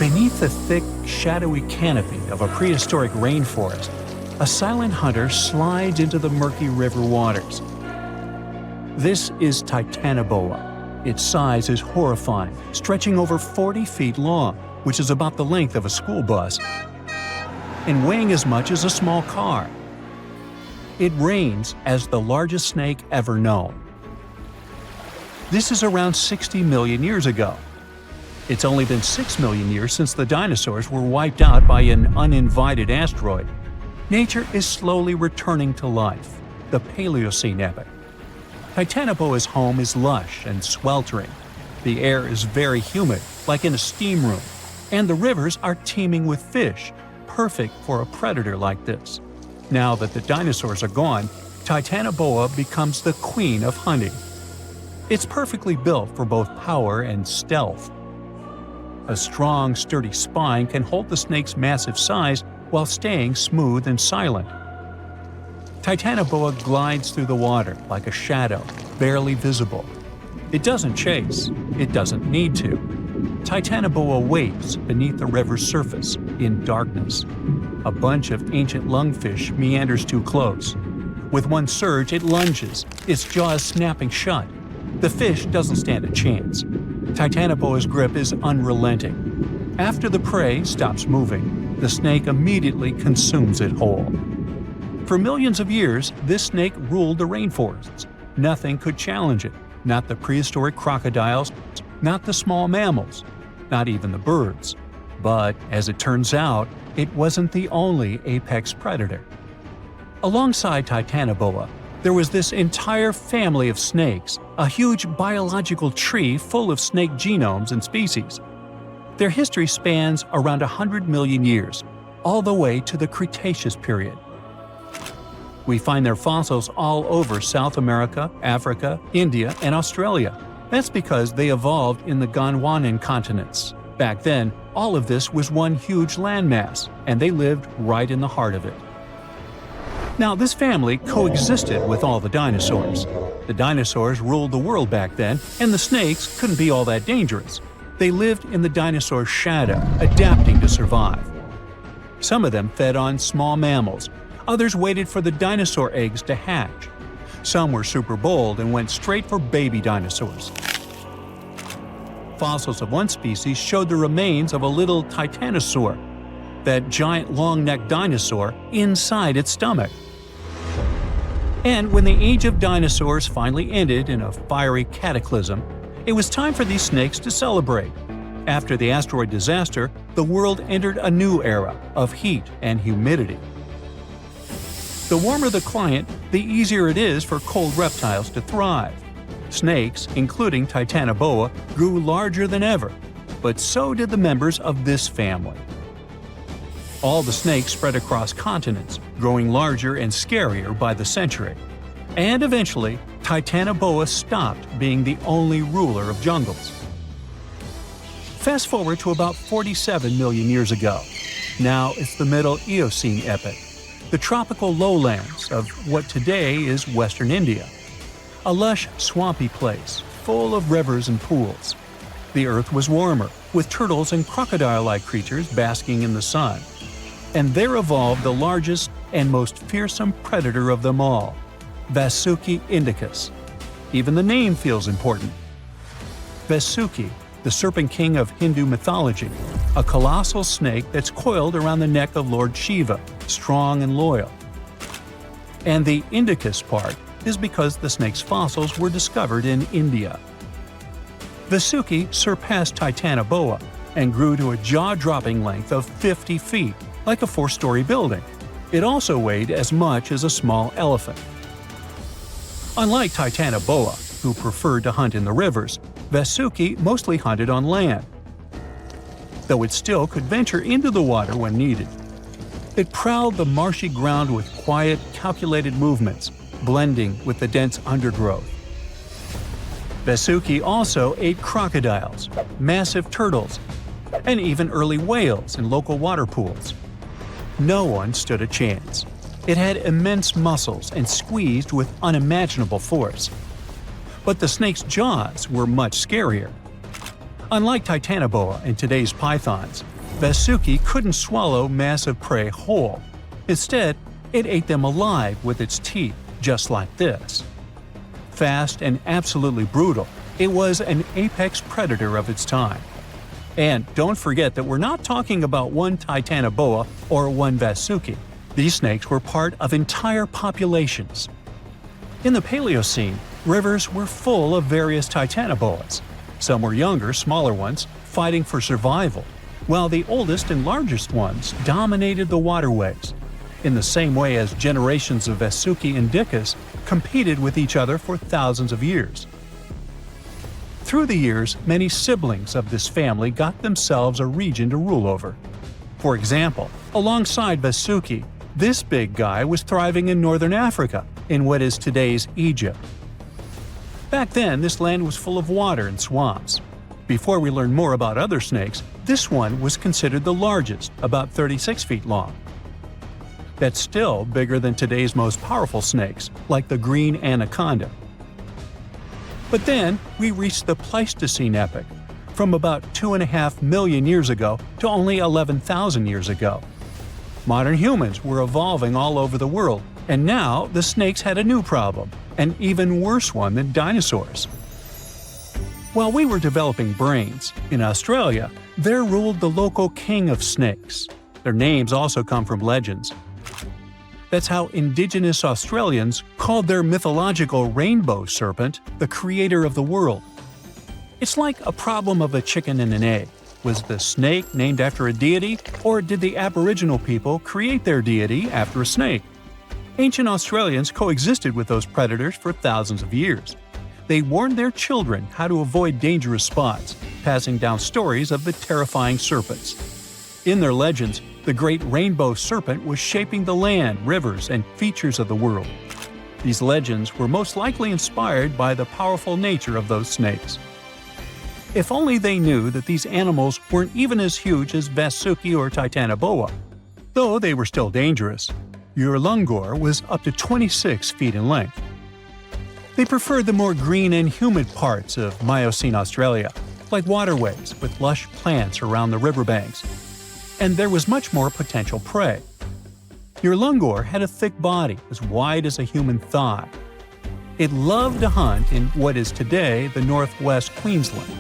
Beneath the thick, shadowy canopy of a prehistoric rainforest, a silent hunter slides into the murky river waters. This is Titanoboa. Its size is horrifying, stretching over 40 feet long, which is about the length of a school bus, and weighing as much as a small car. It reigns as the largest snake ever known. This is around 60 million years ago. It's only been 6 million years since the dinosaurs were wiped out by an uninvited asteroid. Nature is slowly returning to life, the Paleocene epoch. Titanoboa's home is lush and sweltering. The air is very humid, like in a steam room, and the rivers are teeming with fish, perfect for a predator like this. Now that the dinosaurs are gone, Titanoboa becomes the queen of hunting. It's perfectly built for both power and stealth. A strong, sturdy spine can hold the snake's massive size while staying smooth and silent. Titanoboa glides through the water like a shadow, barely visible. It doesn't chase. It doesn't need to. Titanoboa waits beneath the river's surface, in darkness. A bunch of ancient lungfish meanders too close. With one surge, it lunges, its jaws snapping shut. The fish doesn't stand a chance. Titanoboa's grip is unrelenting. After the prey stops moving, the snake immediately consumes it whole. For millions of years, this snake ruled the rainforests. Nothing could challenge it, not the prehistoric crocodiles, not the small mammals, not even the birds. But, as it turns out, it wasn't the only apex predator. Alongside Titanoboa, there was this entire family of snakes, a huge biological tree full of snake genomes and species. Their history spans around 100 million years, all the way to the Cretaceous period. We find their fossils all over South America, Africa, India, and Australia. That's because they evolved in the Gondwanan continents. Back then, all of this was one huge landmass, and they lived right in the heart of it. Now, this family coexisted with all the dinosaurs. The dinosaurs ruled the world back then, and the snakes couldn't be all that dangerous. They lived in the dinosaur's shadow, adapting to survive. Some of them fed on small mammals. Others waited for the dinosaur eggs to hatch. Some were super bold and went straight for baby dinosaurs. Fossils of one species showed the remains of a little titanosaur, that giant long-necked dinosaur, inside its stomach. And when the age of dinosaurs finally ended in a fiery cataclysm, it was time for these snakes to celebrate. After the asteroid disaster, the world entered a new era of heat and humidity. The warmer the climate, the easier it is for cold reptiles to thrive. Snakes, including Titanoboa, grew larger than ever, but so did the members of this family. All the snakes spread across continents, growing larger and scarier by the century. And eventually, Titanoboa stopped being the only ruler of jungles. Fast forward to about 47 million years ago. Now it's the Middle Eocene epoch, the tropical lowlands of what today is Western India. A lush, swampy place, full of rivers and pools. The earth was warmer, with turtles and crocodile-like creatures basking in the sun. And there evolved the largest and most fearsome predator of them all, Vasuki indicus. Even the name feels important. Vasuki, the serpent king of Hindu mythology, a colossal snake that's coiled around the neck of Lord Shiva, strong and loyal. And the indicus part is because the snake's fossils were discovered in India. Vasuki surpassed Titanoboa and grew to a jaw-dropping length of 50 feet, like a 4-story building. It also weighed as much as a small elephant. Unlike Titanoboa, who preferred to hunt in the rivers, Vasuki mostly hunted on land, though it still could venture into the water when needed. It prowled the marshy ground with quiet, calculated movements, blending with the dense undergrowth. Vasuki also ate crocodiles, massive turtles, and even early whales in local water pools. No one stood a chance. It had immense muscles and squeezed with unimaginable force. But the snake's jaws were much scarier. Unlike Titanoboa and today's pythons, Vasuki couldn't swallow massive prey whole. Instead, it ate them alive with its teeth, just like this. Fast and absolutely brutal, it was an apex predator of its time. And don't forget that we're not talking about one Titanoboa or one Vasuki. These snakes were part of entire populations. In the Paleocene, rivers were full of various Titanoboas. Some were younger, smaller ones, fighting for survival, while the oldest and largest ones dominated the waterways, in the same way as generations of Vasuki indicas competed with each other for thousands of years. Through the years, many siblings of this family got themselves a region to rule over. For example, alongside Vasuki, this big guy was thriving in northern Africa, in what is today's Egypt. Back then, this land was full of water and swamps. Before we learn more about other snakes, this one was considered the largest, about 36 feet long. That's still bigger than today's most powerful snakes, like the green anaconda. But then, we reached the Pleistocene epoch, from about 2.5 million years ago to only 11,000 years ago. Modern humans were evolving all over the world, and now the snakes had a new problem, an even worse one than dinosaurs. While we were developing brains, in Australia, there ruled the local king of snakes. Their names also come from legends. That's how Indigenous Australians called their mythological rainbow serpent the creator of the world. It's like a problem of a chicken and an egg. Was the snake named after a deity, or did the Aboriginal people create their deity after a snake? Ancient Australians coexisted with those predators for thousands of years. They warned their children how to avoid dangerous spots, passing down stories of the terrifying serpents. In their legends, the great rainbow serpent was shaping the land, rivers, and features of the world. These legends were most likely inspired by the powerful nature of those snakes. If only they knew that these animals weren't even as huge as Vasuki or Titanoboa. Though they were still dangerous. Urlungor was up to 26 feet in length. They preferred the more green and humid parts of Miocene Australia, like waterways with lush plants around the riverbanks. And there was much more potential prey. Urlungor had a thick body as wide as a human thigh. It loved to hunt in what is today the northwest Queensland.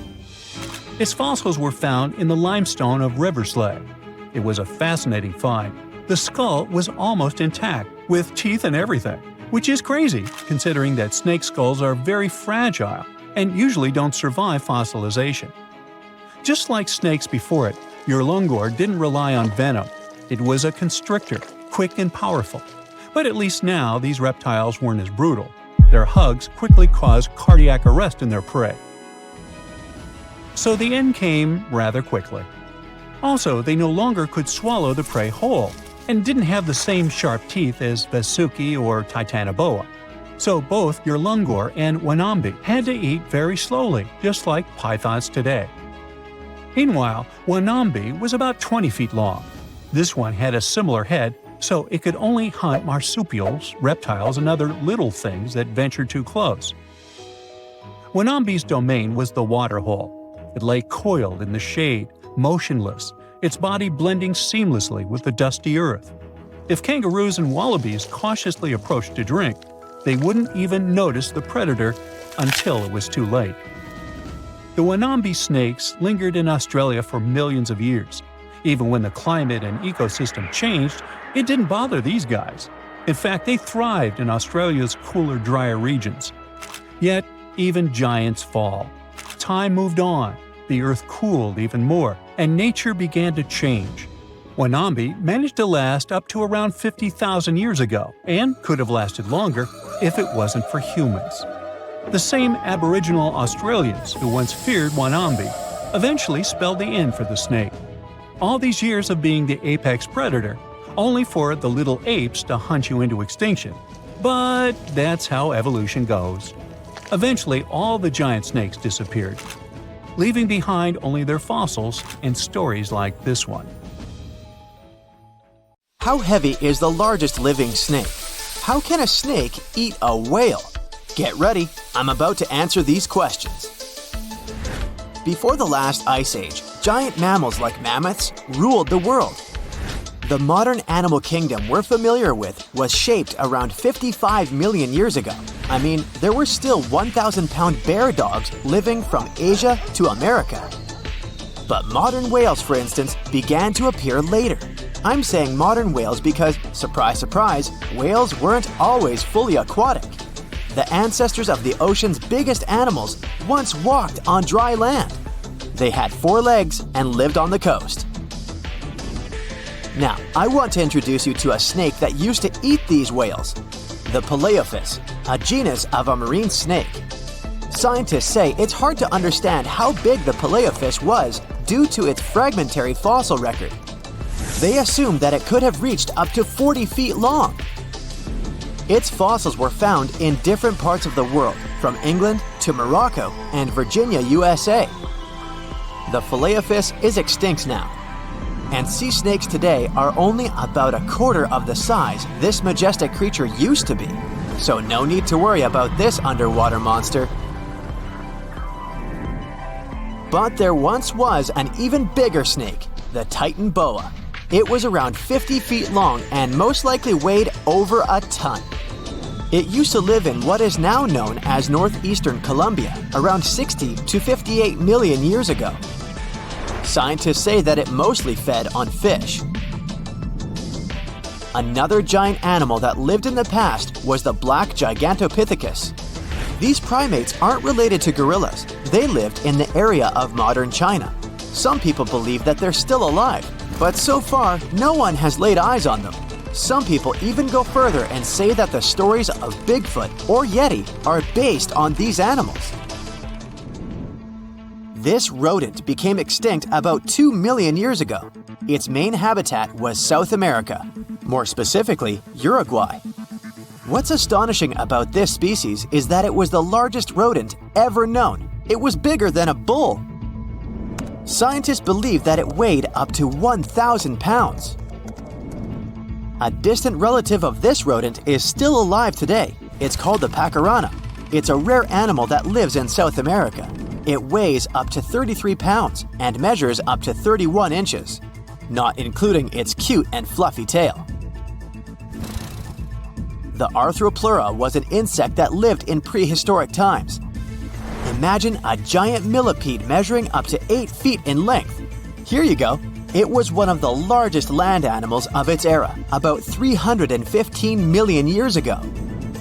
Its fossils were found in the limestone of Riverslade. It was a fascinating find. The skull was almost intact, with teeth and everything, which is crazy considering that snake skulls are very fragile and usually don't survive fossilization. Just like snakes before it, Urlungor didn't rely on venom. It was a constrictor, quick and powerful. But at least now these reptiles weren't as brutal. Their hugs quickly caused cardiac arrest in their prey. So the end came rather quickly. Also, they no longer could swallow the prey whole, and didn't have the same sharp teeth as Vasuki or Titanoboa. So both Urlungor and Wanambi had to eat very slowly, just like pythons today. Meanwhile, Wanambi was about 20 feet long. This one had a similar head, so it could only hunt marsupials, reptiles, and other little things that ventured too close. Wanambi's domain was the waterhole. It lay coiled in the shade, motionless, its body blending seamlessly with the dusty earth. If kangaroos and wallabies cautiously approached to drink, they wouldn't even notice the predator until it was too late. The Wanambi snakes lingered in Australia for millions of years. Even when the climate and ecosystem changed, it didn't bother these guys. In fact, they thrived in Australia's cooler, drier regions. Yet, even giants fall. Time moved on, the earth cooled even more, and nature began to change. Wanambi managed to last up to around 50,000 years ago, and could have lasted longer if it wasn't for humans. The same Aboriginal Australians who once feared Wanambi eventually spelled the end for the snake. All these years of being the apex predator, only for the little apes to hunt you into extinction. But that's how evolution goes. Eventually, all the giant snakes disappeared, leaving behind only their fossils and stories like this one. How heavy is the largest living snake? How can a snake eat a whale? Get ready, I'm about to answer these questions. Before the last ice age, giant mammals like mammoths ruled the world. The modern animal kingdom we're familiar with was shaped around 55 million years ago. I mean, there were still 1,000-pound bear dogs living from Asia to America. But modern whales, for instance, began to appear later. I'm saying modern whales because, surprise, surprise, whales weren't always fully aquatic. The ancestors of the ocean's biggest animals once walked on dry land. They had 4 legs and lived on the coast. Now, I want to introduce you to a snake that used to eat these whales, the Paleophis, a genus of a marine snake. Scientists say it's hard to understand how big the Paleophis was due to its fragmentary fossil record. They assumed that it could have reached up to 40 feet long. Its fossils were found in different parts of the world, from England to Morocco and Virginia, USA. The Paleophis is extinct now, and sea snakes today are only about a quarter of the size this majestic creature used to be. So no need to worry about this underwater monster. But there once was an even bigger snake, the Titanoboa. It was around 50 feet long and most likely weighed over a ton. It used to live in what is now known as northeastern Colombia around 60 to 58 million years ago. Scientists say that it mostly fed on fish. Another giant animal that lived in the past was the black Gigantopithecus. These primates aren't related to gorillas. They lived in the area of modern China. Some people believe that they're still alive, but so far, no one has laid eyes on them. Some people even go further and say that the stories of Bigfoot or Yeti are based on these animals. This rodent became extinct about 2 million years ago. Its main habitat was South America, more specifically, Uruguay. What's astonishing about this species is that it was the largest rodent ever known. It was bigger than a bull. Scientists believe that it weighed up to 1,000 pounds. A distant relative of this rodent is still alive today. It's called the pacarana. It's a rare animal that lives in South America. It weighs up to 33 pounds and measures up to 31 inches, not including its cute and fluffy tail. The Arthropleura was an insect that lived in prehistoric times. Imagine a giant millipede measuring up to 8 feet in length. Here you go. It was one of the largest land animals of its era, about 315 million years ago.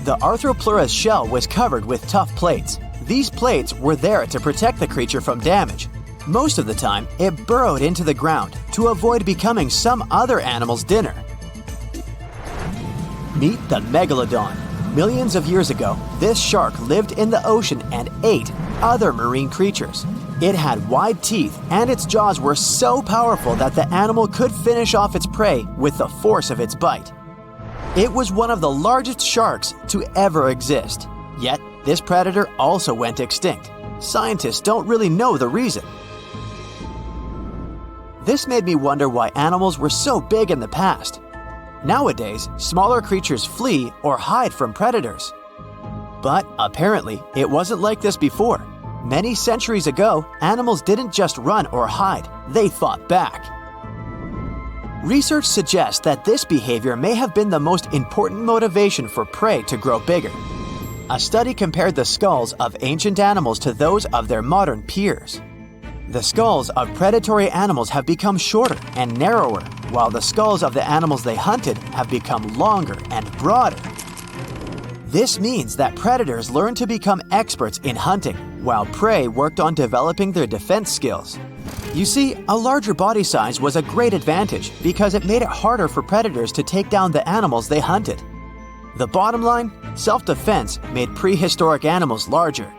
The Arthropleura's shell was covered with tough plates. These plates were there to protect the creature from damage. Most of the time, it burrowed into the ground to avoid becoming some other animal's dinner. Meet the megalodon. Millions of years ago, this shark lived in the ocean and ate other marine creatures. It had wide teeth, and its jaws were so powerful that the animal could finish off its prey with the force of its bite. It was one of the largest sharks to ever exist. Yet, this predator also went extinct. Scientists don't really know the reason. This made me wonder why animals were so big in the past. Nowadays, smaller creatures flee or hide from predators. But apparently, it wasn't like this before. Many centuries ago, animals didn't just run or hide, they fought back. Research suggests that this behavior may have been the most important motivation for prey to grow bigger. A study compared the skulls of ancient animals to those of their modern peers. The skulls of predatory animals have become shorter and narrower, while the skulls of the animals they hunted have become longer and broader. This means that predators learned to become experts in hunting, while prey worked on developing their defense skills. You see, a larger body size was a great advantage because it made it harder for predators to take down the animals they hunted. The bottom line, self-defense made prehistoric animals larger.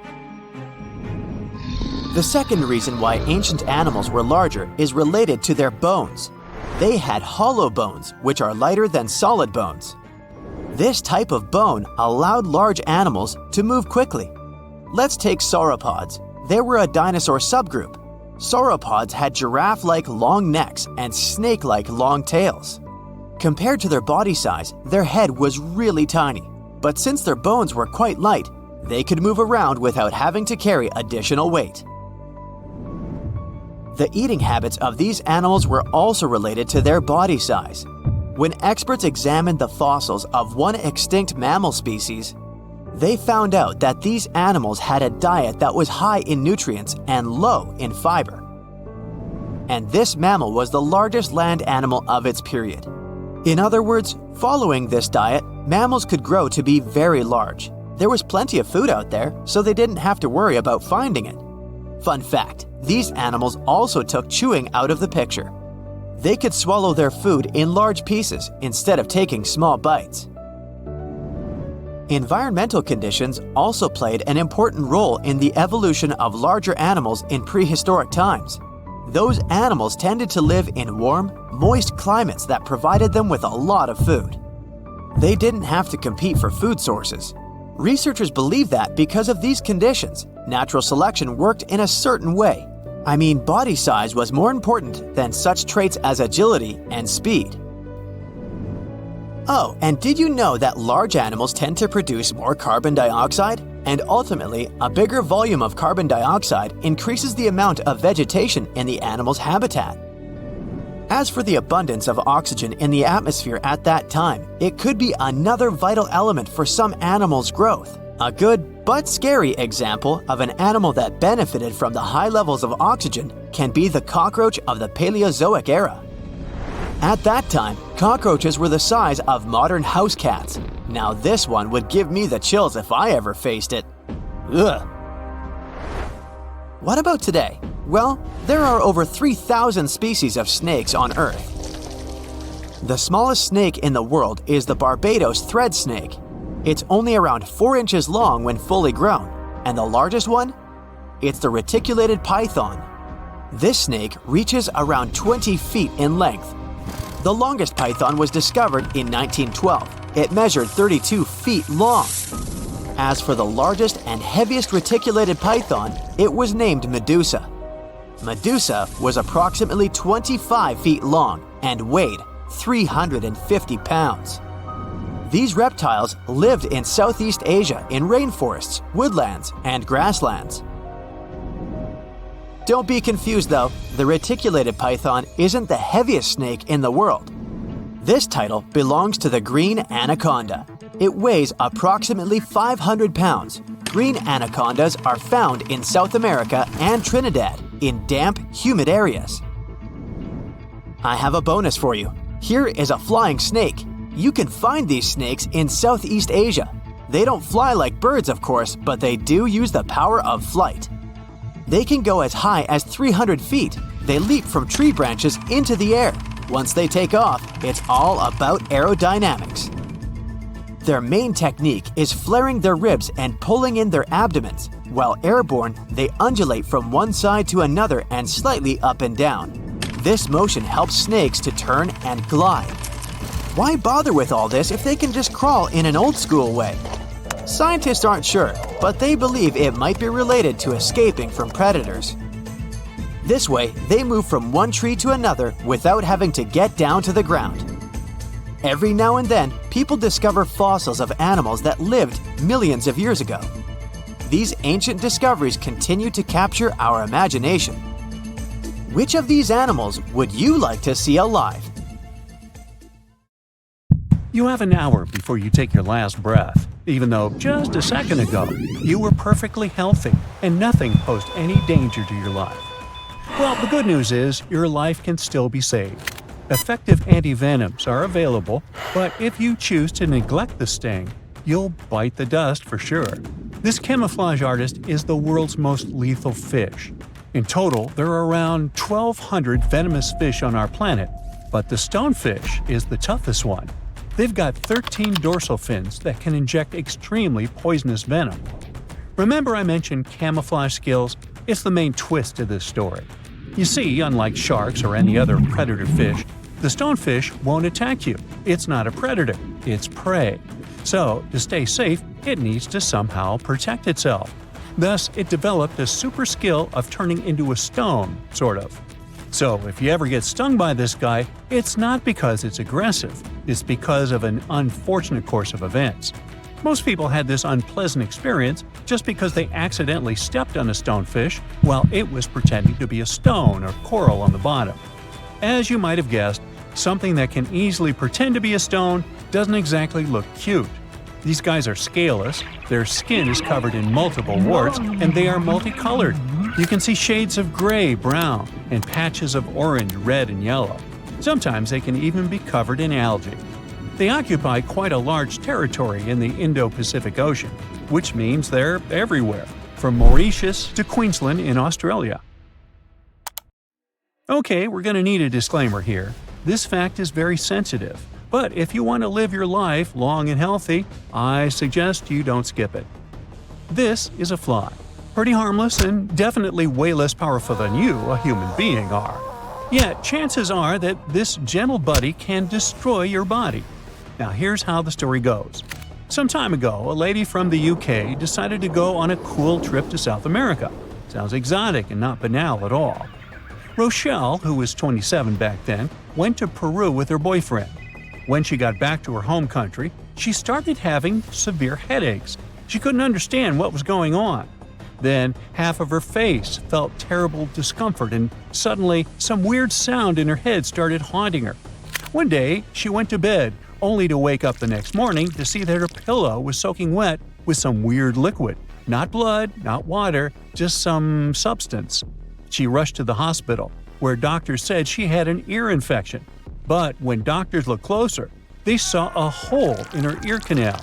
The second reason why ancient animals were larger is related to their bones. They had hollow bones, which are lighter than solid bones. This type of bone allowed large animals to move quickly. Let's take sauropods. They were a dinosaur subgroup. Sauropods had giraffe-like long necks and snake-like long tails. Compared to their body size, their head was really tiny. But since their bones were quite light, they could move around without having to carry additional weight. The eating habits of these animals were also related to their body size. When experts examined the fossils of one extinct mammal species, they found out that these animals had a diet that was high in nutrients and low in fiber. And this mammal was the largest land animal of its period. In other words, following this diet, mammals could grow to be very large. There was plenty of food out there, so they didn't have to worry about finding it. Fun fact, these animals also took chewing out of the picture. They could swallow their food in large pieces instead of taking small bites. Environmental conditions also played an important role in the evolution of larger animals in prehistoric times. Those animals tended to live in warm, moist climates that provided them with a lot of food. They didn't have to compete for food sources. Researchers believe that because of these conditions, natural selection worked in a certain way. I mean, body size was more important than such traits as agility and speed. Oh, and did you know that large animals tend to produce more carbon dioxide? And ultimately, a bigger volume of carbon dioxide increases the amount of vegetation in the animal's habitat. As for the abundance of oxygen in the atmosphere at that time, it could be another vital element for some animals' growth. A good but scary example of an animal that benefited from the high levels of oxygen can be the cockroach of the Paleozoic era. At that time, cockroaches were the size of modern house cats. Now this one would give me the chills if I ever faced it. Ugh. What about today? Well, there are over 3,000 species of snakes on Earth. The smallest snake in the world is the Barbados thread snake. It's only around 4 inches long when fully grown, and the largest one? It's the reticulated python. This snake reaches around 20 feet in length. The longest python was discovered in 1912. It measured 32 feet long. As for the largest and heaviest reticulated python, it was named Medusa. Medusa was approximately 25 feet long and weighed 350 pounds. These reptiles lived in Southeast Asia in rainforests, woodlands, and grasslands. Don't be confused though, the reticulated python isn't the heaviest snake in the world. This title belongs to the green anaconda. It weighs approximately 500 pounds. Green anacondas are found in South America and Trinidad in damp, humid areas. I have a bonus for you. Here is a flying snake. You can find these snakes in Southeast Asia. They don't fly like birds, of course, but they do use the power of flight. They can go as high as 300 feet. They leap from tree branches into the air. Once they take off, it's all about aerodynamics. Their main technique is flaring their ribs and pulling in their abdomens. While airborne, they undulate from one side to another and slightly up and down. This motion helps snakes to turn and glide. Why bother with all this if they can just crawl in an old-school way? Scientists aren't sure, but they believe it might be related to escaping from predators. This way, they move from one tree to another without having to get down to the ground. Every now and then, people discover fossils of animals that lived millions of years ago. These ancient discoveries continue to capture our imagination. Which of these animals would you like to see alive? You have an hour before you take your last breath, even though just a second ago you were perfectly healthy and nothing posed any danger to your life. Well, the good news is your life can still be saved. Effective antivenoms are available, but if you choose to neglect the sting, you'll bite the dust for sure. This camouflage artist is the world's most lethal fish. In total, there are around 1,200 venomous fish on our planet, but the stonefish is the toughest one. They've got 13 dorsal fins that can inject extremely poisonous venom. Remember I mentioned camouflage skills? It's the main twist to this story. You see, unlike sharks or any other predator fish, the stonefish won't attack you. It's not a predator, it's prey. So, to stay safe, it needs to somehow protect itself. Thus, it developed a super skill of turning into a stone, sort of. So, if you ever get stung by this guy, it's not because it's aggressive, it's because of an unfortunate course of events. Most people had this unpleasant experience just because they accidentally stepped on a stonefish while it was pretending to be a stone or coral on the bottom. As you might have guessed, something that can easily pretend to be a stone doesn't exactly look cute. These guys are scaleless, their skin is covered in multiple warts, and they are multicolored. You can see shades of gray, brown, and patches of orange, red, and yellow. Sometimes they can even be covered in algae. They occupy quite a large territory in the Indo-Pacific Ocean, which means they're everywhere, from Mauritius to Queensland in Australia. Okay, we're going to need a disclaimer here. This fact is very sensitive, but if you want to live your life long and healthy, I suggest you don't skip it. This is a fly. Pretty harmless and definitely way less powerful than you, a human being, are. Yet, chances are that this gentle buddy can destroy your body. Now here's how the story goes. Some time ago, a lady from the UK decided to go on a cool trip to South America. Sounds exotic and not banal at all. Rochelle, who was 27 back then, went to Peru with her boyfriend. When she got back to her home country, she started having severe headaches. She couldn't understand what was going on. Then, half of her face felt terrible discomfort, and suddenly, some weird sound in her head started haunting her. One day, she went to bed, only to wake up the next morning to see that her pillow was soaking wet with some weird liquid. Not blood, not water, just some substance. She rushed to the hospital, where doctors said she had an ear infection. But when doctors looked closer, they saw a hole in her ear canal.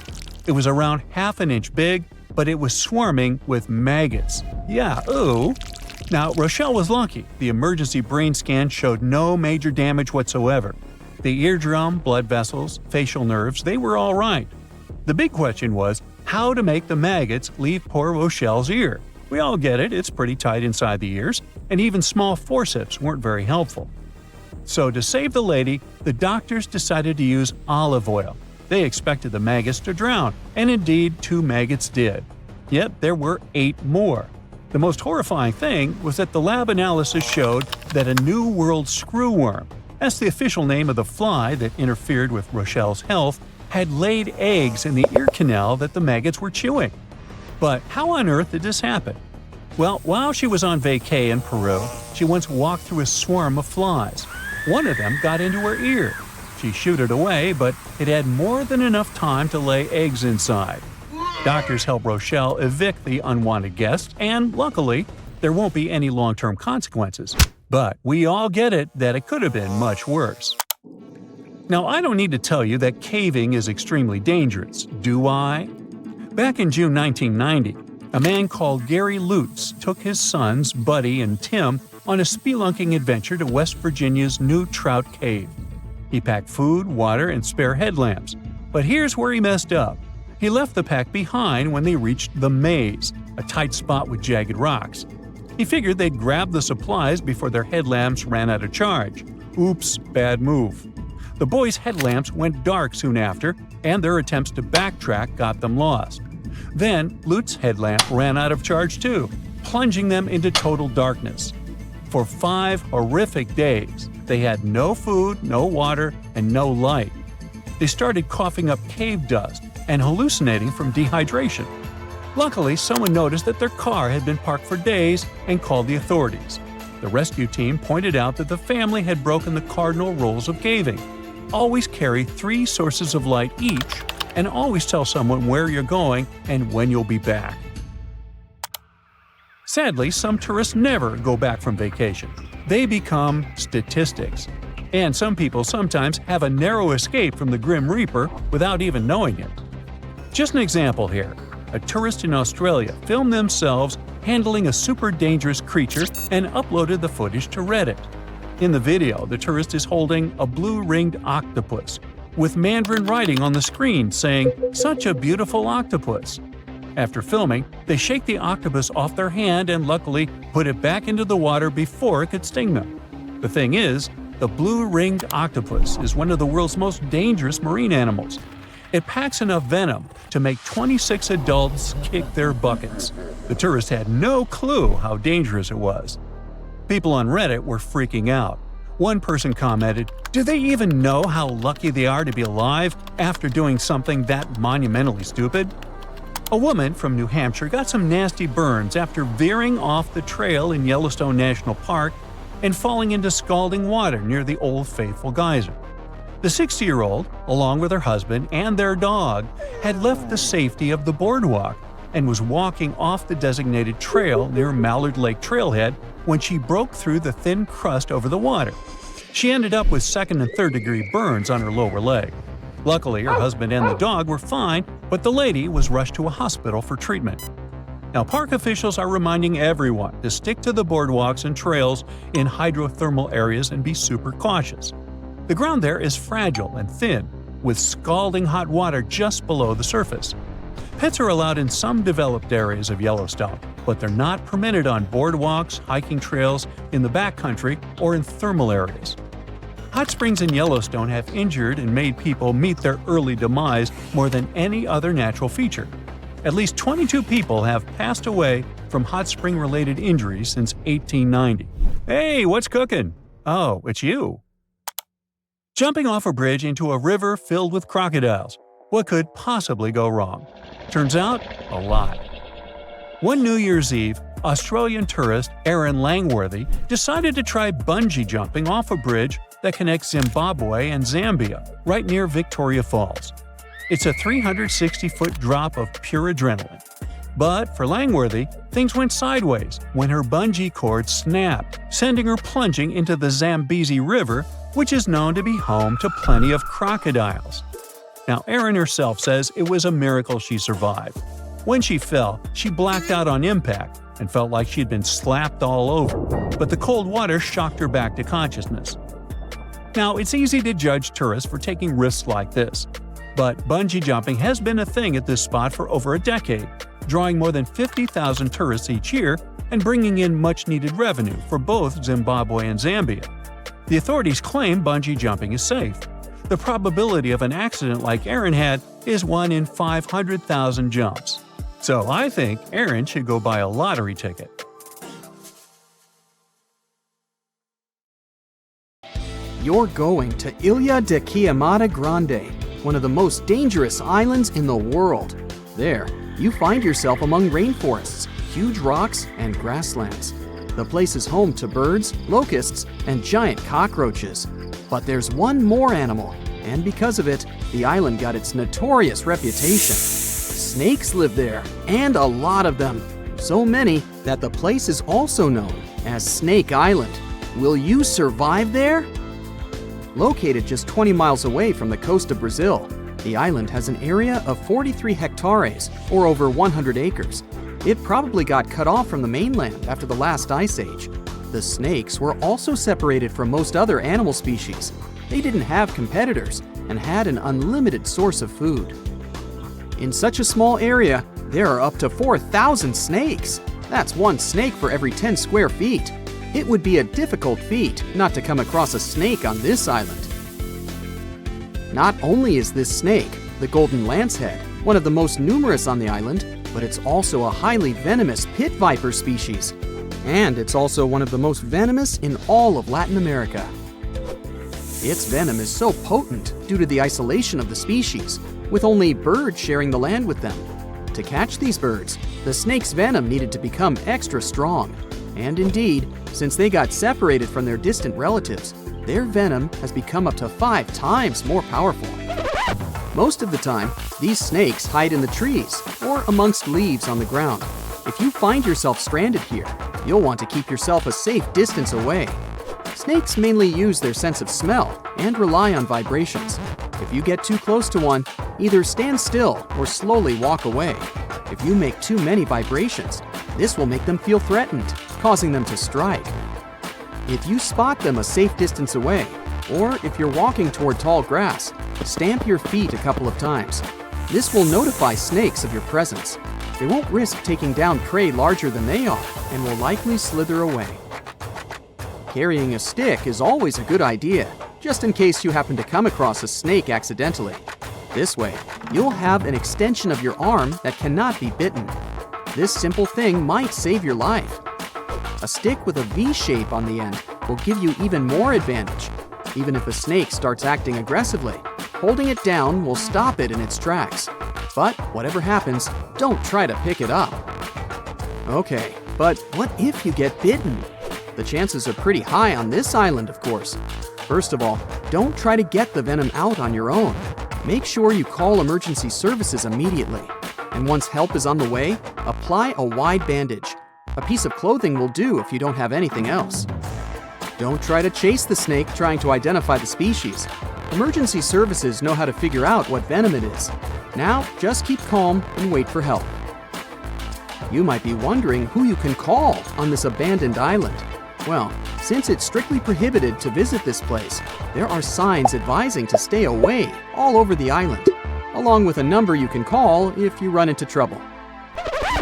It was around half an inch big, but it was swarming with maggots. Yeah, ooh. Now, Rochelle was lucky. The emergency brain scan showed no major damage whatsoever. The eardrum, blood vessels, facial nerves, they were all right. The big question was how to make the maggots leave poor Rochelle's ear. We all get it, it's pretty tight inside the ears, and even small forceps weren't very helpful. So to save the lady, the doctors decided to use olive oil. They expected the maggots to drown, and indeed 2 maggots did. Yet there were 8 more. The most horrifying thing was that the lab analysis showed that a New World screwworm, that's the official name of the fly that interfered with Rochelle's health, had laid eggs in the ear canal that the maggots were chewing. But how on earth did this happen? Well, while she was on vacay in Peru, she once walked through a swarm of flies. One of them got into her ear. She shooed it away, but it had more than enough time to lay eggs inside. Doctors helped Rochelle evict the unwanted guest, and luckily, there won't be any long-term consequences. But we all get it that it could have been much worse. Now, I don't need to tell you that caving is extremely dangerous, do I? Back in June 1990, a man called Gary Lutz took his sons, Buddy and Tim, on a spelunking adventure to West Virginia's New Trout Cave. He packed food, water, and spare headlamps. But here's where he messed up. He left the pack behind when they reached the maze, a tight spot with jagged rocks. He figured they'd grab the supplies before their headlamps ran out of charge. Oops, bad move. The boys' headlamps went dark soon after, and their attempts to backtrack got them lost. Then, Lutz's headlamp ran out of charge too, plunging them into total darkness. For 5 horrific days, they had no food, no water, and no light. They started coughing up cave dust and hallucinating from dehydration. Luckily, someone noticed that their car had been parked for days and called the authorities. The rescue team pointed out that the family had broken the cardinal rules of caving. Always carry 3 sources of light each, and always tell someone where you're going and when you'll be back. Sadly, some tourists never go back from vacation. They become statistics. And some people sometimes have a narrow escape from the Grim Reaper without even knowing it. Just an example here. A tourist in Australia filmed themselves handling a super dangerous creature and uploaded the footage to Reddit. In the video, the tourist is holding a blue-ringed octopus, with Mandarin writing on the screen saying, "Such a beautiful octopus." After filming, they shake the octopus off their hand and luckily put it back into the water before it could sting them. The thing is, the blue-ringed octopus is one of the world's most dangerous marine animals. It packs enough venom to make 26 adults kick their buckets. The tourist had no clue how dangerous it was. People on Reddit were freaking out. One person commented, "Do they even know how lucky they are to be alive after doing something that monumentally stupid?" A woman from New Hampshire got some nasty burns after veering off the trail in Yellowstone National Park and falling into scalding water near the Old Faithful geyser. The 60-year-old, along with her husband and their dog, had left the safety of the boardwalk and was walking off the designated trail near Mallard Lake Trailhead when she broke through the thin crust over the water. She ended up with second and third-degree burns on her lower leg. Luckily, her husband and the dog were fine, but the lady was rushed to a hospital for treatment. Now, park officials are reminding everyone to stick to the boardwalks and trails in hydrothermal areas and be super cautious. The ground there is fragile and thin, with scalding hot water just below the surface. Pets are allowed in some developed areas of Yellowstone, but they're not permitted on boardwalks, hiking trails, in the backcountry, or in thermal areas. Hot springs in Yellowstone have injured and made people meet their early demise more than any other natural feature. At least 22 people have passed away from hot spring-related injuries since 1890. Hey, what's cooking? Oh, it's you. Jumping off a bridge into a river filled with crocodiles. What could possibly go wrong? Turns out, a lot. One New Year's Eve, Australian tourist Aaron Langworthy decided to try bungee jumping off a bridge that connects Zimbabwe and Zambia, right near Victoria Falls. It's a 360-foot drop of pure adrenaline. But for Langworthy, things went sideways when her bungee cord snapped, sending her plunging into the Zambezi River, which is known to be home to plenty of crocodiles. Now, Erin herself says it was a miracle she survived. When she fell, she blacked out on impact and felt like she'd been slapped all over, but the cold water shocked her back to consciousness. Now, it's easy to judge tourists for taking risks like this, but bungee jumping has been a thing at this spot for over a decade, drawing more than 50,000 tourists each year and bringing in much-needed revenue for both Zimbabwe and Zambia. The authorities claim bungee jumping is safe. The probability of an accident like Aaron had is 1 in 500,000 jumps. So I think Aaron should go buy a lottery ticket. You're going to Ilha de Queimada Grande, one of the most dangerous islands in the world. There, you find yourself among rainforests, huge rocks, and grasslands. The place is home to birds, locusts, and giant cockroaches. But there's one more animal, and because of it, the island got its notorious reputation. Snakes live there, and a lot of them. So many that the place is also known as Snake Island. Will you survive there? Located just 20 miles away from the coast of Brazil, the island has an area of 43 hectares, or over 100 acres. It probably got cut off from the mainland after the last ice age. The snakes were also separated from most other animal species. They didn't have competitors and had an unlimited source of food. In such a small area, there are up to 4,000 snakes. That's one snake for every 10 square feet. It would be a difficult feat not to come across a snake on this island. Not only is this snake, the golden lancehead, one of the most numerous on the island, but it's also a highly venomous pit viper species. And it's also one of the most venomous in all of Latin America. Its venom is so potent due to the isolation of the species, with only birds sharing the land with them. To catch these birds, the snake's venom needed to become extra strong. And indeed, since they got separated from their distant relatives, their venom has become up to 5 times more powerful. Most of the time, these snakes hide in the trees or amongst leaves on the ground. If you find yourself stranded here, you'll want to keep yourself a safe distance away. Snakes mainly use their sense of smell and rely on vibrations. If you get too close to one, either stand still or slowly walk away. If you make too many vibrations, this will make them feel threatened, causing them to strike. If you spot them a safe distance away, or if you're walking toward tall grass, stamp your feet a couple of times. This will notify snakes of your presence. They won't risk taking down prey larger than they are and will likely slither away. Carrying a stick is always a good idea, just in case you happen to come across a snake accidentally. This way, you'll have an extension of your arm that cannot be bitten. This simple thing might save your life. A stick with a V shape on the end will give you even more advantage. Even if a snake starts acting aggressively, holding it down will stop it in its tracks. But whatever happens, don't try to pick it up. Okay, but what if you get bitten? The chances are pretty high on this island, of course. First of all, don't try to get the venom out on your own. Make sure you call emergency services immediately. And once help is on the way, apply a wide bandage. A piece of clothing will do if you don't have anything else. Don't try to chase the snake trying to identify the species. Emergency services know how to figure out what venom it is. Now, just keep calm and wait for help. You might be wondering who you can call on this abandoned island. Well, since it's strictly prohibited to visit this place, there are signs advising to stay away all over the island, along with a number you can call if you run into trouble.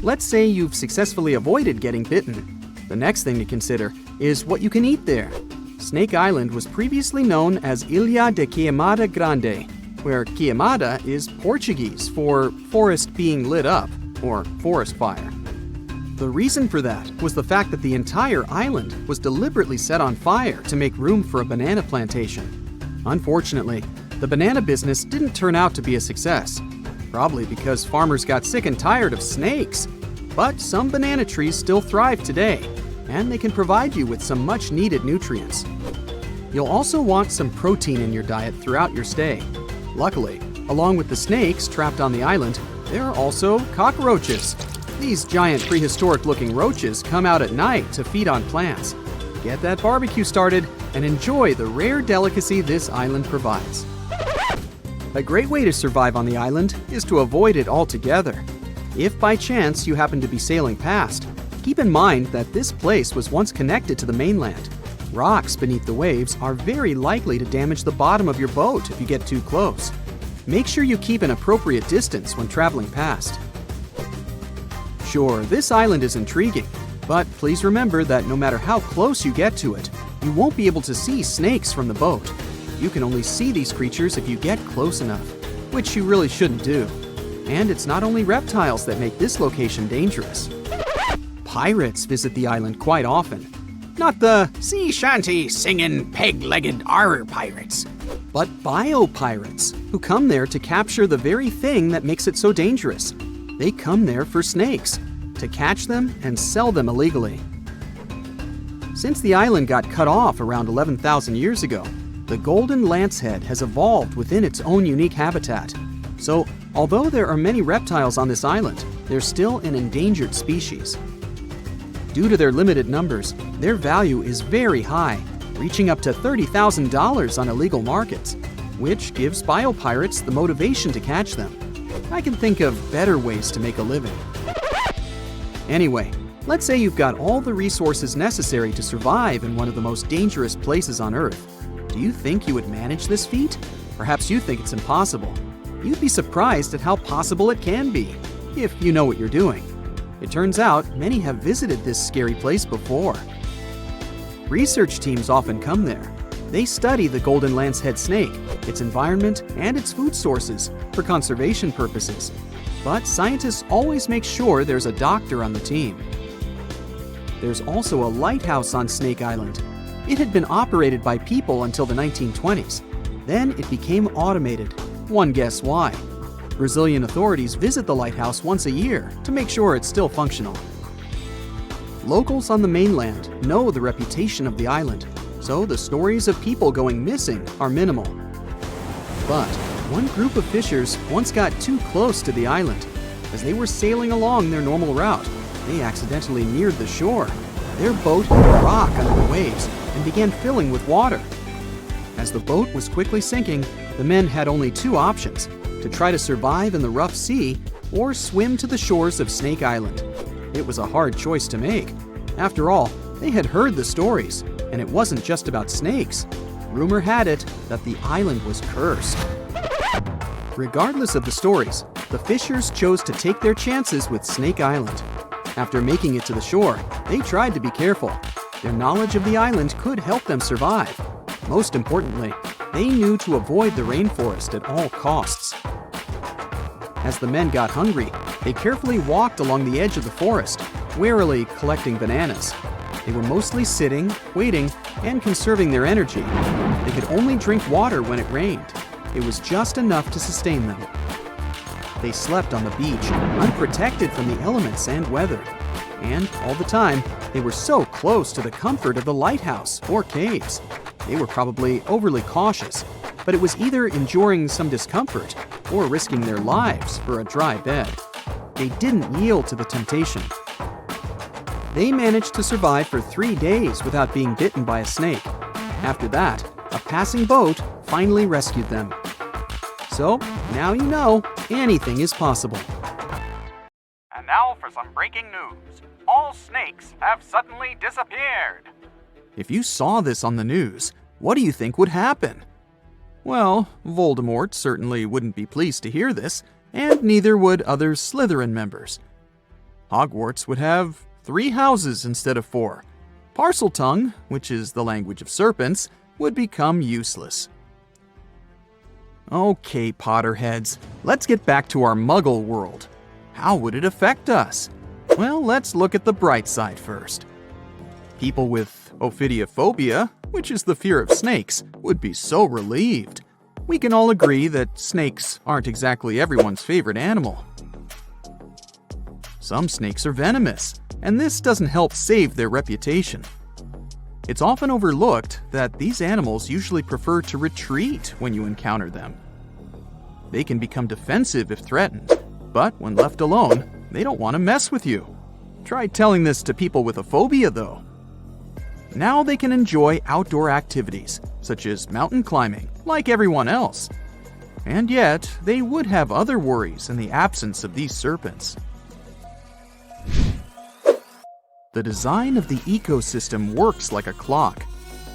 Let's say you've successfully avoided getting bitten. The next thing to consider is what you can eat there. Snake Island was previously known as Ilha de Queimada Grande, where queimada is Portuguese for forest being lit up, or forest fire. The reason for that was the fact that the entire island was deliberately set on fire to make room for a banana plantation. Unfortunately, the banana business didn't turn out to be a success, probably because farmers got sick and tired of snakes. But some banana trees still thrive today, and they can provide you with some much-needed nutrients. You'll also want some protein in your diet throughout your stay. Luckily, along with the snakes trapped on the island, there are also cockroaches. These giant prehistoric-looking roaches come out at night to feed on plants. Get that barbecue started and enjoy the rare delicacy this island provides. A great way to survive on the island is to avoid it altogether. If by chance you happen to be sailing past, keep in mind that this place was once connected to the mainland. Rocks beneath the waves are very likely to damage the bottom of your boat if you get too close. Make sure you keep an appropriate distance when traveling past. Sure, this island is intriguing, but please remember that no matter how close you get to it, you won't be able to see snakes from the boat. You can only see these creatures if you get close enough, which you really shouldn't do. And it's not only reptiles that make this location dangerous. Pirates visit the island quite often. Not the sea shanty singing peg-legged arr pirates, but bio-pirates who come there to capture the very thing that makes it so dangerous. They come there for snakes, to catch them and sell them illegally. Since the island got cut off around 11,000 years ago, the golden lancehead has evolved within its own unique habitat. So, although there are many reptiles on this island, they're still an endangered species. Due to their limited numbers, their value is very high, reaching up to $30,000 on illegal markets, which gives biopirates the motivation to catch them. I can think of better ways to make a living. Anyway, let's say you've got all the resources necessary to survive in one of the most dangerous places on Earth. Do you think you would manage this feat? Perhaps you think it's impossible. You'd be surprised at how possible it can be, if you know what you're doing. It turns out many have visited this scary place before. Research teams often come there. They study the golden lancehead snake, its environment, and its food sources for conservation purposes. But scientists always make sure there's a doctor on the team. There's also a lighthouse on Snake Island. It had been operated by people until the 1920s. Then it became automated. One guess why. Brazilian authorities visit the lighthouse once a year to make sure it's still functional. Locals on the mainland know the reputation of the island, so the stories of people going missing are minimal. But one group of fishers once got too close to the island. As they were sailing along their normal route, they accidentally neared the shore. Their boat hit a rock under the waves and began filling with water. As the boat was quickly sinking, the men had only two options: to try to survive in the rough sea or swim to the shores of Snake Island. It was a hard choice to make. After all, they had heard the stories, and it wasn't just about snakes. Rumor had it that the island was cursed. Regardless of the stories, the fishers chose to take their chances with Snake Island. After making it to the shore, they tried to be careful. Their knowledge of the island could help them survive. Most importantly, they knew to avoid the rainforest at all costs. As the men got hungry, they carefully walked along the edge of the forest, warily collecting bananas. They were mostly sitting, waiting, and conserving their energy. They could only drink water when it rained. It was just enough to sustain them. They slept on the beach, unprotected from the elements and weather. And all the time, they were so close to the comfort of the lighthouse or caves. They were probably overly cautious, but it was either enduring some discomfort or risking their lives for a dry bed. They didn't yield to the temptation. They managed to survive for 3 days without being bitten by a snake. After that, a passing boat finally rescued them. So, now you know, anything is possible. And now for some breaking news. All snakes have suddenly disappeared. If you saw this on the news, what do you think would happen? Well, Voldemort certainly wouldn't be pleased to hear this, and neither would other Slytherin members. Hogwarts would have 3 houses instead of 4. Parseltongue, which is the language of serpents, would become useless. Okay, Potterheads, let's get back to our Muggle world. How would it affect us? Well, let's look at the bright side first. People with ophidiophobia, which is the fear of snakes, would be so relieved. We can all agree that snakes aren't exactly everyone's favorite animal. Some snakes are venomous, and this doesn't help save their reputation. It's often overlooked that these animals usually prefer to retreat when you encounter them. They can become defensive if threatened, but when left alone, they don't want to mess with you. Try telling this to people with a phobia, though. Now they can enjoy outdoor activities, such as mountain climbing, like everyone else. And yet, they would have other worries in the absence of these serpents. The design of the ecosystem works like a clock.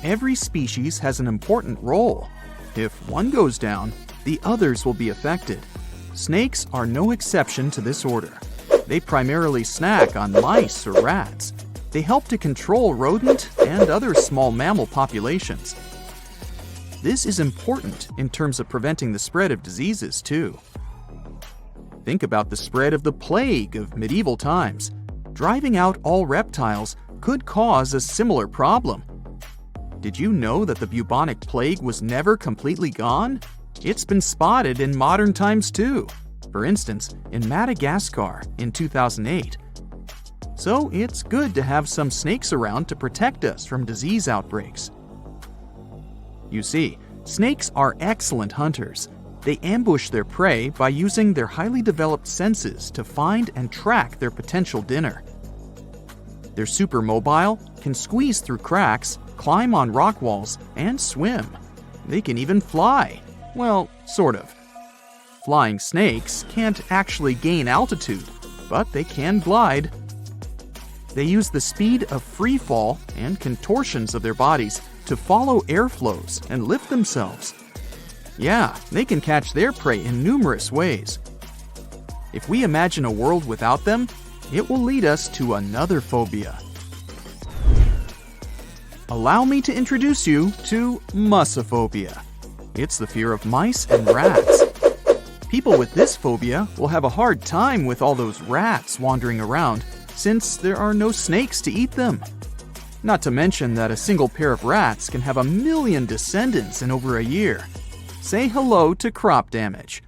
Every species has an important role. If one goes down, the others will be affected. Snakes are no exception to this order. They primarily snack on mice or rats. They help to control rodent and other small mammal populations. This is important in terms of preventing the spread of diseases, too. Think about the spread of the plague of medieval times. Driving out all reptiles could cause a similar problem. Did you know that the bubonic plague was never completely gone? It's been spotted in modern times too. For instance, in Madagascar in 2008. So it's good to have some snakes around to protect us from disease outbreaks. You see, snakes are excellent hunters. They ambush their prey by using their highly developed senses to find and track their potential dinner. They're super mobile, can squeeze through cracks, climb on rock walls, and swim. They can even fly. Well, sort of. Flying snakes can't actually gain altitude, but they can glide. They use the speed of free fall and contortions of their bodies to follow airflows and lift themselves. Yeah, they can catch their prey in numerous ways. If we imagine a world without them, it will lead us to another phobia. Allow me to introduce you to mussophobia. It's the fear of mice and rats. People with this phobia will have a hard time with all those rats wandering around, since there are no snakes to eat them. Not to mention that a single pair of rats can have 1 million descendants in over a year. Say hello to crop damage.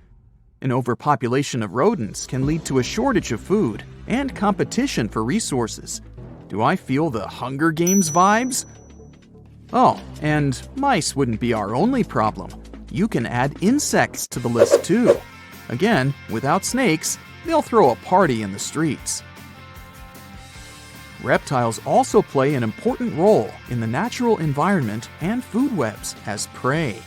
An overpopulation of rodents can lead to a shortage of food and competition for resources. Do I feel the Hunger Games vibes? Oh, and mice wouldn't be our only problem. You can add insects to the list too. Again, without snakes, they'll throw a party in the streets. Reptiles also play an important role in the natural environment and food webs as prey.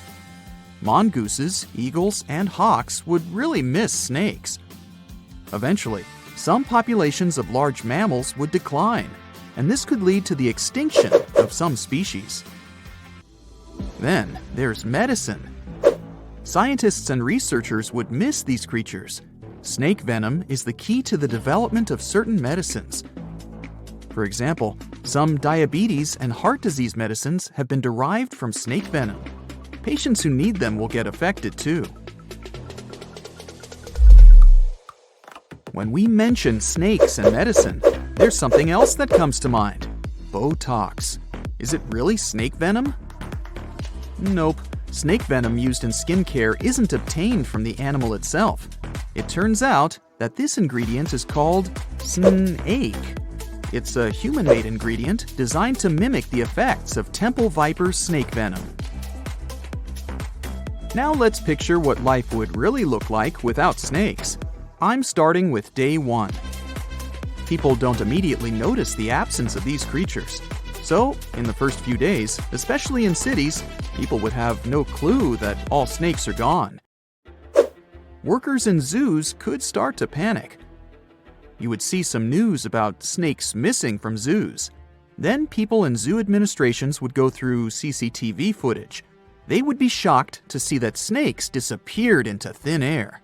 Mongooses, eagles, and hawks would really miss snakes. Eventually, some populations of large mammals would decline, and this could lead to the extinction of some species. Then there's medicine. Scientists and researchers would miss these creatures. Snake venom is the key to the development of certain medicines. For example, some diabetes and heart disease medicines have been derived from snake venom. Patients who need them will get affected too. When we mention snakes and medicine, there's something else that comes to mind. Botox. Is it really snake venom? Nope. Snake venom used in skincare isn't obtained from the animal itself. It turns out that this ingredient is called snake. It's a human-made ingredient designed to mimic the effects of temple viper snake venom. Now let's picture what life would really look like without snakes. I'm starting with day 1. People don't immediately notice the absence of these creatures. So, in the first few days, especially in cities, people would have no clue that all snakes are gone. Workers in zoos could start to panic. You would see some news about snakes missing from zoos. Then people in zoo administrations would go through CCTV footage. They would be shocked to see that snakes disappeared into thin air.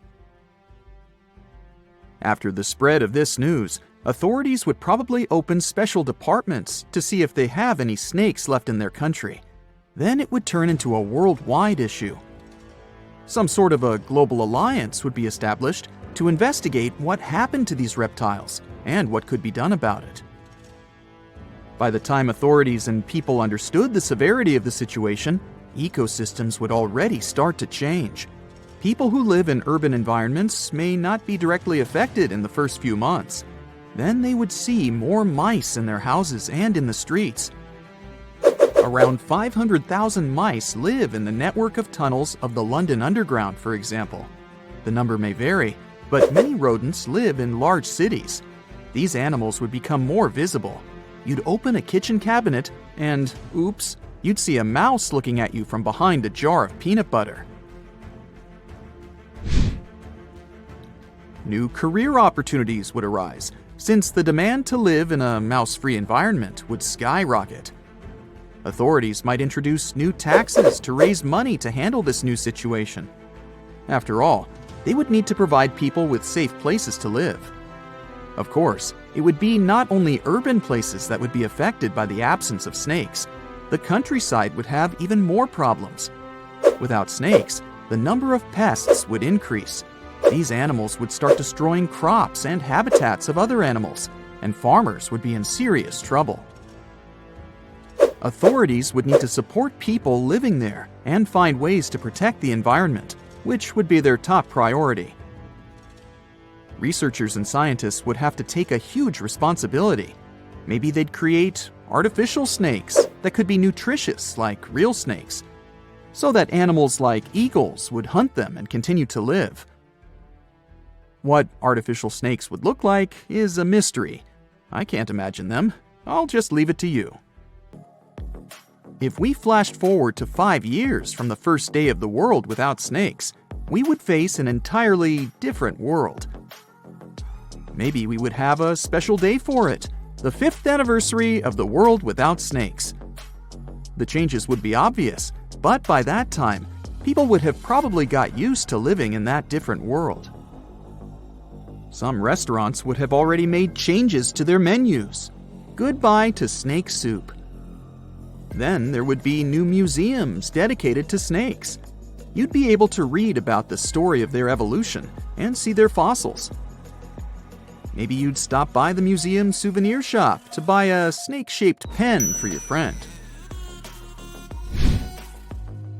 After the spread of this news, authorities would probably open special departments to see if they have any snakes left in their country. Then it would turn into a worldwide issue. Some sort of a global alliance would be established to investigate what happened to these reptiles and what could be done about it. By the time authorities and people understood the severity of the situation, ecosystems would already start to change. People who live in urban environments may not be directly affected in the first few months. Then they would see more mice in their houses and in the streets. Around 500,000 mice live in the network of tunnels of the London Underground, for example. The number may vary, but many rodents live in large cities. These animals would become more visible. You'd open a kitchen cabinet and, oops, you'd see a mouse looking at you from behind a jar of peanut butter. New career opportunities would arise, since the demand to live in a mouse-free environment would skyrocket. Authorities might introduce new taxes to raise money to handle this new situation. After all, they would need to provide people with safe places to live. Of course, it would be not only urban places that would be affected by the absence of snakes. The countryside would have even more problems. Without snakes, the number of pests would increase. These animals would start destroying crops and habitats of other animals, and farmers would be in serious trouble. Authorities would need to support people living there and find ways to protect the environment, which would be their top priority. Researchers and scientists would have to take a huge responsibility. Maybe they'd create artificial snakes that could be nutritious like real snakes, so that animals like eagles would hunt them and continue to live. What artificial snakes would look like is a mystery. I can't imagine them. I'll just leave it to you. If we flashed forward to 5 years from the first day of the world without snakes, we would face an entirely different world. Maybe we would have a special day for it, the 5th anniversary of the world without snakes. The changes would be obvious, but by that time, people would have probably got used to living in that different world. Some restaurants would have already made changes to their menus. Goodbye to snake soup. Then there would be new museums dedicated to snakes. You'd be able to read about the story of their evolution and see their fossils. Maybe you'd stop by the museum souvenir shop to buy a snake-shaped pen for your friend.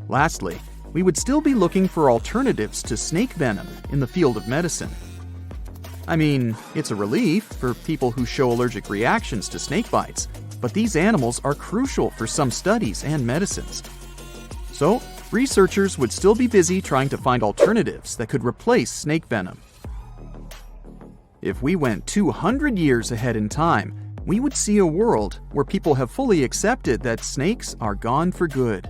Lastly, we would still be looking for alternatives to snake venom in the field of medicine. I mean, it's a relief for people who show allergic reactions to snake bites, but these animals are crucial for some studies and medicines. So, researchers would still be busy trying to find alternatives that could replace snake venom. If we went 200 years ahead in time, we would see a world where people have fully accepted that snakes are gone for good.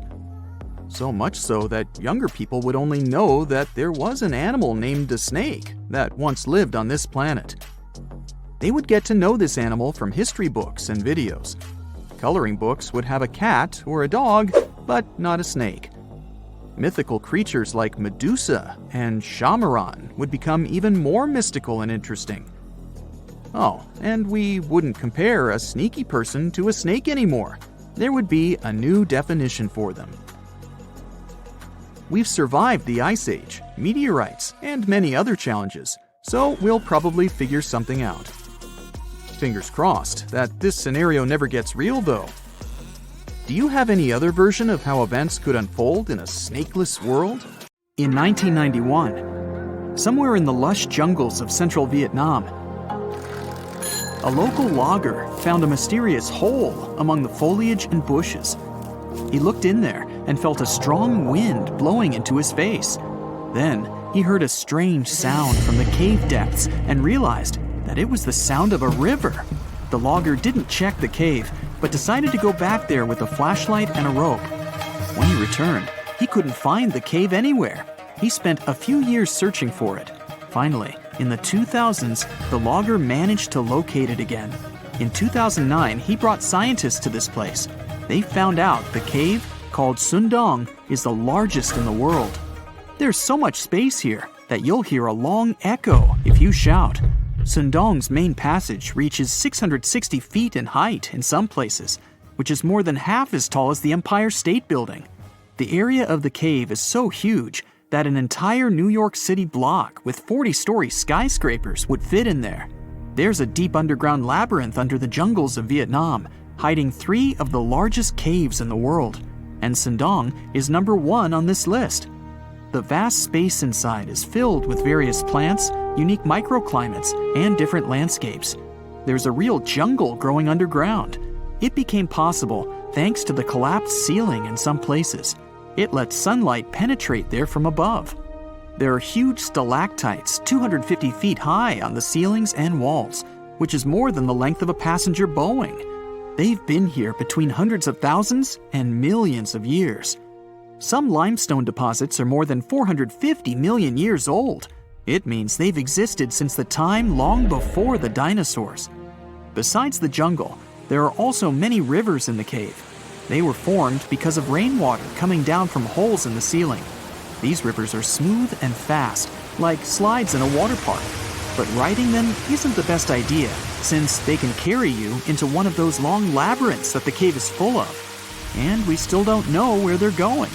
So much so that younger people would only know that there was an animal named a snake that once lived on this planet. They would get to know this animal from history books and videos. Coloring books would have a cat or a dog, but not a snake. Mythical creatures like Medusa and Shamaran would become even more mystical and interesting. Oh, and we wouldn't compare a sneaky person to a snake anymore. There would be a new definition for them. We've survived the Ice Age, meteorites, and many other challenges, so we'll probably figure something out. Fingers crossed that this scenario never gets real, though. Do you have any other version of how events could unfold in a snakeless world? In 1991, somewhere in the lush jungles of central Vietnam, a local logger found a mysterious hole among the foliage and bushes. He looked in there and felt a strong wind blowing into his face. Then he heard a strange sound from the cave depths and realized that it was the sound of a river. The logger didn't check the cave, but decided to go back there with a flashlight and a rope. When he returned, he couldn't find the cave anywhere. He spent a few years searching for it. Finally, in the 2000s, the logger managed to locate it again. In 2009, he brought scientists to this place. They found out the cave, called Sundong, is the largest in the world. There's so much space here that you'll hear a long echo if you shout. Sundong's main passage reaches 660 feet in height in some places, which is more than half as tall as the Empire State Building. The area of the cave is so huge that an entire New York City block with 40-story skyscrapers would fit in there. There's a deep underground labyrinth under the jungles of Vietnam, hiding 3 of the largest caves in the world, and Sundong is number 1 on this list. The vast space inside is filled with various plants, unique microclimates, and different landscapes. There's a real jungle growing underground. It became possible thanks to the collapsed ceiling in some places. It lets sunlight penetrate there from above. There are huge stalactites 250 feet high on the ceilings and walls, which is more than the length of a passenger Boeing. They've been here between hundreds of thousands and millions of years. Some limestone deposits are more than 450 million years old. It means they've existed since the time long before the dinosaurs. Besides the jungle, there are also many rivers in the cave. They were formed because of rainwater coming down from holes in the ceiling. These rivers are smooth and fast, like slides in a water park. But riding them isn't the best idea, since they can carry you into one of those long labyrinths that the cave is full of. And we still don't know where they're going.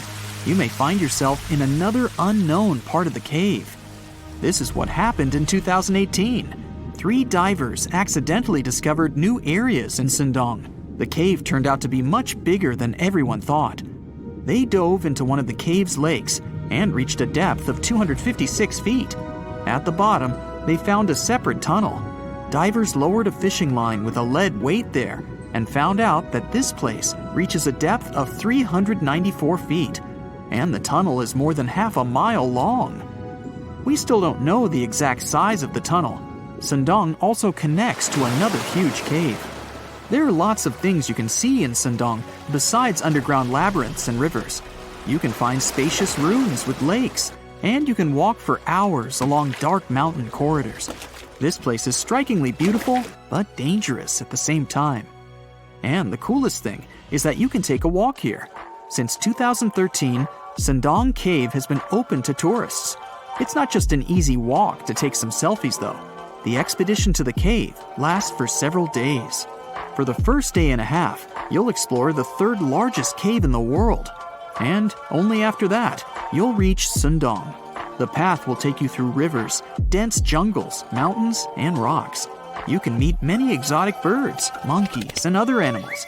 You may find yourself in another unknown part of the cave. This is what happened in 2018. 3 divers accidentally discovered new areas in Sundong. The cave turned out to be much bigger than everyone thought. They dove into one of the cave's lakes and reached a depth of 256 feet. At the bottom, they found a separate tunnel. Divers lowered a fishing line with a lead weight there and found out that this place reaches a depth of 394 feet, and the tunnel is more than half a mile long. We still don't know the exact size of the tunnel. Sundong also connects to another huge cave. There are lots of things you can see in Sundong besides underground labyrinths and rivers. You can find spacious rooms with lakes, and you can walk for hours along dark mountain corridors. This place is strikingly beautiful, but dangerous at the same time. And the coolest thing is that you can take a walk here. Since 2013, Sundong Cave has been open to tourists. It's not just an easy walk to take some selfies, though. The expedition to the cave lasts for several days. For the first day and a half, you'll explore the 3rd largest cave in the world. And only after that, you'll reach Sundong. The path will take you through rivers, dense jungles, mountains, and rocks. You can meet many exotic birds, monkeys, and other animals.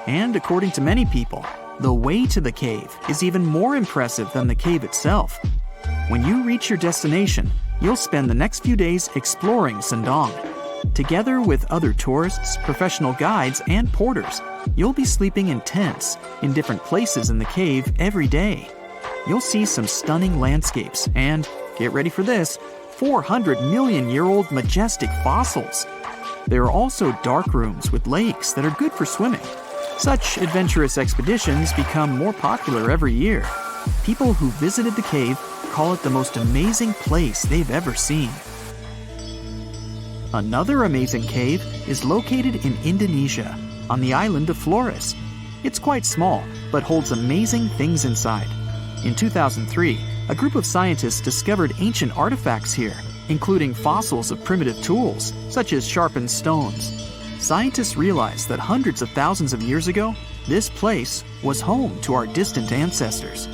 And according to many people, the way to the cave is even more impressive than the cave itself. When you reach your destination, you'll spend the next few days exploring Sundong. Together with other tourists, professional guides, and porters, you'll be sleeping in tents in different places in the cave every day. You'll see some stunning landscapes and, get ready for this, 400-million-year-old majestic fossils. There are also dark rooms with lakes that are good for swimming. Such adventurous expeditions become more popular every year. People who visited the cave call it the most amazing place they've ever seen. Another amazing cave is located in Indonesia, on the island of Flores. It's quite small, but holds amazing things inside. In 2003, a group of scientists discovered ancient artifacts here, including fossils of primitive tools, such as sharpened stones. Scientists realized that hundreds of thousands of years ago, this place was home to our distant ancestors.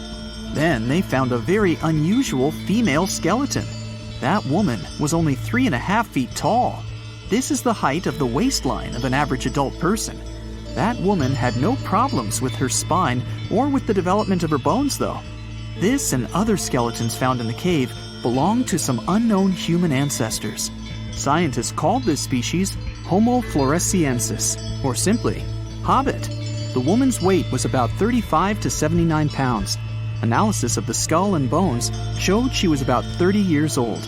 Then they found a very unusual female skeleton. That woman was only 3.5 feet tall. This is the height of the waistline of an average adult person. That woman had no problems with her spine or with the development of her bones, though. This and other skeletons found in the cave belong to some unknown human ancestors. Scientists called this species Homo floresiensis, or simply, Hobbit. The woman's weight was about 35 to 79 pounds. Analysis of the skull and bones showed she was about 30 years old.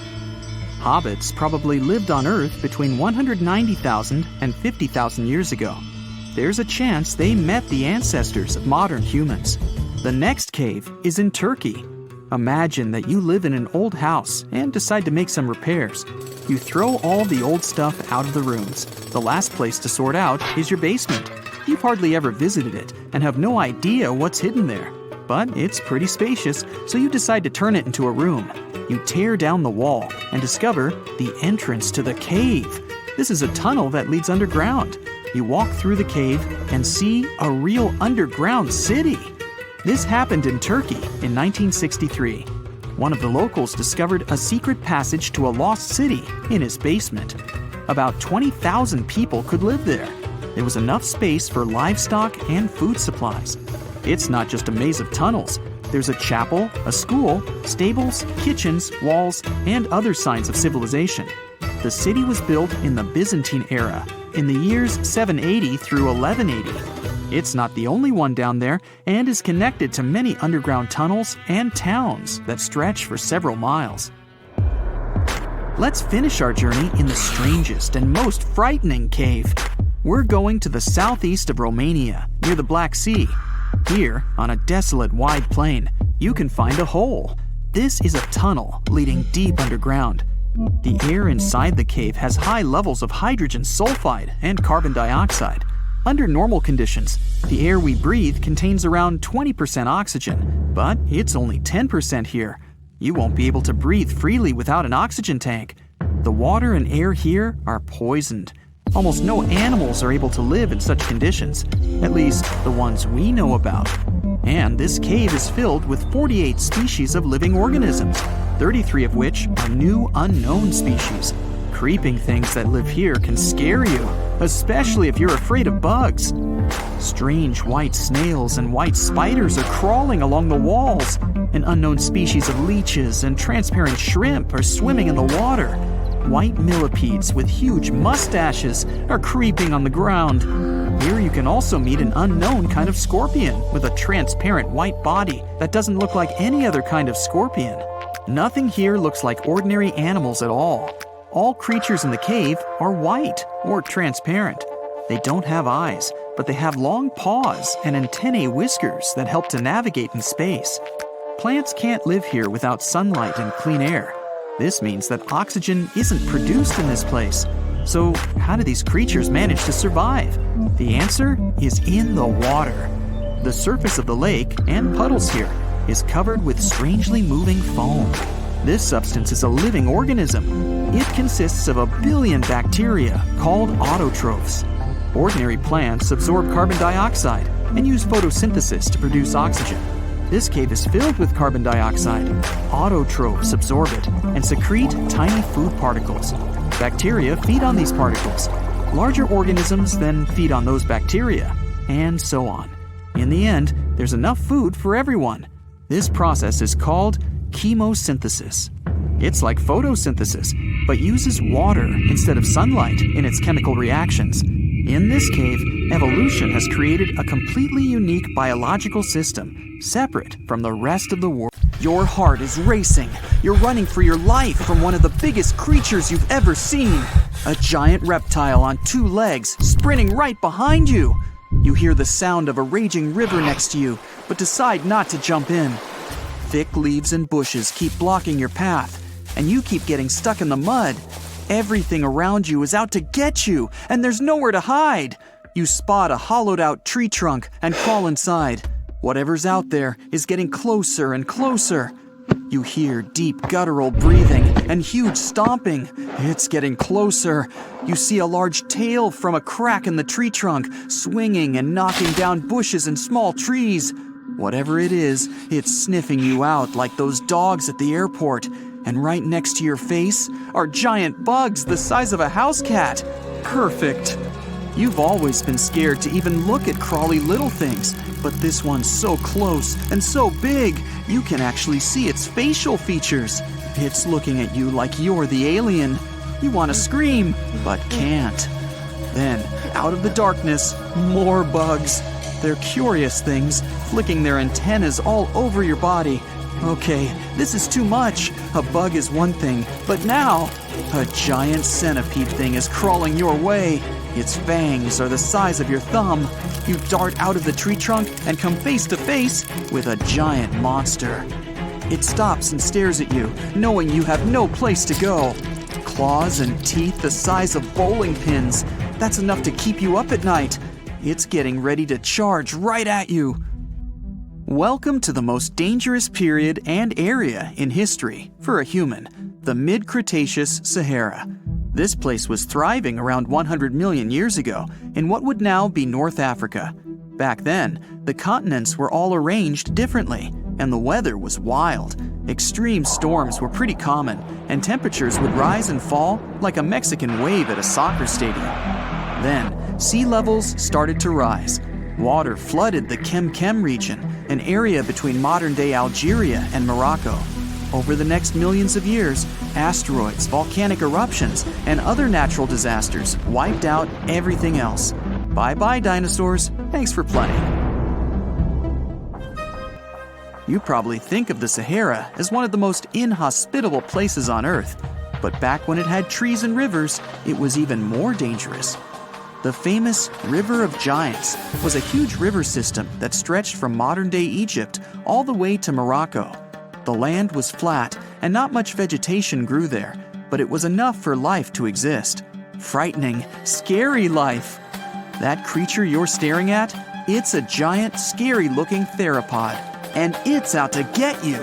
Hobbits probably lived on Earth between 190,000 and 50,000 years ago. There's a chance they met the ancestors of modern humans. The next cave is in Turkey. Imagine that you live in an old house and decide to make some repairs. You throw all the old stuff out of the rooms. The last place to sort out is your basement. You've hardly ever visited it and have no idea what's hidden there. But it's pretty spacious, so you decide to turn it into a room. You tear down the wall and discover the entrance to the cave. This is a tunnel that leads underground. You walk through the cave and see a real underground city. This happened in Turkey in 1963. One of the locals discovered a secret passage to a lost city in his basement. About 20,000 people could live there. There was enough space for livestock and food supplies. It's not just a maze of tunnels. There's a chapel, a school, stables, kitchens, walls, and other signs of civilization. The city was built in the Byzantine era, in the years 780 through 1180. It's not the only one down there and is connected to many underground tunnels and towns that stretch for several miles. Let's finish our journey in the strangest and most frightening cave. We're going to the southeast of Romania, near the Black Sea. Here, on a desolate wide plain, you can find a hole. This is a tunnel leading deep underground. The air inside the cave has high levels of hydrogen sulfide and carbon dioxide. Under normal conditions, the air we breathe contains around 20% oxygen, but it's only 10% here. You won't be able to breathe freely without an oxygen tank. The water and air here are poisoned. Almost no animals are able to live in such conditions, at least the ones we know about. And this cave is filled with 48 species of living organisms, 33 of which are new unknown species. Creeping things that live here can scare you, especially if you're afraid of bugs. Strange white snails and white spiders are crawling along the walls. An unknown species of leeches and transparent shrimp are swimming in the water. White millipedes with huge mustaches are creeping on the ground. Here you can also meet an unknown kind of scorpion with a transparent white body that doesn't look like any other kind of scorpion. Nothing here looks like ordinary animals at all. All creatures in the cave are white or transparent. They don't have eyes, but they have long paws and antennae whiskers that help to navigate in space. Plants can't live here without sunlight and clean air. This means that oxygen isn't produced in this place. So how do these creatures manage to survive? The answer is in the water. The surface of the lake and puddles here is covered with strangely moving foam. This substance is a living organism. It consists of 1 billion bacteria called autotrophs. Ordinary plants absorb carbon dioxide and use photosynthesis to produce oxygen. This cave is filled with carbon dioxide. Autotrophs absorb it and secrete tiny food particles. Bacteria feed on these particles. Larger organisms then feed on those bacteria, and so on. In the end, there's enough food for everyone. This process is called chemosynthesis. It's like photosynthesis, but uses water instead of sunlight in its chemical reactions. In this cave, evolution has created a completely unique biological system, separate from the rest of the world. Your heart is racing. You're running for your life from one of the biggest creatures you've ever seen. A giant reptile on 2 legs, sprinting right behind you. You hear the sound of a raging river next to you, but decide not to jump in. Thick leaves and bushes keep blocking your path, and you keep getting stuck in the mud. Everything around you is out to get you, and there's nowhere to hide. You spot a hollowed-out tree trunk and crawl inside. Whatever's out there is getting closer and closer. You hear deep guttural breathing and huge stomping. It's getting closer. You see a large tail from a crack in the tree trunk, swinging and knocking down bushes and small trees. Whatever it is, it's sniffing you out like those dogs at the airport. And right next to your face are giant bugs the size of a house cat. Perfect. You've always been scared to even look at crawly little things, but this one's so close and so big, you can actually see its facial features. It's looking at you like you're the alien. You want to scream, but can't. Then, out of the darkness, more bugs. They're curious things, flicking their antennas all over your body. Okay, this is too much. A bug is one thing, but now, a giant centipede thing is crawling your way. Its fangs are the size of your thumb. You dart out of the tree trunk and come face to face with a giant monster. It stops and stares at you, knowing you have no place to go. Claws and teeth the size of bowling pins. That's enough to keep you up at night. It's getting ready to charge right at you. Welcome to the most dangerous period and area in history for a human, the mid-Cretaceous Sahara. This place was thriving around 100 million years ago in what would now be North Africa. Back then, the continents were all arranged differently, and the weather was wild. Extreme storms were pretty common, and temperatures would rise and fall like a Mexican wave at a soccer stadium. Then, sea levels started to rise. Water flooded the Kem region, an area between modern-day Algeria and Morocco. Over the next millions of years, asteroids, volcanic eruptions, and other natural disasters wiped out everything else. Bye-bye, dinosaurs. Thanks for playing. You probably think of the Sahara as one of the most inhospitable places on Earth, but back when it had trees and rivers, it was even more dangerous. The famous River of Giants was a huge river system that stretched from modern-day Egypt all the way to Morocco. The land was flat and not much vegetation grew there, but it was enough for life to exist. Frightening, scary life. That creature you're staring at, it's a giant, scary-looking theropod, and it's out to get you.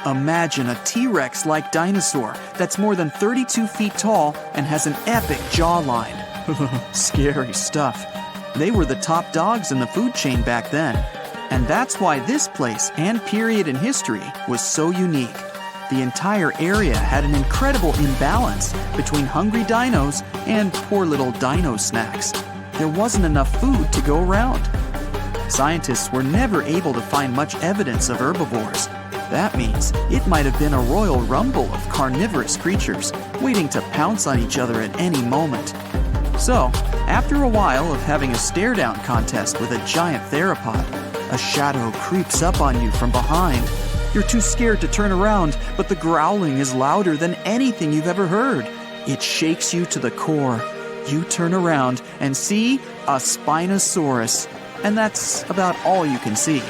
Imagine a T-Rex-like dinosaur that's more than 32 feet tall and has an epic jawline. Scary stuff. They were the top dogs in the food chain back then. And that's why this place and period in history was so unique. The entire area had an incredible imbalance between hungry dinos and poor little dino snacks. There wasn't enough food to go around. Scientists were never able to find much evidence of herbivores. That means it might have been a royal rumble of carnivorous creatures waiting to pounce on each other at any moment. So, after a while of having a stare-down contest with a giant theropod, a shadow creeps up on you from behind. You're too scared to turn around, but the growling is louder than anything you've ever heard. It shakes you to the core. You turn around and see a Spinosaurus, and that's about all you can see.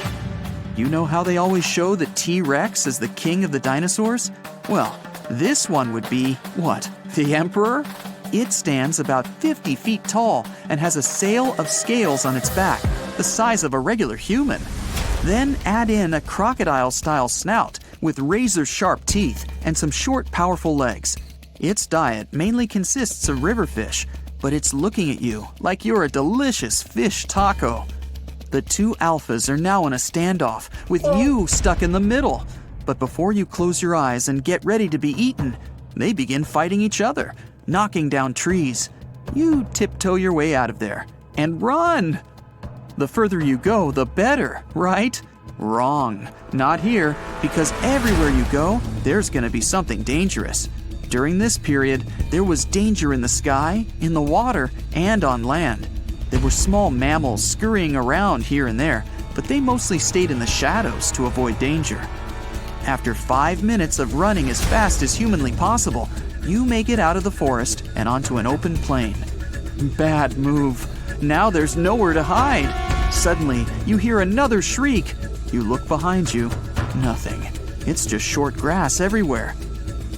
You know how they always show the T-Rex as the king of the dinosaurs? Well, this one would be, what, the emperor? It stands about 50 feet tall and has a sail of scales on its back, the size of a regular human. Then add in a crocodile-style snout with razor-sharp teeth and some short, powerful legs. Its diet mainly consists of river fish, but it's looking at you like you're a delicious fish taco. The two alphas are now in a standoff, with you stuck in the middle. But before you close your eyes and get ready to be eaten, they begin fighting each other, knocking down trees. You tiptoe your way out of there and run. The further you go, the better, right? Wrong. Not here, because everywhere you go, there's going to be something dangerous. During this period, there was danger in the sky, in the water, and on land. There were small mammals scurrying around here and there, but they mostly stayed in the shadows to avoid danger. After 5 minutes of running as fast as humanly possible, you make it out of the forest and onto an open plain. Bad move. Now there's nowhere to hide. Suddenly, you hear another shriek. You look behind you. Nothing. It's just short grass everywhere.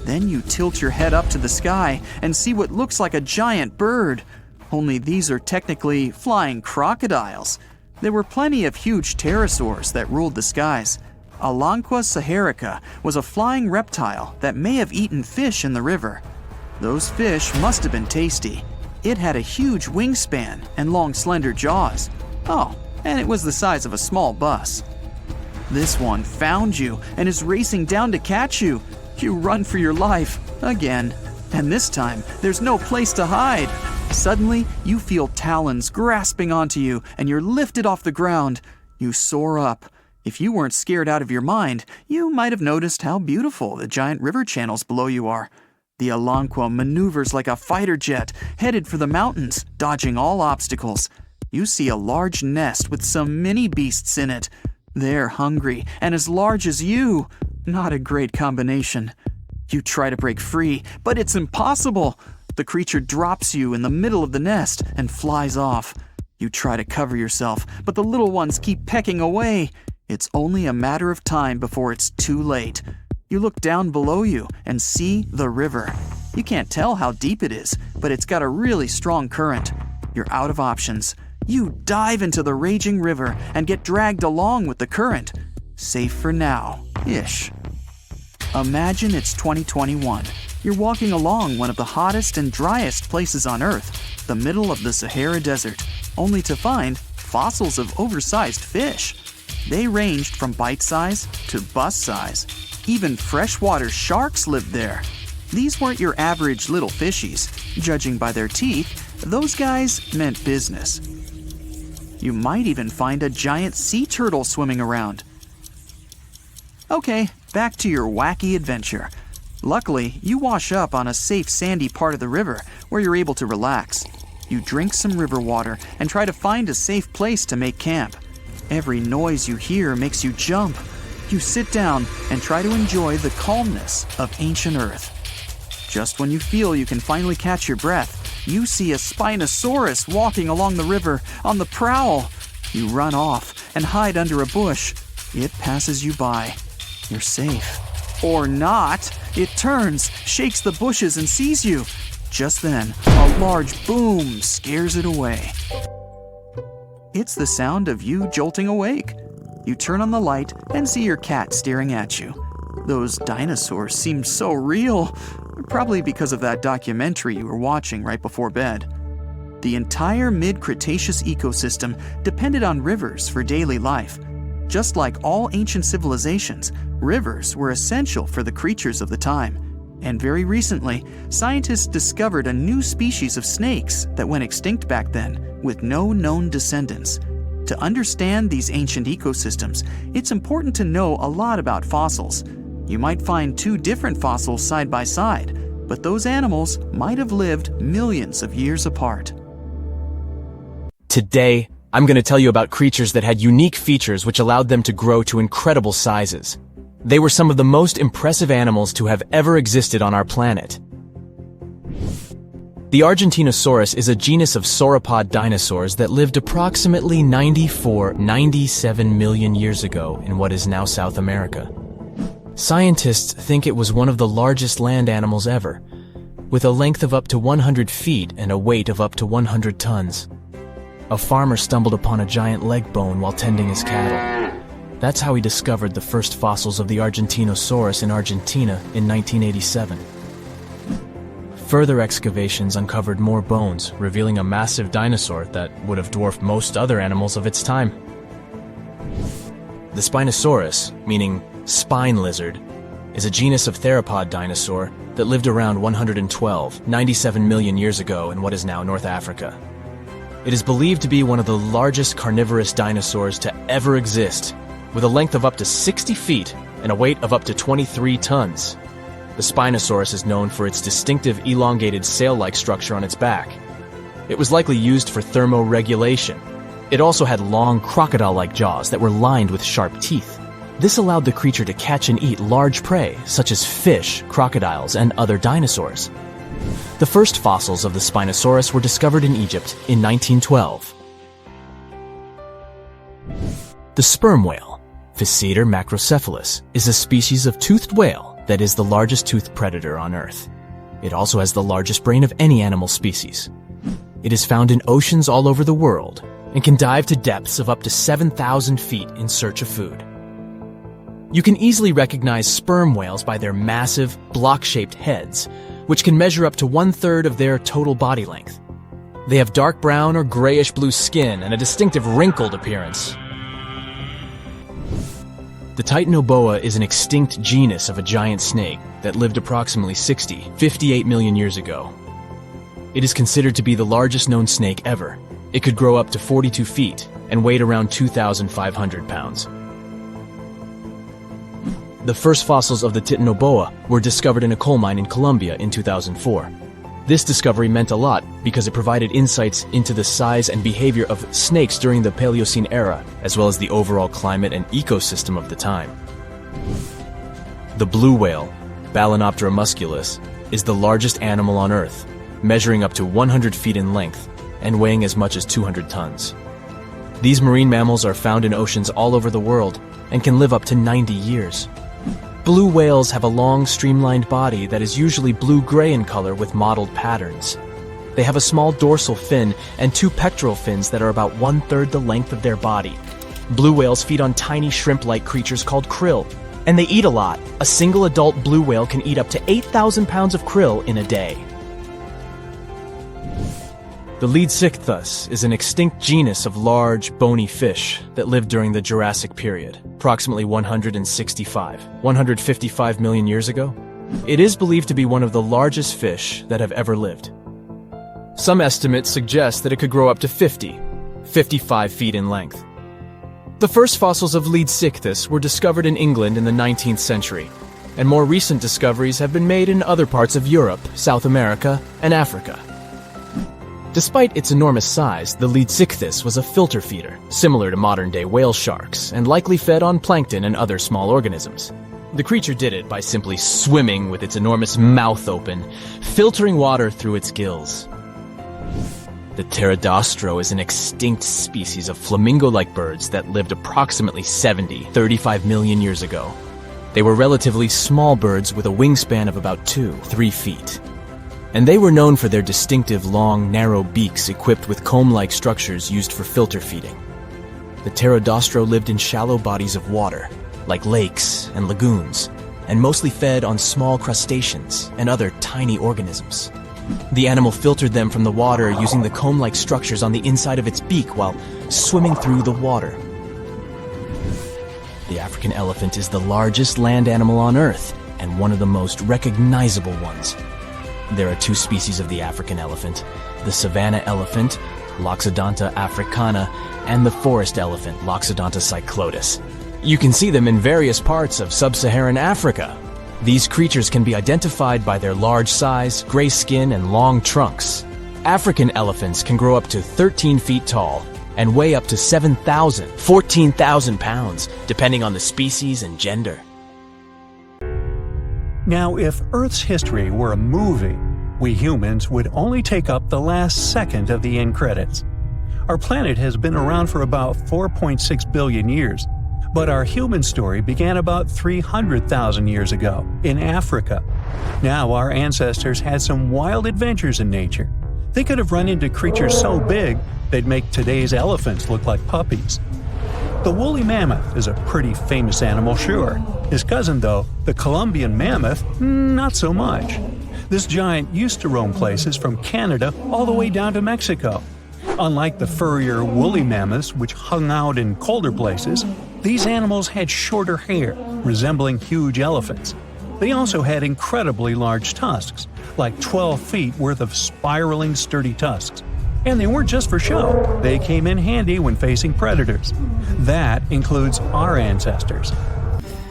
Then you tilt your head up to the sky and see what looks like a giant bird. Only these are technically flying crocodiles. There were plenty of huge pterosaurs that ruled the skies. Alanqua saharica was a flying reptile that may have eaten fish in the river. Those fish must have been tasty. It had a huge wingspan and long, slender jaws. Oh, and it was the size of a small bus. This one found you and is racing down to catch you. You run for your life, again. And this time, there's no place to hide. Suddenly, you feel talons grasping onto you, and you're lifted off the ground. You soar up. If you weren't scared out of your mind, you might have noticed how beautiful the giant river channels below you are. The Elanqua maneuvers like a fighter jet, headed for the mountains, dodging all obstacles. You see a large nest with some mini beasts in it. They're hungry and as large as you. Not a great combination. You try to break free, but it's impossible. The creature drops you in the middle of the nest and flies off. You try to cover yourself, but the little ones keep pecking away. It's only a matter of time before it's too late. You look down below you and see the river. You can't tell how deep it is, but it's got a really strong current. You're out of options. You dive into the raging river and get dragged along with the current. Safe for now-ish. Imagine it's 2021. You're walking along one of the hottest and driest places on Earth, the middle of the Sahara Desert, only to find fossils of oversized fish. They ranged from bite size to bus size. Even freshwater sharks lived there. These weren't your average little fishies. Judging by their teeth, those guys meant business. You might even find a giant sea turtle swimming around. Okay, back to your wacky adventure. Luckily, you wash up on a safe sandy part of the river where you're able to relax. You drink some river water and try to find a safe place to make camp. Every noise you hear makes you jump. You sit down and try to enjoy the calmness of ancient Earth. Just when you feel you can finally catch your breath, you see a Spinosaurus walking along the river on the prowl. You run off and hide under a bush. It passes you by. You're safe. Or not. It turns, shakes the bushes, and sees you. Just then, a large boom scares it away. It's the sound of you jolting awake. You turn on the light and see your cat staring at you. Those dinosaurs seem so real, probably because of that documentary you were watching right before bed. The entire mid-Cretaceous ecosystem depended on rivers for daily life. Just like all ancient civilizations, rivers were essential for the creatures of the time. And very recently, scientists discovered a new species of snakes that went extinct back then, with no known descendants. To understand these ancient ecosystems, it's important to know a lot about fossils. You might find two different fossils side by side, but those animals might have lived millions of years apart. Today, I'm going to tell you about creatures that had unique features which allowed them to grow to incredible sizes. They were some of the most impressive animals to have ever existed on our planet. The Argentinosaurus is a genus of sauropod dinosaurs that lived approximately 97 million years ago in what is now South America. Scientists think it was one of the largest land animals ever, with a length of up to 100 feet and a weight of up to 100 tons. A farmer stumbled upon a giant leg bone while tending his cattle. That's how he discovered the first fossils of the Argentinosaurus in Argentina in 1987. Further excavations uncovered more bones, revealing a massive dinosaur that would have dwarfed most other animals of its time. The Spinosaurus, meaning spine lizard, is a genus of theropod dinosaur that lived around 97 million years ago in what is now North Africa. It is believed to be one of the largest carnivorous dinosaurs to ever exist, with a length of up to 60 feet and a weight of up to 23 tons. The Spinosaurus is known for its distinctive elongated sail-like structure on its back. It was likely used for thermoregulation. It also had long crocodile-like jaws that were lined with sharp teeth. This allowed the creature to catch and eat large prey, such as fish, crocodiles, and other dinosaurs. The first fossils of the Spinosaurus were discovered in Egypt in 1912. The sperm whale, Physeter macrocephalus, is a species of toothed whale that is the largest toothed predator on Earth. It also has the largest brain of any animal species. It is found in oceans all over the world and can dive to depths of up to 7,000 feet in search of food. You can easily recognize sperm whales by their massive, block-shaped heads, which can measure up to 1/3 of their total body length. They have dark brown or grayish-blue skin and a distinctive wrinkled appearance. The Titanoboa is an extinct genus of a giant snake that lived approximately 58 million years ago. It is considered to be the largest known snake ever. It could grow up to 42 feet and weighed around 2,500 pounds. The first fossils of the Titanoboa were discovered in a coal mine in Colombia in 2004. This discovery meant a lot because it provided insights into the size and behavior of snakes during the Paleocene era, as well as the overall climate and ecosystem of the time. The blue whale, Balænoptera musculus, is the largest animal on Earth, measuring up to 100 feet in length and weighing as much as 200 tons. These marine mammals are found in oceans all over the world and can live up to 90 years. Blue whales have a long, streamlined body that is usually blue-gray in color with mottled patterns. They have a small dorsal fin and 2 pectoral fins that are about 1/3 the length of their body. Blue whales feed on tiny shrimp-like creatures called krill, and they eat a lot. A single adult blue whale can eat up to 8,000 pounds of krill in a day. The Leadsichthus is an extinct genus of large, bony fish that lived during the Jurassic period, approximately 155 million years ago. It is believed to be one of the largest fish that have ever lived. Some estimates suggest that it could grow up to 55 feet in length. The first fossils of Leadsichthus were discovered in England in the 19th century, and more recent discoveries have been made in other parts of Europe, South America, and Africa. Despite its enormous size, the Leadsichthus was a filter feeder, similar to modern-day whale sharks, and likely fed on plankton and other small organisms. The creature did it by simply swimming with its enormous mouth open, filtering water through its gills. The pterodostro is an extinct species of flamingo-like birds that lived approximately 35 million years ago. They were relatively small birds with a wingspan of about 2-3 feet. And they were known for their distinctive long, narrow beaks equipped with comb-like structures used for filter feeding. The pterodostro lived in shallow bodies of water, like lakes and lagoons, and mostly fed on small crustaceans and other tiny organisms. The animal filtered them from the water using the comb-like structures on the inside of its beak while swimming through the water. The African elephant is the largest land animal on Earth and one of the most recognizable ones. There are 2 species of the African elephant, the savanna elephant, Loxodonta africana, and the forest elephant, Loxodonta cyclotis. You can see them in various parts of sub-Saharan Africa. These creatures can be identified by their large size, gray skin, and long trunks. African elephants can grow up to 13 feet tall and weigh up to 14,000 pounds, depending on the species and gender. Now, if Earth's history were a movie, we humans would only take up the last second of the end credits. Our planet has been around for about 4.6 billion years, but our human story began about 300,000 years ago in Africa. Now, our ancestors had some wild adventures in nature. They could have run into creatures so big they'd make today's elephants look like puppies. The woolly mammoth is a pretty famous animal, sure. His cousin, though, the Colombian mammoth, not so much. This giant used to roam places from Canada all the way down to Mexico. Unlike the furrier woolly mammoths, which hung out in colder places, these animals had shorter hair, resembling huge elephants. They also had incredibly large tusks, like 12 feet worth of spiraling, sturdy tusks. And they weren't just for show, they came in handy when facing predators. That includes our ancestors.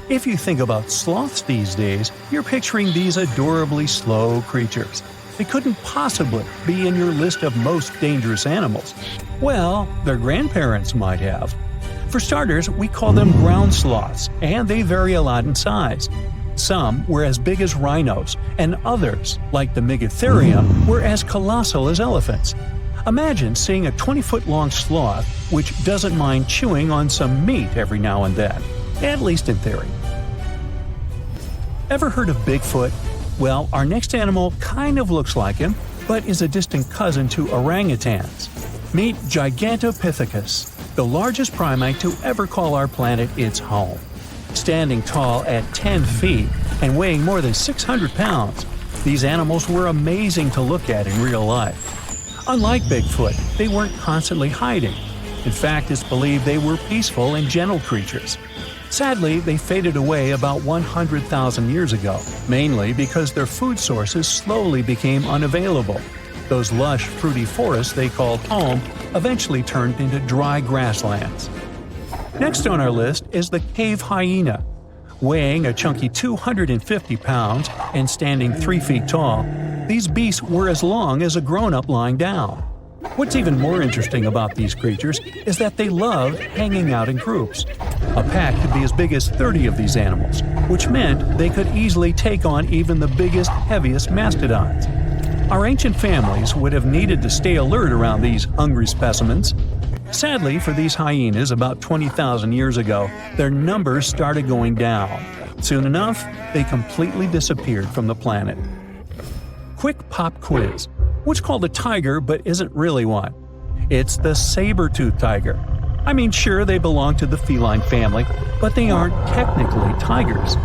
If you think about sloths these days, you're picturing these adorably slow creatures. They couldn't possibly be in your list of most dangerous animals. Well, their grandparents might have. For starters, we call them ground sloths, and they vary a lot in size. Some were as big as rhinos, and others, like the Megatherium, were as colossal as elephants. Imagine seeing a 20-foot-long sloth which doesn't mind chewing on some meat every now and then, at least in theory. Ever heard of Bigfoot? Well, our next animal kind of looks like him, but is a distant cousin to orangutans. Meet Gigantopithecus, the largest primate to ever call our planet its home. Standing tall at 10 feet and weighing more than 600 pounds, these animals were amazing to look at in real life. Unlike Bigfoot, they weren't constantly hiding. In fact, it's believed they were peaceful and gentle creatures. Sadly, they faded away about 100,000 years ago, mainly because their food sources slowly became unavailable. Those lush, fruity forests they called home eventually turned into dry grasslands. Next on our list is the cave hyena. Weighing a chunky 250 pounds and standing 3 feet tall, these beasts were as long as a grown-up lying down. What's even more interesting about these creatures is that they loved hanging out in groups. A pack could be as big as 30 of these animals, which meant they could easily take on even the biggest, heaviest mastodons. Our ancient families would have needed to stay alert around these hungry specimens. Sadly for these hyenas about 20,000 years ago, their numbers started going down. Soon enough, they completely disappeared from the planet. Quick pop quiz. What's called a tiger but isn't really one? It's the saber-toothed tiger. I mean, sure, they belong to the feline family, but they aren't technically tigers.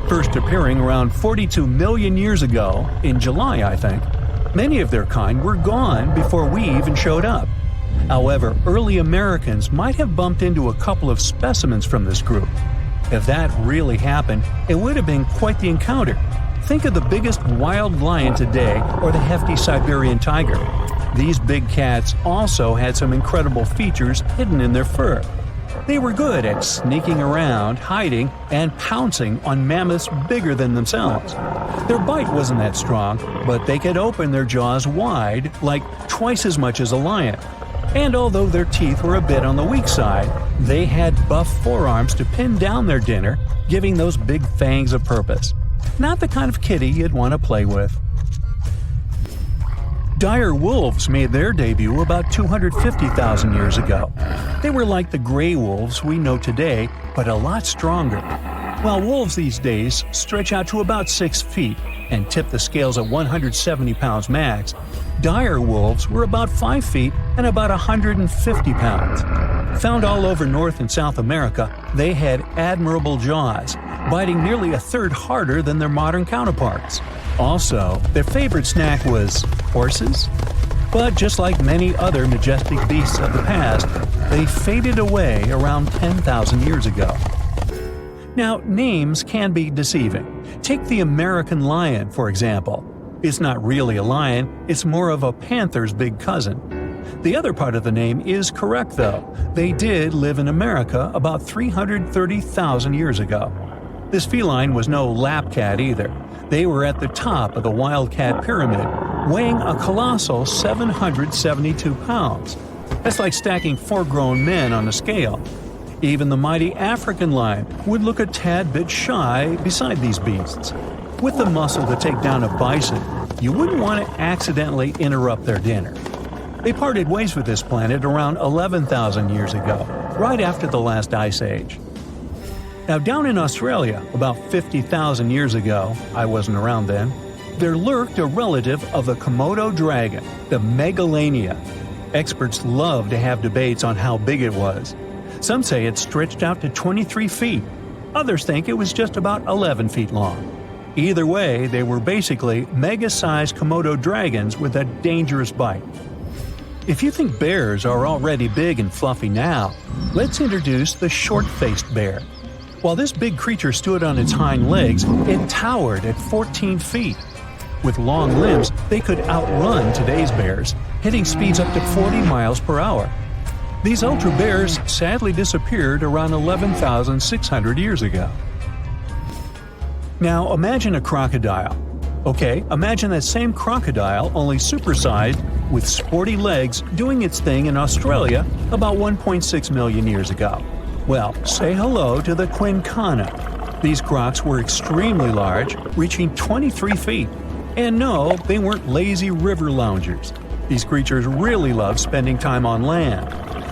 First appearing around 42 million years ago, in July I think, many of their kind were gone before we even showed up. However, early Americans might have bumped into a couple of specimens from this group. If that really happened, it would have been quite the encounter. Think of the biggest wild lion today or the hefty Siberian tiger. These big cats also had some incredible features hidden in their fur. They were good at sneaking around, hiding, and pouncing on mammoths bigger than themselves. Their bite wasn't that strong, but they could open their jaws wide, like twice as much as a lion. And although their teeth were a bit on the weak side, they had buff forearms to pin down their dinner, giving those big fangs a purpose. Not the kind of kitty you'd want to play with. Dire wolves made their debut about 250,000 years ago. They were like the gray wolves we know today, but a lot stronger. While wolves these days stretch out to about 6 feet and tip the scales at 170 pounds max, dire wolves were about 5 feet and about 150 pounds. Found all over North and South America, they had admirable jaws, biting nearly a third harder than their modern counterparts. Also, their favorite snack was horses. But just like many other majestic beasts of the past, they faded away around 10,000 years ago. Now, names can be deceiving. Take the American lion, for example. It's not really a lion, it's more of a panther's big cousin. The other part of the name is correct, though. They did live in America about 330,000 years ago. This feline was no lap cat either. They were at the top of the wildcat pyramid, weighing a colossal 772 pounds. That's like stacking 4 grown men on a scale. Even the mighty African lion would look a tad bit shy beside these beasts. With the muscle to take down a bison, you wouldn't want to accidentally interrupt their dinner. They parted ways with this planet around 11,000 years ago, right after the last ice age. Now down in Australia, about 50,000 years ago, I wasn't around then, there lurked a relative of the Komodo dragon, the megalania. Experts love to have debates on how big it was. Some say it stretched out to 23 feet. Others think it was just about 11 feet long. Either way, they were basically mega-sized Komodo dragons with a dangerous bite. If you think bears are already big and fluffy now, let's introduce the short-faced bear. While this big creature stood on its hind legs, it towered at 14 feet. With long limbs, they could outrun today's bears, hitting speeds up to 40 miles per hour. These ultra bears sadly disappeared around 11,600 years ago. Now imagine a crocodile. Okay, imagine that same crocodile, only supersized, with sporty legs, doing its thing in Australia about 1.6 million years ago. Well, say hello to the quincana. These crocs were extremely large, reaching 23 feet. And no, they weren't lazy river loungers. These creatures really loved spending time on land.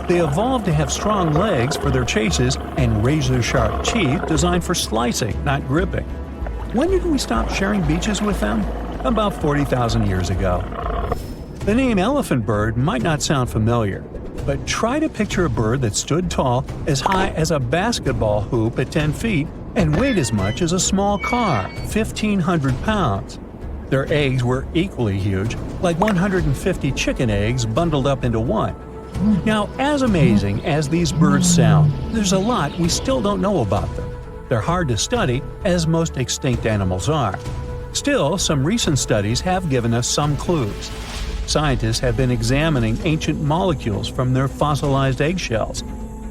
They evolved to have strong legs for their chases and razor-sharp teeth designed for slicing, not gripping. When did we stop sharing beaches with them? About 40,000 years ago. The name elephant bird might not sound familiar, but try to picture a bird that stood tall as high as a basketball hoop at 10 feet and weighed as much as a small car, 1,500 pounds. Their eggs were equally huge, like 150 chicken eggs bundled up into one. Now, as amazing as these birds sound, there's a lot we still don't know about them. They're hard to study, as most extinct animals are. Still, some recent studies have given us some clues. Scientists have been examining ancient molecules from their fossilized eggshells.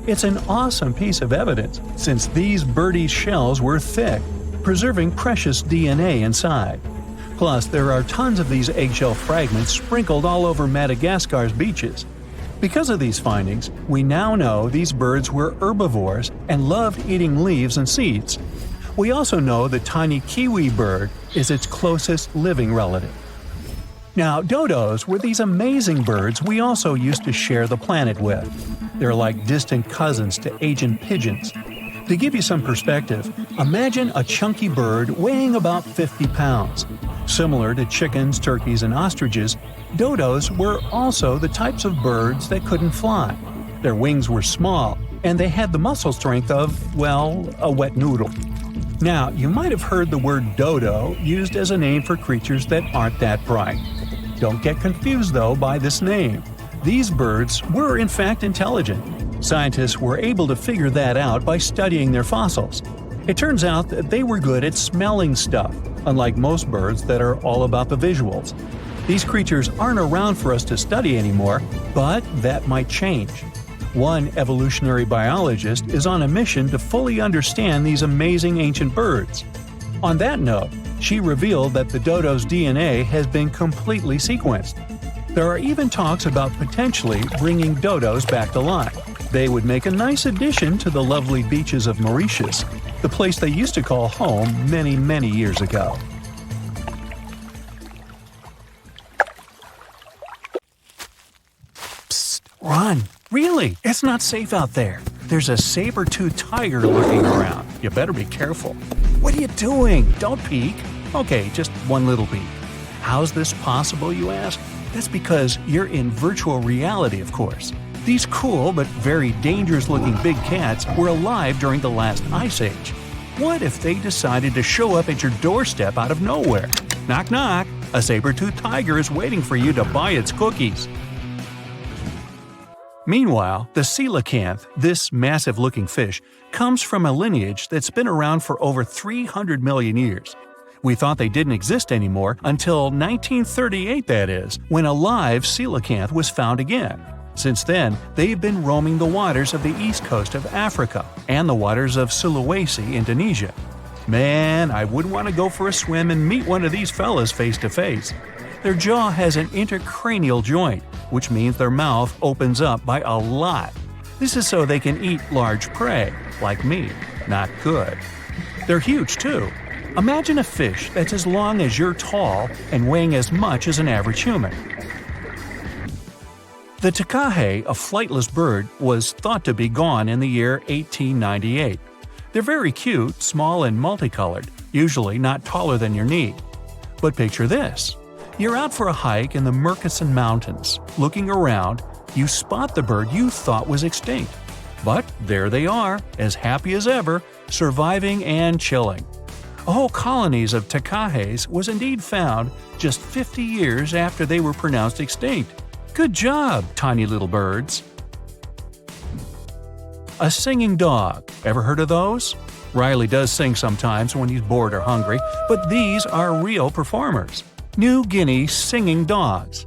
It's an awesome piece of evidence, since these birdie shells were thick, preserving precious DNA inside. Plus, there are tons of these eggshell fragments sprinkled all over Madagascar's beaches. Because of these findings, we now know these birds were herbivores and loved eating leaves and seeds. We also know the tiny kiwi bird is its closest living relative. Now, dodos were these amazing birds we also used to share the planet with. They're like distant cousins to ancient pigeons. To give you some perspective, imagine a chunky bird weighing about 50 pounds. Similar to chickens, turkeys, and ostriches, dodos were also the types of birds that couldn't fly. Their wings were small, and they had the muscle strength of, well, a wet noodle. Now, you might have heard the word dodo used as a name for creatures that aren't that bright. Don't get confused, though, by this name. These birds were in fact intelligent. Scientists were able to figure that out by studying their fossils. It turns out that they were good at smelling stuff, unlike most birds that are all about the visuals. These creatures aren't around for us to study anymore, but that might change. One evolutionary biologist is on a mission to fully understand these amazing ancient birds. On that note, she revealed that the dodo's DNA has been completely sequenced. There are even talks about potentially bringing dodos back to life. They would make a nice addition to the lovely beaches of Mauritius, the place they used to call home many, many years ago. Psst, run! Really, it's not safe out there. There's a saber-toothed tiger lurking around. You better be careful. What are you doing? Don't peek. Okay, just one little peek. How's this possible, you ask? That's because you're in virtual reality, of course. These cool but very dangerous-looking big cats were alive during the last ice age. What if they decided to show up at your doorstep out of nowhere? Knock knock, a saber-toothed tiger is waiting for you to buy its cookies. Meanwhile, the coelacanth, this massive-looking fish, comes from a lineage that's been around for over 300 million years. We thought they didn't exist anymore until 1938, that is, when a live coelacanth was found again. Since then, they've been roaming the waters of the east coast of Africa and the waters of Sulawesi, Indonesia. Man, I wouldn't want to go for a swim and meet one of these fellas face to face. Their jaw has an intercranial joint, which means their mouth opens up by a lot. This is so they can eat large prey, like me. Not good. They're huge, too. Imagine a fish that's as long as you're tall and weighing as much as an average human. The takahe, a flightless bird, was thought to be gone in the year 1898. They're very cute, small and multicolored, usually not taller than your knee. But picture this. You're out for a hike in the Murchison Mountains. Looking around, you spot the bird you thought was extinct. But there they are, as happy as ever, surviving and chilling. Whole colonies of takahes was indeed found just 50 years after they were pronounced extinct. Good job, tiny little birds. A singing dog. Ever heard of those? Riley does sing sometimes when he's bored or hungry, but these are real performers. New Guinea singing dogs.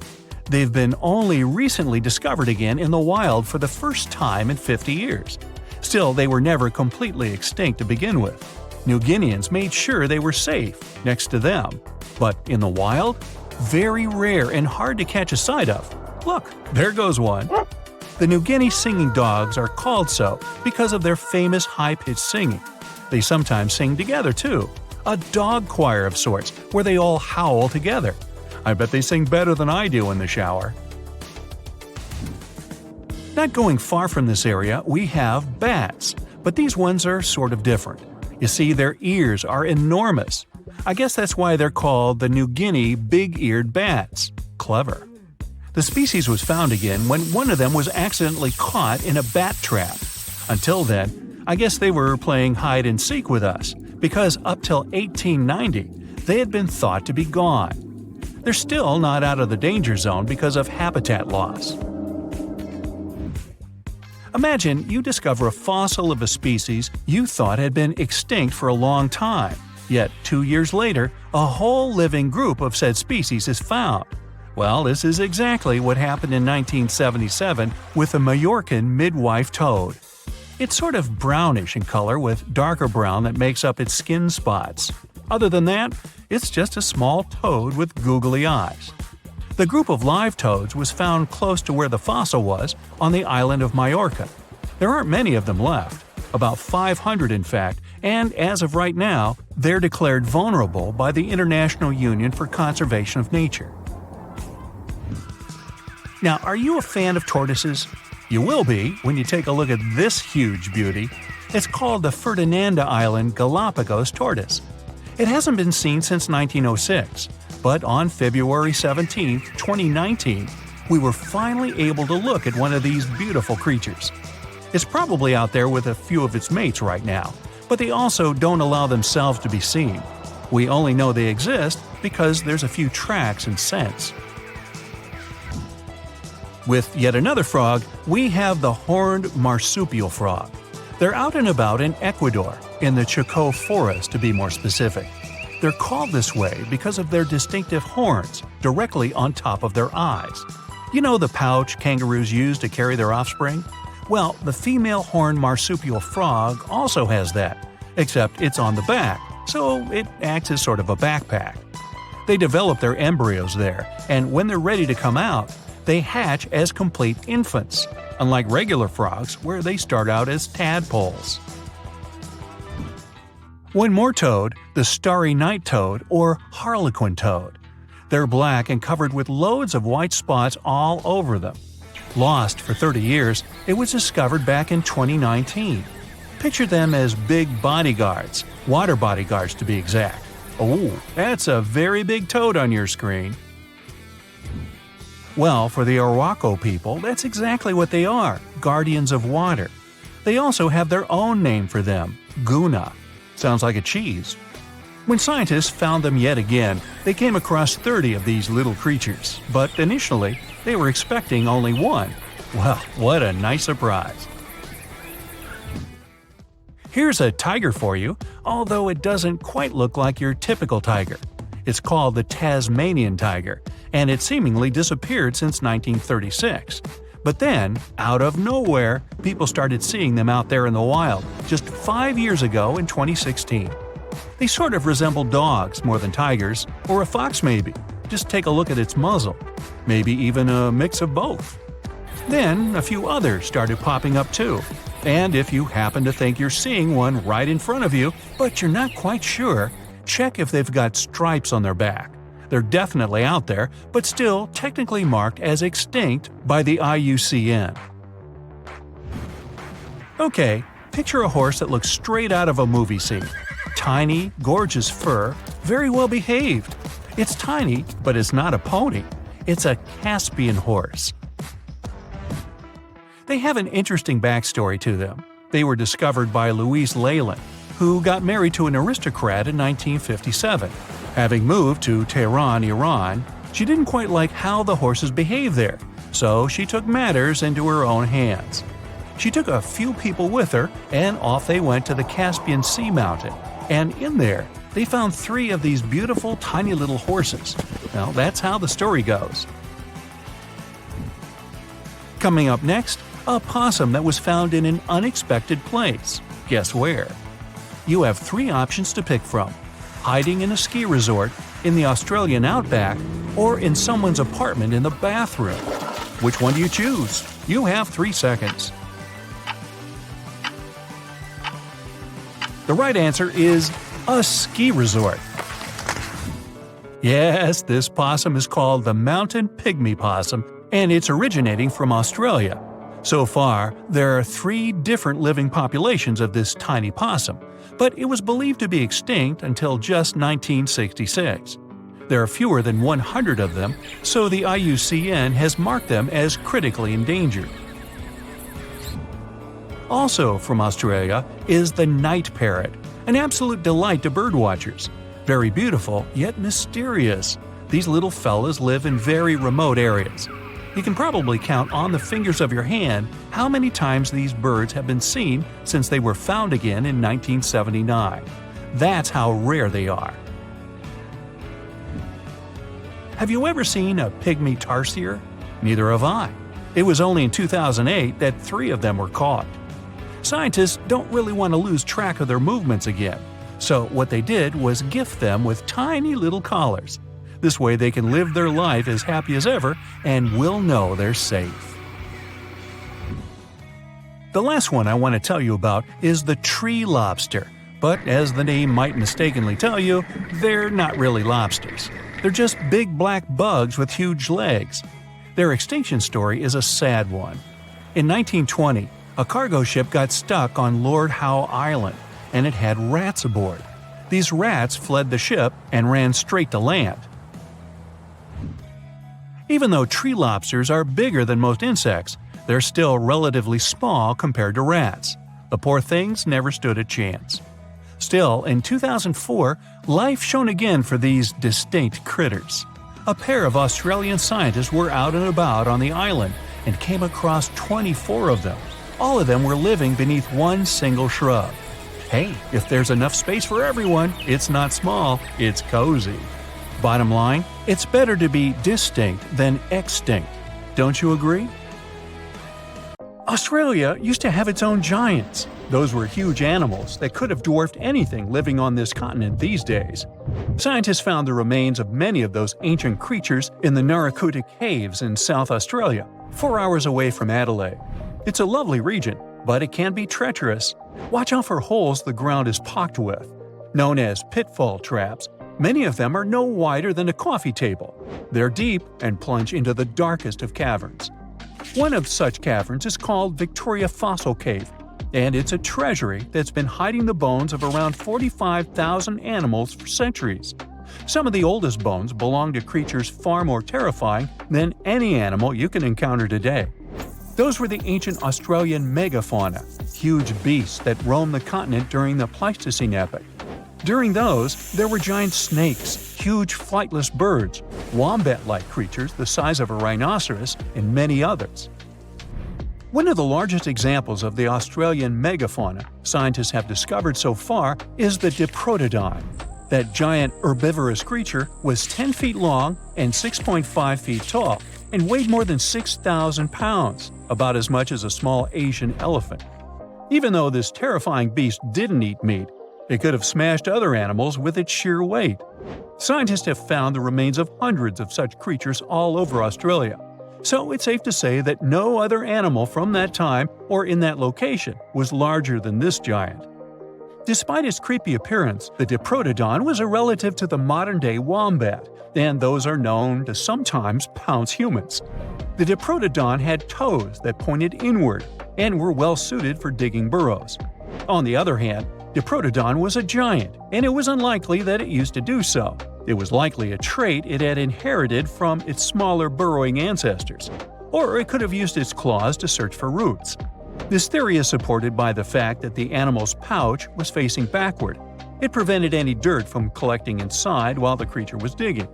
They've been only recently discovered again in the wild for the first time in 50 years. Still, they were never completely extinct to begin with. New Guineans made sure they were safe next to them. But in the wild, very rare and hard to catch a sight of. Look, there goes one. The New Guinea singing dogs are called so because of their famous high-pitched singing. They sometimes sing together, too. A dog choir of sorts, where they all howl together. I bet they sing better than I do in the shower. Not going far from this area, we have bats, but these ones are sort of different. You see, their ears are enormous. I guess that's why they're called the New Guinea big-eared bats. Clever. The species was found again when one of them was accidentally caught in a bat trap. Until then, I guess they were playing hide-and-seek with us, because up till 1890, they had been thought to be gone. They're still not out of the danger zone because of habitat loss. Imagine you discover a fossil of a species you thought had been extinct for a long time, yet 2 years later, a whole living group of said species is found. Well, this is exactly what happened in 1977 with the Majorcan midwife toad. It's sort of brownish in color with darker brown that makes up its skin spots. Other than that, it's just a small toad with googly eyes. The group of live toads was found close to where the fossil was, on the island of Majorca. There aren't many of them left, about 500 in fact, and as of right now, they're declared vulnerable by the International Union for Conservation of Nature. Now, are you a fan of tortoises? You will be when you take a look at this huge beauty. It's called the Ferdinanda Island Galapagos tortoise. It hasn't been seen since 1906, but on February 17, 2019, we were finally able to look at one of these beautiful creatures. It's probably out there with a few of its mates right now, but they also don't allow themselves to be seen. We only know they exist because there's a few tracks and scents. With yet another frog, we have the horned marsupial frog. They're out and about in Ecuador, in the Chocó forest to be more specific. They're called this way because of their distinctive horns directly on top of their eyes. You know the pouch kangaroos use to carry their offspring? Well, the female horned marsupial frog also has that, except it's on the back, so it acts as sort of a backpack. They develop their embryos there, and when they're ready to come out, they hatch as complete infants, unlike regular frogs where they start out as tadpoles. One more toad, the starry night toad or harlequin toad. They're black and covered with loads of white spots all over them. Lost for 30 years, it was discovered back in 2019. Picture them as big bodyguards, water bodyguards to be exact. Oh, that's a very big toad on your screen. Well, for the Arhuaco people, that's exactly what they are, guardians of water. They also have their own name for them, Guna. Sounds like a cheese. When scientists found them yet again, they came across 30 of these little creatures, but initially, they were expecting only one. Well, what a nice surprise. Here's a tiger for you, although it doesn't quite look like your typical tiger. It's called the Tasmanian tiger, and it seemingly disappeared since 1936. But then, out of nowhere, people started seeing them out there in the wild just 5 years ago in 2016. They sort of resemble dogs more than tigers, or a fox maybe. Just take a look at its muzzle. Maybe even a mix of both. Then, a few others started popping up too. And if you happen to think you're seeing one right in front of you, but you're not quite sure, check if they've got stripes on their back. They're definitely out there, but still technically marked as extinct by the IUCN. Okay, picture a horse that looks straight out of a movie scene. Tiny, gorgeous fur, very well behaved. It's tiny, but it's not a pony. It's a Caspian horse. They have an interesting backstory to them. They were discovered by Louise Leyland, who got married to an aristocrat in 1957. Having moved to Tehran, Iran, she didn't quite like how the horses behaved there, so she took matters into her own hands. She took a few people with her, and off they went to the Caspian Sea mountain. And in there, they found 3 of these beautiful tiny little horses. Well, that's how the story goes. Coming up next, a possum that was found in an unexpected place. Guess where? You have 3 options to pick from: hiding in a ski resort, in the Australian outback, or in someone's apartment in the bathroom. Which one do you choose? You have 3 seconds. The right answer is a ski resort. Yes, this possum is called the mountain pygmy possum, and it's originating from Australia. So far, there are 3 different living populations of this tiny possum, but it was believed to be extinct until just 1966. There are fewer than 100 of them, so the IUCN has marked them as critically endangered. Also from Australia is the night parrot, an absolute delight to birdwatchers. Very beautiful, yet mysterious. These little fellas live in very remote areas. You can probably count on the fingers of your hand how many times these birds have been seen since they were found again in 1979. That's how rare they are. Have you ever seen a pygmy tarsier? Neither have I. It was only in 2008 that 3 of them were caught. Scientists don't really want to lose track of their movements again, so what they did was gift them with tiny little collars. This way they can live their life as happy as ever and will know they're safe. The last one I want to tell you about is the tree lobster, but as the name might mistakenly tell you, they're not really lobsters. They're just big black bugs with huge legs. Their extinction story is a sad one. In 1920, a cargo ship got stuck on Lord Howe Island, and it had rats aboard. These rats fled the ship and ran straight to land. Even though tree lobsters are bigger than most insects, they're still relatively small compared to rats. The poor things never stood a chance. Still, in 2004, life shone again for these distinct critters. A pair of Australian scientists were out and about on the island and came across 24 of them. All of them were living beneath one single shrub. Hey, if there's enough space for everyone, it's not small, it's cozy. Bottom line, it's better to be distinct than extinct. Don't you agree? Australia used to have its own giants. Those were huge animals that could have dwarfed anything living on this continent these days. Scientists found the remains of many of those ancient creatures in the Narracuta Caves in South Australia, 4 hours away from Adelaide. It's a lovely region, but it can be treacherous. Watch out for holes the ground is pocked with. Known as pitfall traps, many of them are no wider than a coffee table. They're deep and plunge into the darkest of caverns. One of such caverns is called Victoria Fossil Cave, and it's a treasury that's been hiding the bones of around 45,000 animals for centuries. Some of the oldest bones belong to creatures far more terrifying than any animal you can encounter today. Those were the ancient Australian megafauna, huge beasts that roamed the continent during the Pleistocene epoch. During those, there were giant snakes, huge flightless birds, wombat-like creatures the size of a rhinoceros, and many others. One of the largest examples of the Australian megafauna scientists have discovered so far is the Diprotodon. That giant herbivorous creature was 10 feet long and 6.5 feet tall, and weighed more than 6,000 pounds, about as much as a small Asian elephant. Even though this terrifying beast didn't eat meat, it could have smashed other animals with its sheer weight. Scientists have found the remains of hundreds of such creatures all over Australia, so it's safe to say that no other animal from that time or in that location was larger than this giant. Despite its creepy appearance, the Diprotodon was a relative to the modern-day wombat, and those are known to sometimes pounce humans. The Diprotodon had toes that pointed inward and were well suited for digging burrows. On the other hand, Diprotodon was a giant, and it was unlikely that it used to do so. It was likely a trait it had inherited from its smaller burrowing ancestors, or it could have used its claws to search for roots. This theory is supported by the fact that the animal's pouch was facing backward. It prevented any dirt from collecting inside while the creature was digging.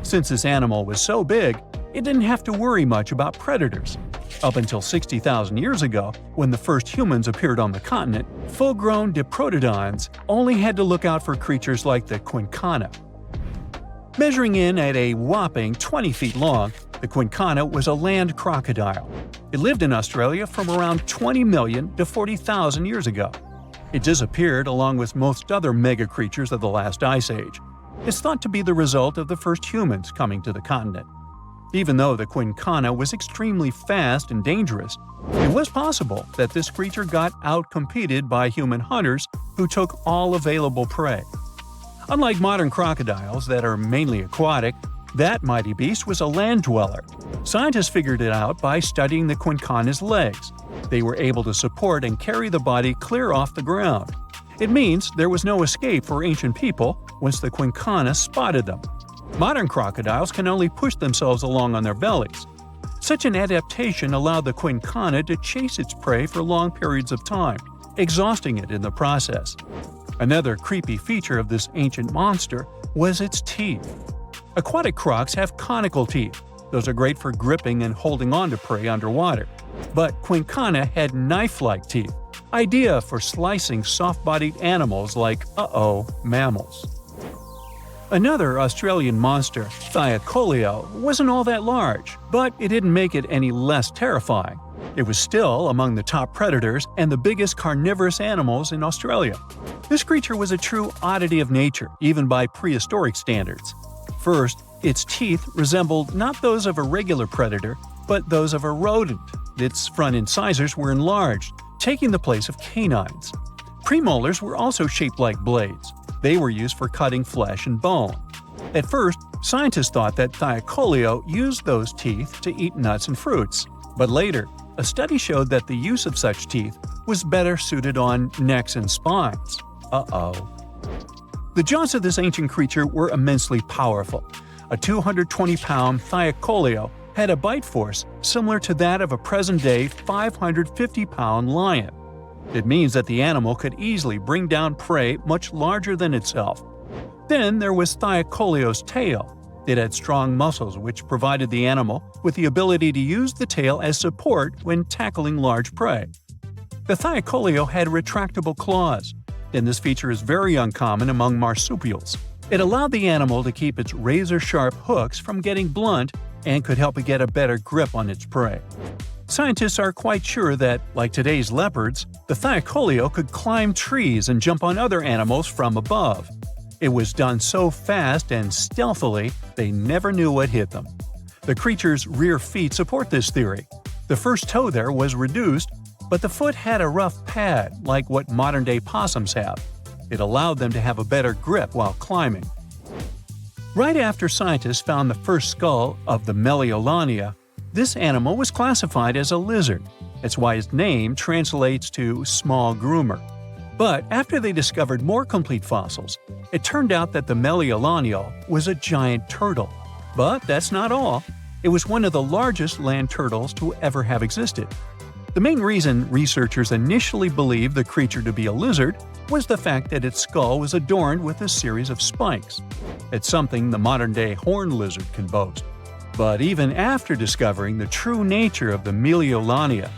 Since this animal was so big, it didn't have to worry much about predators. Up until 60,000 years ago, when the first humans appeared on the continent, full-grown Diprotodons only had to look out for creatures like the quincana. Measuring in at a whopping 20 feet long, the quincana was a land crocodile. It lived in Australia from around 20 million to 40,000 years ago. It disappeared along with most other mega creatures of the last ice age. It's thought to be the result of the first humans coming to the continent. Even though the quincana was extremely fast and dangerous, it was possible that this creature got out-competed by human hunters who took all available prey. Unlike modern crocodiles that are mainly aquatic, that mighty beast was a land dweller. Scientists figured it out by studying the quincana's legs. They were able to support and carry the body clear off the ground. It means there was no escape for ancient people once the quincana spotted them. Modern crocodiles can only push themselves along on their bellies. Such an adaptation allowed the quincana to chase its prey for long periods of time, exhausting it in the process. Another creepy feature of this ancient monster was its teeth. Aquatic crocs have conical teeth, Those are great for gripping and holding on to prey underwater. But Quincana had knife-like teeth, ideal for slicing soft-bodied animals like, mammals. Another Australian monster, Thylacoleo, wasn't all that large, but it didn't make it any less terrifying. It was still among the top predators and the biggest carnivorous animals in Australia. This creature was a true oddity of nature, even by prehistoric standards. First, its teeth resembled not those of a regular predator, but those of a rodent. Its front incisors were enlarged, taking the place of canines. Premolars were also shaped like blades. They were used for cutting flesh and bone. At first, scientists thought that Thylacoleo used those teeth to eat nuts and fruits. But later, a study showed that the use of such teeth was better suited on necks and spines. The jaws of this ancient creature were immensely powerful. A 220-pound Thylacoleo had a bite force similar to that of a present-day 550-pound lion. It means that the animal could easily bring down prey much larger than itself. Then there was Thylacoleo's tail. It had strong muscles which provided the animal with the ability to use the tail as support when tackling large prey. The Thylacoleo had retractable claws, and this feature is very uncommon among marsupials. It allowed the animal to keep its razor-sharp hooks from getting blunt and could help it get a better grip on its prey. Scientists are quite sure that, like today's leopards, the Thylacoleo could climb trees and jump on other animals from above. It was done so fast and stealthily, they never knew what hit them. The creature's rear feet support this theory. The first toe there was reduced, but the foot had a rough pad like what modern-day possums have. It allowed them to have a better grip while climbing. Right after scientists found the first skull of the Meliolania, this animal was classified as a lizard. That's why its name translates to small groomer. But after they discovered more complete fossils, it turned out that the Meliolania was a giant turtle. But that's not all. It was one of the largest land turtles to ever have existed. The main reason researchers initially believed the creature to be a lizard was the fact that its skull was adorned with a series of spikes. It's something the modern-day horned lizard can boast. But even after discovering the true nature of the Meliolania,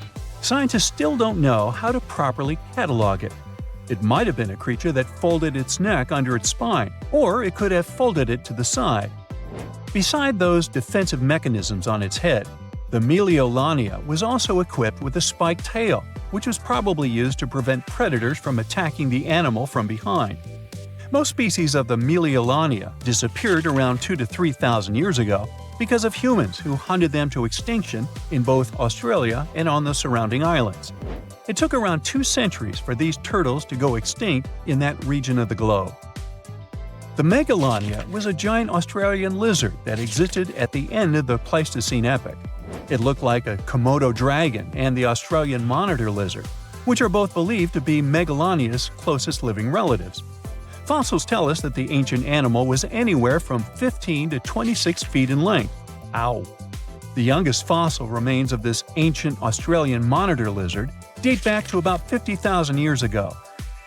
scientists still don't know how to properly catalog it. It might have been a creature that folded its neck under its spine, or it could have folded it to the side. Beside those defensive mechanisms on its head, the Meliolania was also equipped with a spiked tail, which was probably used to prevent predators from attacking the animal from behind. Most species of the Meliolania disappeared around 2,000 to 3,000 years ago because of humans who hunted them to extinction in both Australia and on the surrounding islands. It took around 2 centuries for these turtles to go extinct in that region of the globe. The Megalania was a giant Australian lizard that existed at the end of the Pleistocene epoch. It looked like a Komodo dragon and the Australian monitor lizard, which are both believed to be Megalania's closest living relatives. Fossils tell us that the ancient animal was anywhere from 15 to 26 feet in length. Ow! The youngest fossil remains of this ancient Australian monitor lizard date back to about 50,000 years ago.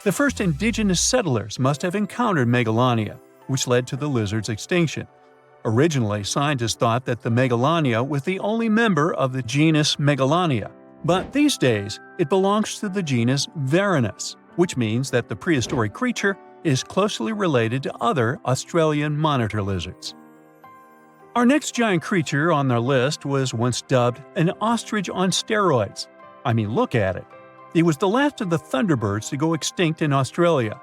The first indigenous settlers must have encountered Megalania, which led to the lizard's extinction. Originally, scientists thought that the Megalania was the only member of the genus Megalania, but these days it belongs to the genus Varanus, which means that the prehistoric creature is closely related to other Australian monitor lizards. Our next giant creature on their list was once dubbed an ostrich on steroids. I mean, look at it. It was the last of the thunderbirds to go extinct in Australia.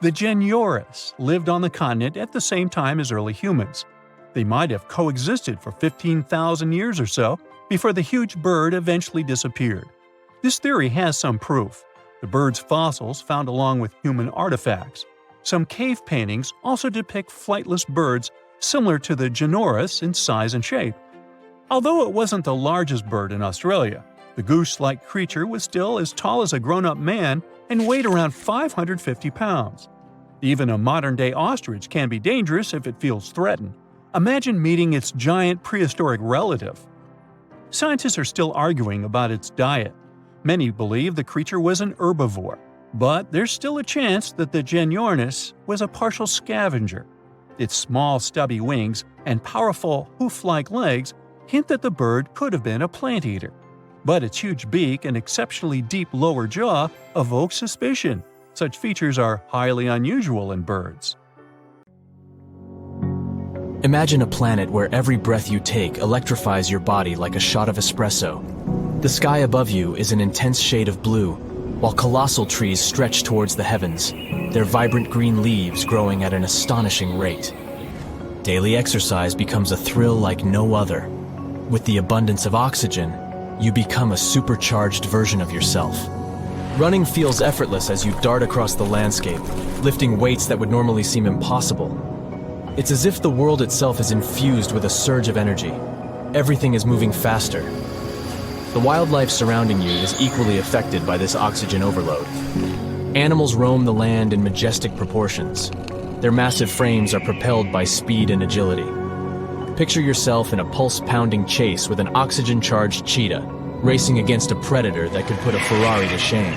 The Genyornis lived on the continent at the same time as early humans. They might have coexisted for 15,000 years or so before the huge bird eventually disappeared. This theory has some proof. The bird's fossils found along with human artifacts. Some cave paintings also depict flightless birds similar to the Genyornis in size and shape. Although it wasn't the largest bird in Australia, the goose-like creature was still as tall as a grown-up man and weighed around 550 pounds. Even a modern-day ostrich can be dangerous if it feels threatened. Imagine meeting its giant prehistoric relative. Scientists are still arguing about its diet. Many believe the creature was an herbivore, but there's still a chance that the Genyornis was a partial scavenger. Its small, stubby wings and powerful hoof-like legs hint that the bird could have been a plant eater. But its huge beak and exceptionally deep lower jaw evoke suspicion. Such features are highly unusual in birds. Imagine a planet where every breath you take electrifies your body like a shot of espresso. The sky above you is an intense shade of blue, while colossal trees stretch towards the heavens, their vibrant green leaves growing at an astonishing rate. Daily exercise becomes a thrill like no other. With the abundance of oxygen, you become a supercharged version of yourself. Running feels effortless as you dart across the landscape, lifting weights that would normally seem impossible. It's as if the world itself is infused with a surge of energy. Everything is moving faster. The wildlife surrounding you is equally affected by this oxygen overload. Animals roam the land in majestic proportions. Their massive frames are propelled by speed and agility. Picture yourself in a pulse-pounding chase with an oxygen-charged cheetah, racing against a predator that could put a Ferrari to shame.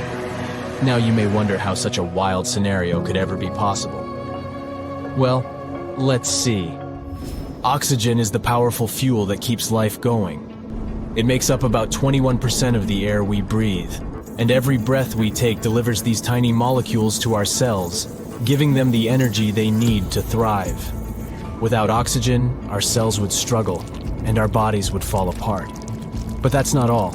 Now you may wonder how such a wild scenario could ever be possible. Well, let's see. Oxygen is the powerful fuel that keeps life going. It makes up about 21% of the air we breathe, and every breath we take delivers these tiny molecules to our cells, giving them the energy they need to thrive. Without oxygen, our cells would struggle, and our bodies would fall apart. But that's not all.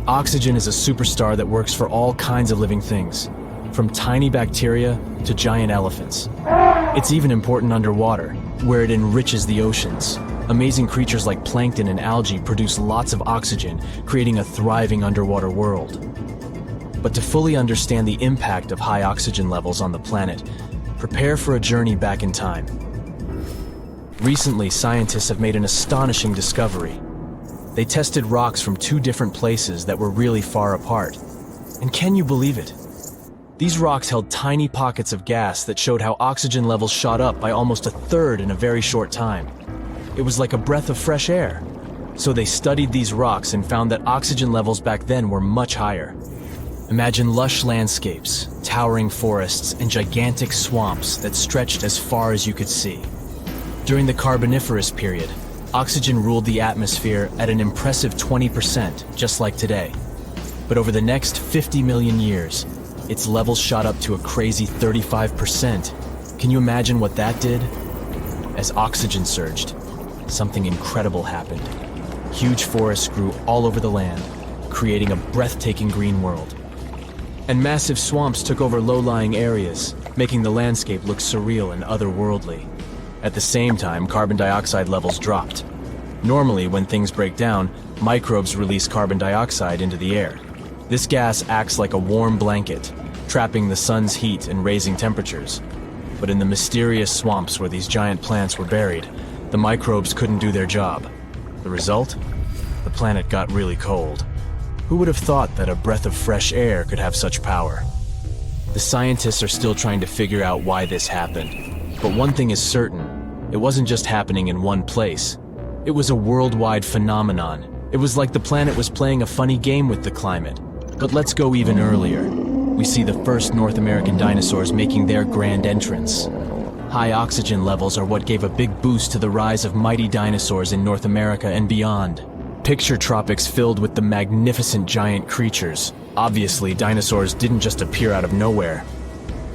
Oxygen is a superstar that works for all kinds of living things, from tiny bacteria to giant elephants. It's even important underwater, where it enriches the oceans. Amazing creatures like plankton and algae produce lots of oxygen, creating a thriving underwater world. But to fully understand the impact of high oxygen levels on the planet, prepare for a journey back in time. Recently, scientists have made an astonishing discovery. They tested rocks from two different places that were really far apart. And can you believe it? These rocks held tiny pockets of gas that showed how oxygen levels shot up by almost a third in a very short time. It was like a breath of fresh air. So they studied these rocks and found that oxygen levels back then were much higher. Imagine lush landscapes, towering forests, and gigantic swamps that stretched as far as you could see. During the Carboniferous period, oxygen ruled the atmosphere at an impressive 20%, just like today. But over the next 50 million years, its levels shot up to a crazy 35%. Can you imagine what that did? As oxygen surged, something incredible happened. Huge forests grew all over the land, creating a breathtaking green world. And massive swamps took over low-lying areas, making the landscape look surreal and otherworldly. At the same time, carbon dioxide levels dropped. Normally, when things break down, microbes release carbon dioxide into the air. This gas acts like a warm blanket, trapping the sun's heat and raising temperatures. But in the mysterious swamps where these giant plants were buried, the microbes couldn't do their job. The result? The planet got really cold. Who would have thought that a breath of fresh air could have such power? The scientists are still trying to figure out why this happened. But one thing is certain, it wasn't just happening in one place. It was a worldwide phenomenon. It was like the planet was playing a funny game with the climate. But let's go even earlier. We see the first North American dinosaurs making their grand entrance. High oxygen levels are what gave a big boost to the rise of mighty dinosaurs in North America and beyond. Picture tropics filled with the magnificent giant creatures. Obviously, dinosaurs didn't just appear out of nowhere.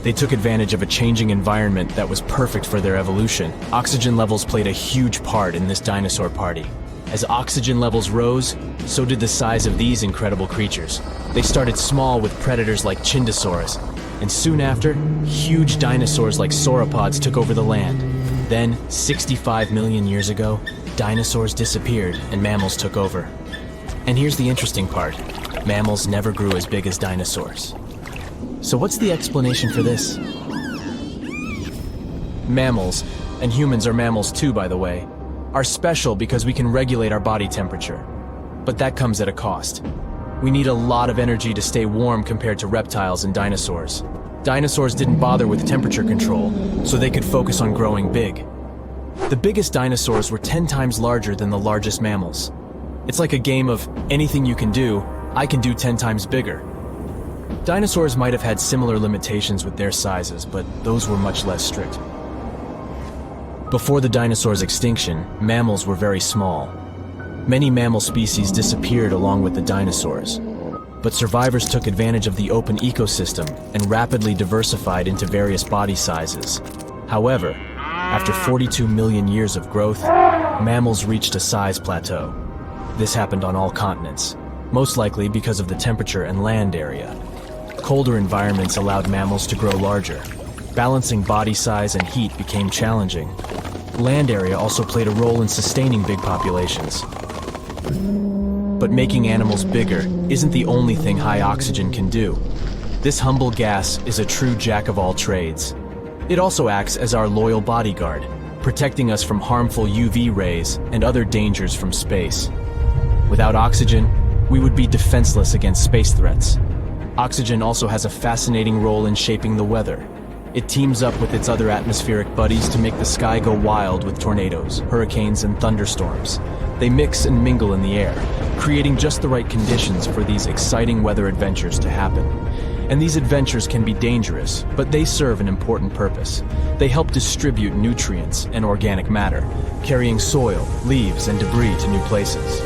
They took advantage of a changing environment that was perfect for their evolution. Oxygen levels played a huge part in this dinosaur party. As oxygen levels rose, so did the size of these incredible creatures. They started small with predators like Chindosaurus, and soon after, huge dinosaurs like sauropods took over the land. Then, 65 million years ago, dinosaurs disappeared and mammals took over. And here's the interesting part. Mammals never grew as big as dinosaurs. So what's the explanation for this? Mammals, and humans are mammals too, by the way, are special because we can regulate our body temperature. But that comes at a cost. We need a lot of energy to stay warm compared to reptiles and dinosaurs. Dinosaurs didn't bother with temperature control, so they could focus on growing big. The biggest dinosaurs were 10 times larger than the largest mammals. It's like a game of anything you can do, I can do 10 times bigger. Dinosaurs might have had similar limitations with their sizes, but those were much less strict. Before the dinosaurs' extinction, mammals were very small. Many mammal species disappeared along with the dinosaurs, but survivors took advantage of the open ecosystem and rapidly diversified into various body sizes. However, after 42 million years of growth, mammals reached a size plateau. This happened on all continents, most likely because of the temperature and land area. Colder environments allowed mammals to grow larger. Balancing body size and heat became challenging. Land area also played a role in sustaining big populations. But making animals bigger isn't the only thing high oxygen can do. This humble gas is a true jack of all trades. It also acts as our loyal bodyguard, protecting us from harmful UV rays and other dangers from space. Without oxygen, we would be defenseless against space threats. Oxygen also has a fascinating role in shaping the weather. It teams up with its other atmospheric buddies to make the sky go wild with tornadoes, hurricanes, and thunderstorms. They mix and mingle in the air, creating just the right conditions for these exciting weather adventures to happen. And these adventures can be dangerous, but they serve an important purpose. They help distribute nutrients and organic matter, carrying soil, leaves, and debris to new places.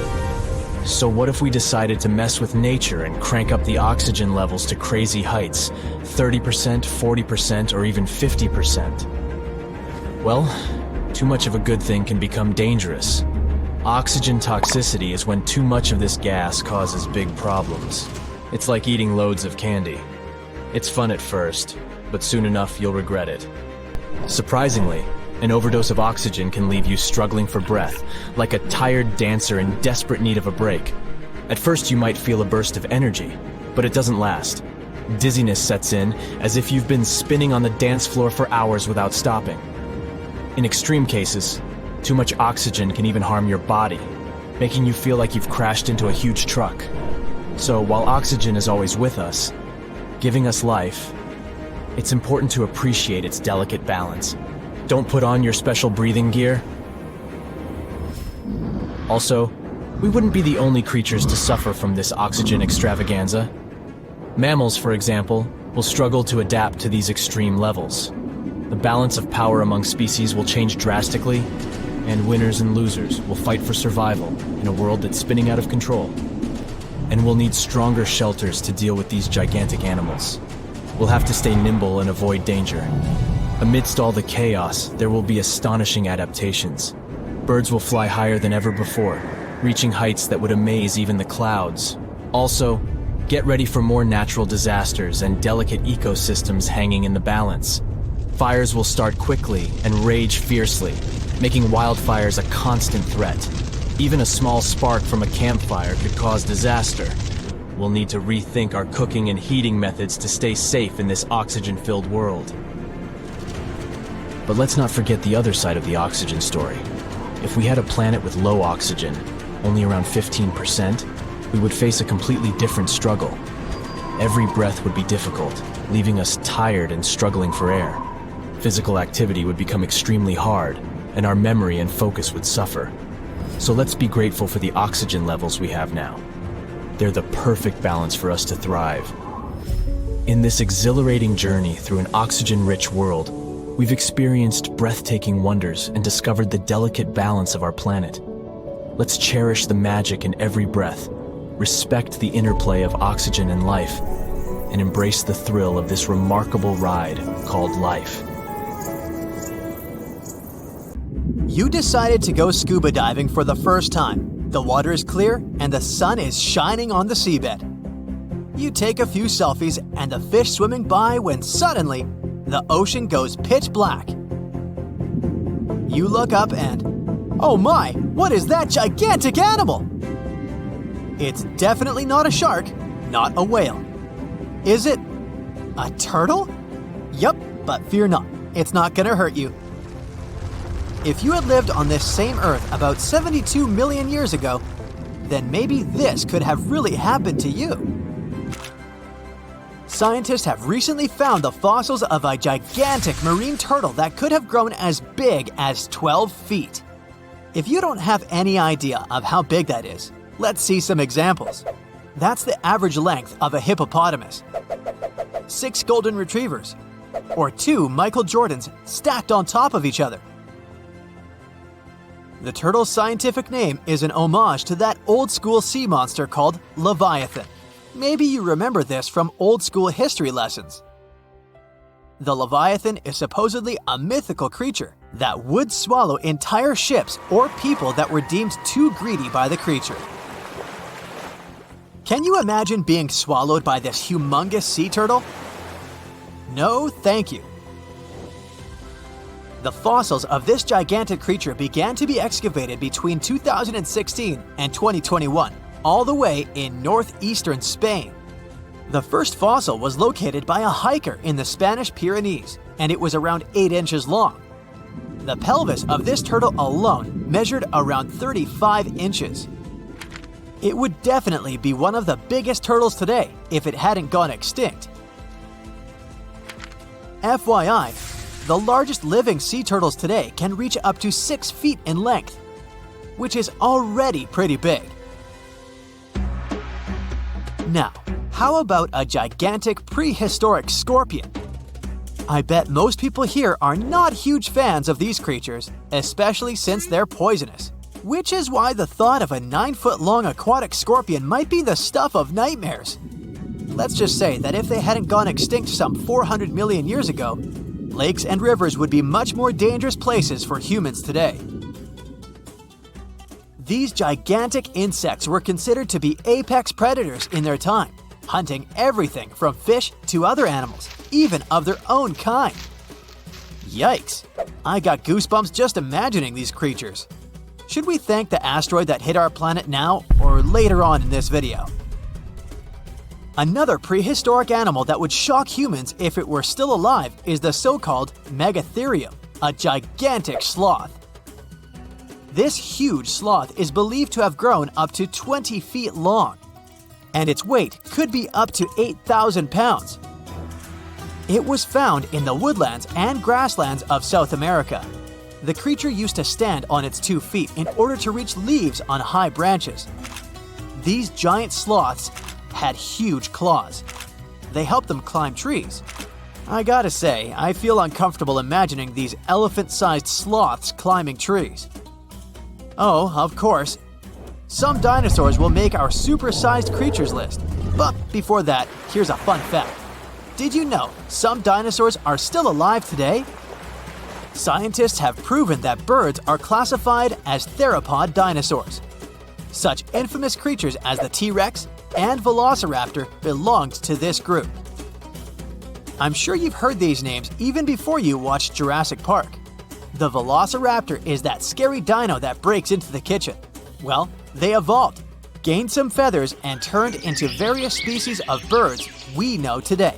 So what if we decided to mess with nature and crank up the oxygen levels to crazy heights, 30%, 40%, or even 50%? Well, too much of a good thing can become dangerous. Oxygen toxicity is when too much of this gas causes big problems. It's like eating loads of candy. It's fun at first, but soon enough you'll regret it. Surprisingly, an overdose of oxygen can leave you struggling for breath, like a tired dancer in desperate need of a break. At first you might feel a burst of energy, but it doesn't last. Dizziness sets in, as if you've been spinning on the dance floor for hours without stopping. In extreme cases, too much oxygen can even harm your body, making you feel like you've crashed into a huge truck. So while oxygen is always with us, giving us life, it's important to appreciate its delicate balance. Don't put on your special breathing gear. Also, we wouldn't be the only creatures to suffer from this oxygen extravaganza. Mammals, for example, will struggle to adapt to these extreme levels. The balance of power among species will change drastically, and winners and losers will fight for survival in a world that's spinning out of control. And we'll need stronger shelters to deal with these gigantic animals. We'll have to stay nimble and avoid danger. Amidst all the chaos, there will be astonishing adaptations. Birds will fly higher than ever before, reaching heights that would amaze even the clouds. Also, get ready for more natural disasters and delicate ecosystems hanging in the balance. Fires will start quickly and rage fiercely, making wildfires a constant threat. Even a small spark from a campfire could cause disaster. We'll need to rethink our cooking and heating methods to stay safe in this oxygen-filled world. But let's not forget the other side of the oxygen story. If we had a planet with low oxygen, only around 15%, we would face a completely different struggle. Every breath would be difficult, leaving us tired and struggling for air. Physical activity would become extremely hard, and our memory and focus would suffer. So let's be grateful for the oxygen levels we have now. They're the perfect balance for us to thrive. In this exhilarating journey through an oxygen-rich world, we've experienced breathtaking wonders and discovered the delicate balance of our planet. Let's cherish the magic in every breath, respect the interplay of oxygen and life, and embrace the thrill of this remarkable ride called life. You decided to go scuba diving for the first time. The water is clear and the sun is shining on the seabed. You take a few selfies and the fish swimming by when suddenly the ocean goes pitch black. You look up and, oh my, what is that gigantic animal? It's definitely not a shark, not a whale. Is it a turtle? Yup, but fear not, it's not gonna hurt you. If you had lived on this same Earth about 72 million years ago, then maybe this could have really happened to you. Scientists have recently found the fossils of a gigantic marine turtle that could have grown as big as 12 feet. If you don't have any idea of how big that is, let's see some examples. That's the average length of a hippopotamus, 6 golden retrievers, or 2 Michael Jordans stacked on top of each other. The turtle's scientific name is an homage to that old-school sea monster called Leviathan. Maybe you remember this from old-school history lessons. The Leviathan is supposedly a mythical creature that would swallow entire ships or people that were deemed too greedy by the creature. Can you imagine being swallowed by this humongous sea turtle? No, thank you. The fossils of this gigantic creature began to be excavated between 2016 and 2021, all the way in northeastern Spain. The first fossil was located by a hiker in the Spanish Pyrenees, and it was around 8 inches long. The pelvis of this turtle alone measured around 35 inches. It would definitely be one of the biggest turtles today if it hadn't gone extinct. FYI, the largest living sea turtles today can reach up to 6 feet in length, which is already pretty big. Now, how about a gigantic prehistoric scorpion? I bet most people here are not huge fans of these creatures, especially since they're poisonous, which is why the thought of a 9-foot-long aquatic scorpion might be the stuff of nightmares. Let's just say that if they hadn't gone extinct some 400 million years ago, lakes and rivers would be much more dangerous places for humans today. These gigantic insects were considered to be apex predators in their time, hunting everything from fish to other animals, even of their own kind. Yikes! I got goosebumps just imagining these creatures. Should we thank the asteroid that hit our planet now or later on in this video? Another prehistoric animal that would shock humans if it were still alive is the so-called megatherium, a gigantic sloth. This huge sloth is believed to have grown up to 20 feet long, and its weight could be up to 8,000 pounds. It was found in the woodlands and grasslands of South America. The creature used to stand on its 2 feet in order to reach leaves on high branches. These giant sloths had huge claws. They helped them climb trees. I gotta say, I feel uncomfortable imagining these elephant-sized sloths climbing trees. Oh, of course, some dinosaurs will make our super-sized creatures list. But before that, here's a fun fact. Did you know some dinosaurs are still alive today? Scientists have proven that birds are classified as theropod dinosaurs. Such infamous creatures as the T-Rex and Velociraptor belonged to this group. I'm sure you've heard these names even before you watched Jurassic Park. The Velociraptor is that scary dino that breaks into the kitchen. Well, they evolved, gained some feathers, and turned into various species of birds we know today.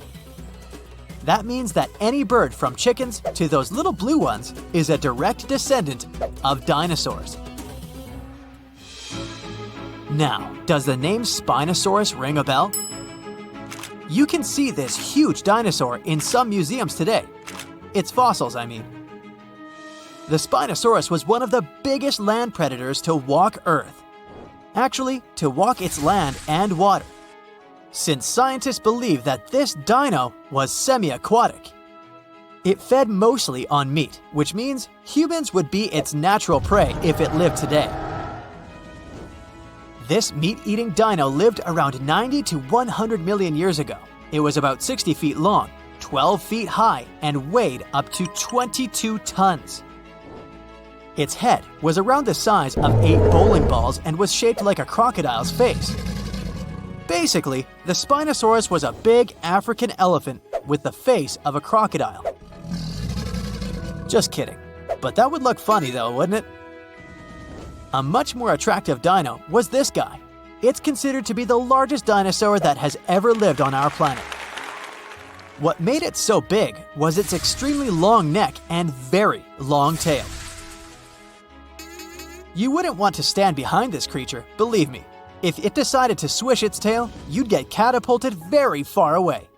That means that any bird from chickens to those little blue ones is a direct descendant of dinosaurs. Now, does the name Spinosaurus ring a bell? You can see this huge dinosaur in some museums today. Its fossils, I mean. The Spinosaurus was one of the biggest land predators to walk Earth. Actually, to walk its land and water, since scientists believe that this dino was semi-aquatic. It fed mostly on meat, which means humans would be its natural prey if it lived today. This meat-eating dino lived around 90 to 100 million years ago. It was about 60 feet long, 12 feet high, and weighed up to 22 tons. Its head was around the size of 8 bowling balls and was shaped like a crocodile's face. Basically, the Spinosaurus was a big African elephant with the face of a crocodile. Just kidding. But that would look funny though, wouldn't it? A much more attractive dino was this guy. It's considered to be the largest dinosaur that has ever lived on our planet. What made it so big was its extremely long neck and very long tail. You wouldn't want to stand behind this creature, believe me. If it decided to swish its tail, you'd get catapulted very far away.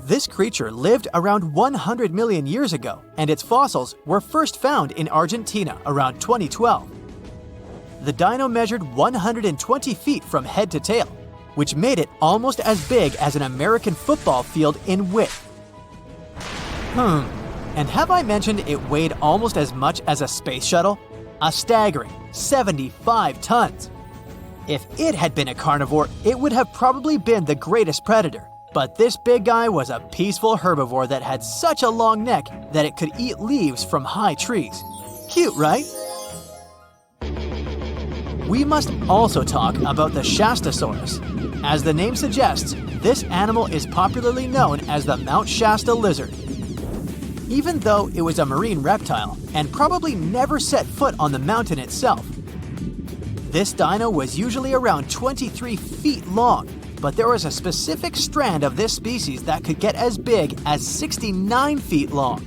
This creature lived around 100 million years ago, and its fossils were first found in Argentina around 2012. The dino measured 120 feet from head to tail, which made it almost as big as an American football field in width. And have I mentioned it weighed almost as much as a space shuttle? A staggering 75 tons. If it had been a carnivore, it would have probably been the greatest predator. But this big guy was a peaceful herbivore that had such a long neck that it could eat leaves from high trees. Cute, right? We must also talk about the Shastasaurus. As the name suggests, this animal is popularly known as the Mount Shasta lizard. Even though it was a marine reptile and probably never set foot on the mountain itself, this dino was usually around 23 feet long, but there was a specific strand of this species that could get as big as 69 feet long,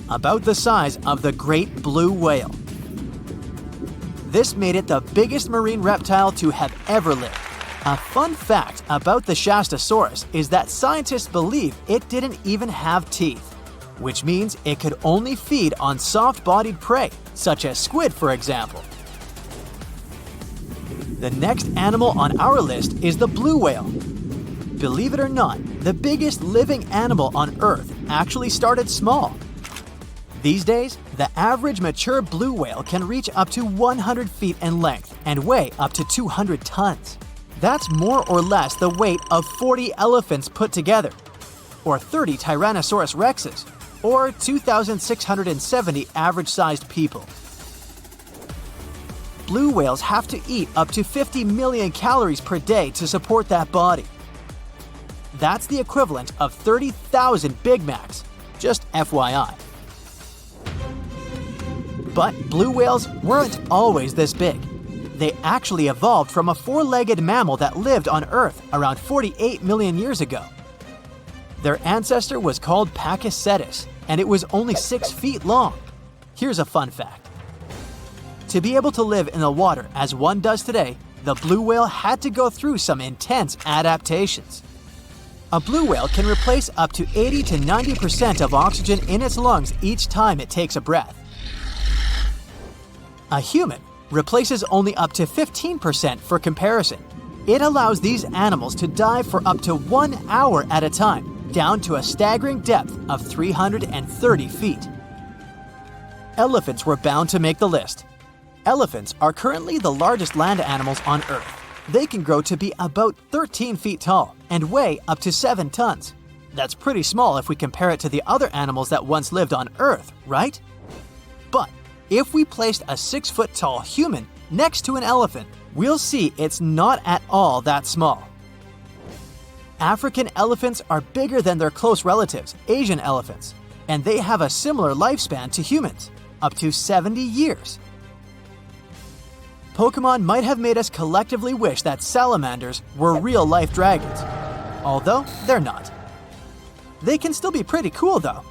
about the size of the great blue whale. This made it the biggest marine reptile to have ever lived. A fun fact about the Shastasaurus is that scientists believe it didn't even have teeth, which means it could only feed on soft-bodied prey, such as squid, for example. The next animal on our list is the blue whale. Believe it or not, the biggest living animal on Earth actually started small. These days, the average mature blue whale can reach up to 100 feet in length and weigh up to 200 tons. That's more or less the weight of 40 elephants put together, or 30 Tyrannosaurus rexes, or 2,670 average-sized people. Blue whales have to eat up to 50 million calories per day to support that body. That's the equivalent of 30,000 Big Macs, just FYI. But blue whales weren't always this big. They actually evolved from a four-legged mammal that lived on Earth around 48 million years ago. Their ancestor was called Pakicetus, and it was only 6 feet long. Here's a fun fact. To be able to live in the water as one does today, the blue whale had to go through some intense adaptations. A blue whale can replace up to 80 to 90% of oxygen in its lungs each time it takes a breath. A human replaces only up to 15% for comparison. It allows these animals to dive for up to 1 hour at a time, down to a staggering depth of 330 feet. Elephants were bound to make the list. Elephants are currently the largest land animals on Earth. They can grow to be about 13 feet tall and weigh up to 7 tons. That's pretty small if we compare it to the other animals that once lived on Earth, right? But if we placed a 6-foot-tall human next to an elephant, we'll see it's not at all that small. African elephants are bigger than their close relatives, Asian elephants, and they have a similar lifespan to humans, up to 70 years. Pokemon might have made us collectively wish that salamanders were real-life dragons, although they're not. They can still be pretty cool, though.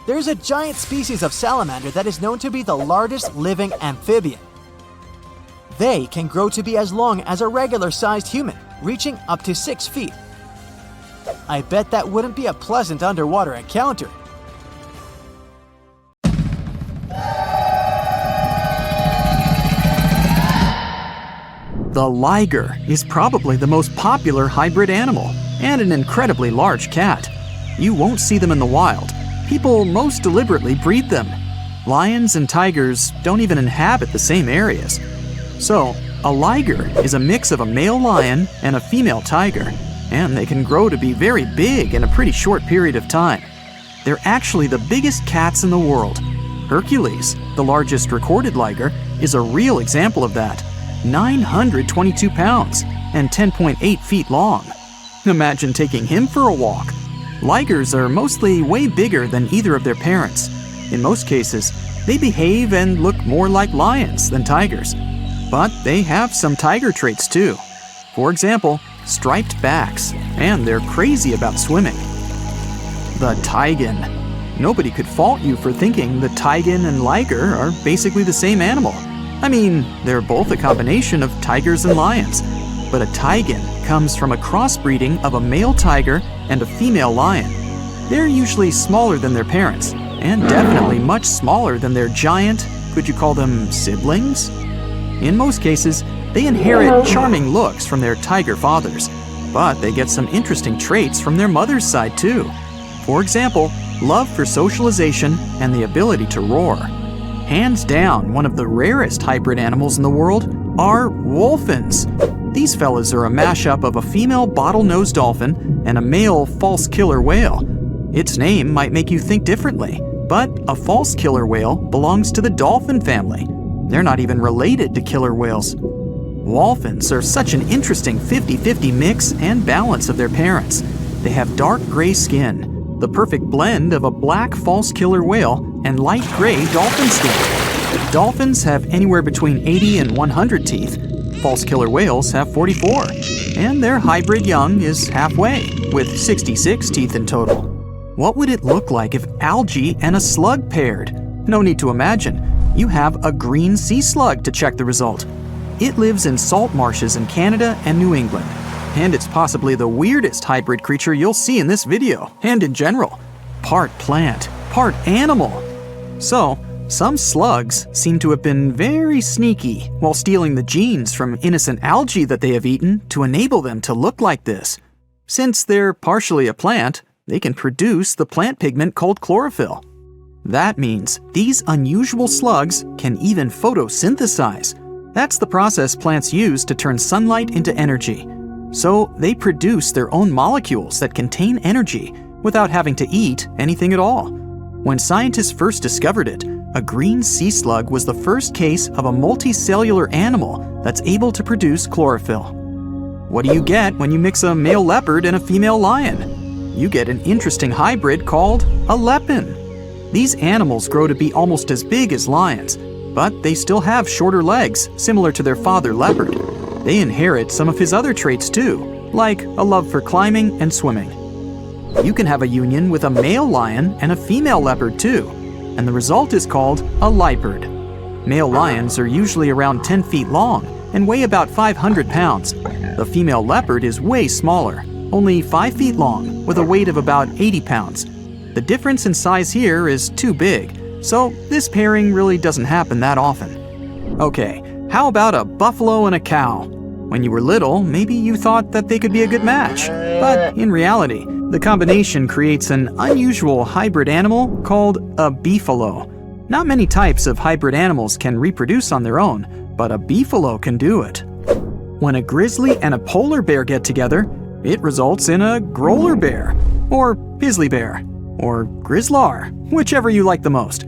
There's a giant species of salamander that is known to be the largest living amphibian. They can grow to be as long as a regular-sized human, reaching up to 6 feet. I bet that wouldn't be a pleasant underwater encounter. The liger is probably the most popular hybrid animal and an incredibly large cat. You won't see them in the wild. People most deliberately breed them. Lions and tigers don't even inhabit the same areas. So, a liger is a mix of a male lion and a female tiger, and they can grow to be very big in a pretty short period of time. They're actually the biggest cats in the world. Hercules, the largest recorded liger, is a real example of that. 922 pounds and 10.8 feet long. Imagine taking him for a walk. Ligers are mostly way bigger than either of their parents. In most cases, they behave and look more like lions than tigers. But they have some tiger traits too. For example, striped backs, and they're crazy about swimming. The taigen. Nobody could fault you for thinking the taigen and liger are basically the same animal. I mean, they're both a combination of tigers and lions. But a taigen comes from a crossbreeding of a male tiger and a female lion. They're usually smaller than their parents, and definitely much smaller than their giant, could you call them siblings? In most cases, they inherit charming looks from their tiger fathers, but they get some interesting traits from their mother's side too. For example, love for socialization and the ability to roar. Hands down, one of the rarest hybrid animals in the world are wolphins. These fellas are a mashup of a female bottlenose dolphin and a male false killer whale. Its name might make you think differently, but a false killer whale belongs to the dolphin family. They're not even related to killer whales. Wolphins are such an interesting 50-50 mix and balance of their parents. They have dark gray skin, the perfect blend of a black false killer whale and light gray dolphin skin. Dolphins have anywhere between 80 and 100 teeth. False killer whales have 44. And their hybrid young is halfway, with 66 teeth in total. What would it look like if algae and a slug paired? No need to imagine. You have a green sea slug to check the result. It lives in salt marshes in Canada and New England. And it's possibly the weirdest hybrid creature you'll see in this video, and in general. Part plant, part animal. So, some slugs seem to have been very sneaky while stealing the genes from innocent algae that they have eaten to enable them to look like this. Since they're partially a plant, they can produce the plant pigment called chlorophyll. That means these unusual slugs can even photosynthesize. That's the process plants use to turn sunlight into energy. So they produce their own molecules that contain energy without having to eat anything at all. When scientists first discovered it, a green sea slug was the first case of a multicellular animal that's able to produce chlorophyll. What do you get when you mix a male leopard and a female lion? You get an interesting hybrid called a lepin. These animals grow to be almost as big as lions, but they still have shorter legs, similar to their father leopard. They inherit some of his other traits too, like a love for climbing and swimming. You can have a union with a male lion and a female leopard too, and the result is called a leopard. Male lions are usually around 10 feet long and weigh about 500 pounds. The female leopard is way smaller, only 5 feet long, with a weight of about 80 pounds. The difference in size here is too big, so this pairing really doesn't happen that often. Okay, how about a buffalo and a cow? When you were little, maybe you thought that they could be a good match, but in reality, the combination creates an unusual hybrid animal called a beefalo. Not many types of hybrid animals can reproduce on their own, but a beefalo can do it. When a grizzly and a polar bear get together, it results in a growler bear, or grizzly bear, or grizzlar, whichever you like the most.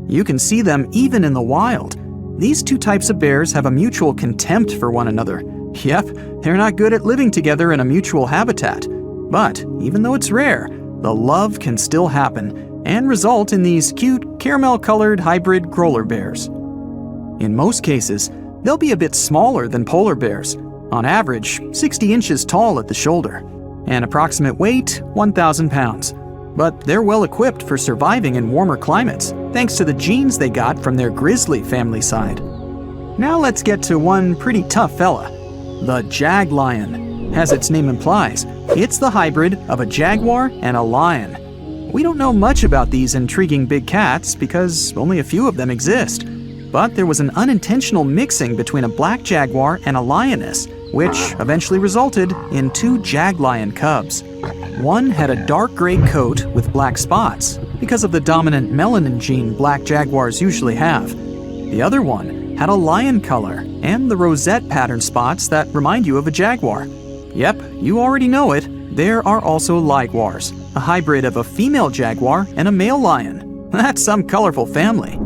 You can see them even in the wild. These two types of bears have a mutual contempt for one another. Yep, they're not good at living together in a mutual habitat. But even though it's rare, the love can still happen and result in these cute caramel-colored hybrid growler bears. In most cases, they'll be a bit smaller than polar bears, on average 60 inches tall at the shoulder, and approximate weight 1,000 pounds. But they're well equipped for surviving in warmer climates, thanks to the genes they got from their grizzly family side. Now let's get to one pretty tough fella, the jag lion. As its name implies, it's the hybrid of a jaguar and a lion. We don't know much about these intriguing big cats because only a few of them exist. But there was an unintentional mixing between a black jaguar and a lioness, which eventually resulted in 2 jag lion cubs. One had a dark gray coat with black spots because of the dominant melanin gene black jaguars usually have. The other one had a lion color and the rosette pattern spots that remind you of a jaguar. Yep, you already know it. There are also ligwars, a hybrid of a female jaguar and a male lion. That's some colorful family.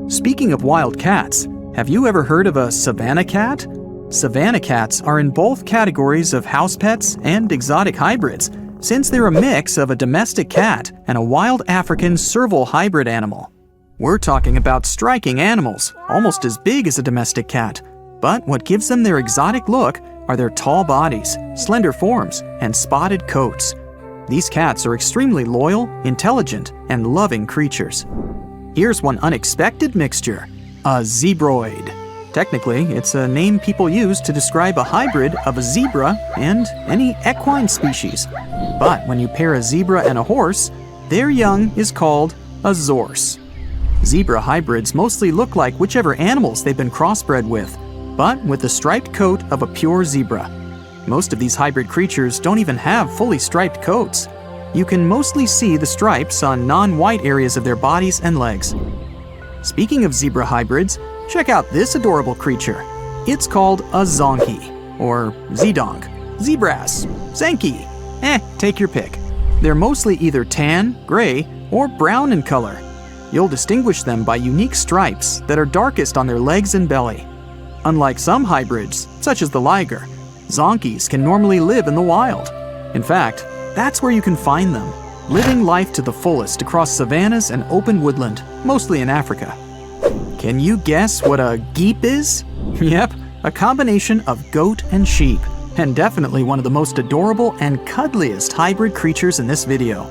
Speaking of wild cats, have you ever heard of a savanna cat? Savanna cats are in both categories of house pets and exotic hybrids, since they're a mix of a domestic cat and a wild African serval hybrid animal. We're talking about striking animals, almost as big as a domestic cat. But what gives them their exotic look are their tall bodies, slender forms, and spotted coats. These cats are extremely loyal, intelligent, and loving creatures. Here's one unexpected mixture, a zebroid. Technically, it's a name people use to describe a hybrid of a zebra and any equine species. But when you pair a zebra and a horse, their young is called a zorse. Zebra hybrids mostly look like whichever animals they've been crossbred with, but with the striped coat of a pure zebra. Most of these hybrid creatures don't even have fully striped coats. You can mostly see the stripes on non-white areas of their bodies and legs. Speaking of zebra hybrids, check out this adorable creature. It's called a zonkey, or zedonk, zebras, zenki. Take your pick. They're mostly either tan, gray, or brown in color. You'll distinguish them by unique stripes that are darkest on their legs and belly. Unlike some hybrids, such as the liger, zonkies can normally live in the wild. In fact, that's where you can find them, living life to the fullest across savannas and open woodland, mostly in Africa. Can you guess what a geep is? Yep, a combination of goat and sheep, and definitely one of the most adorable and cuddliest hybrid creatures in this video.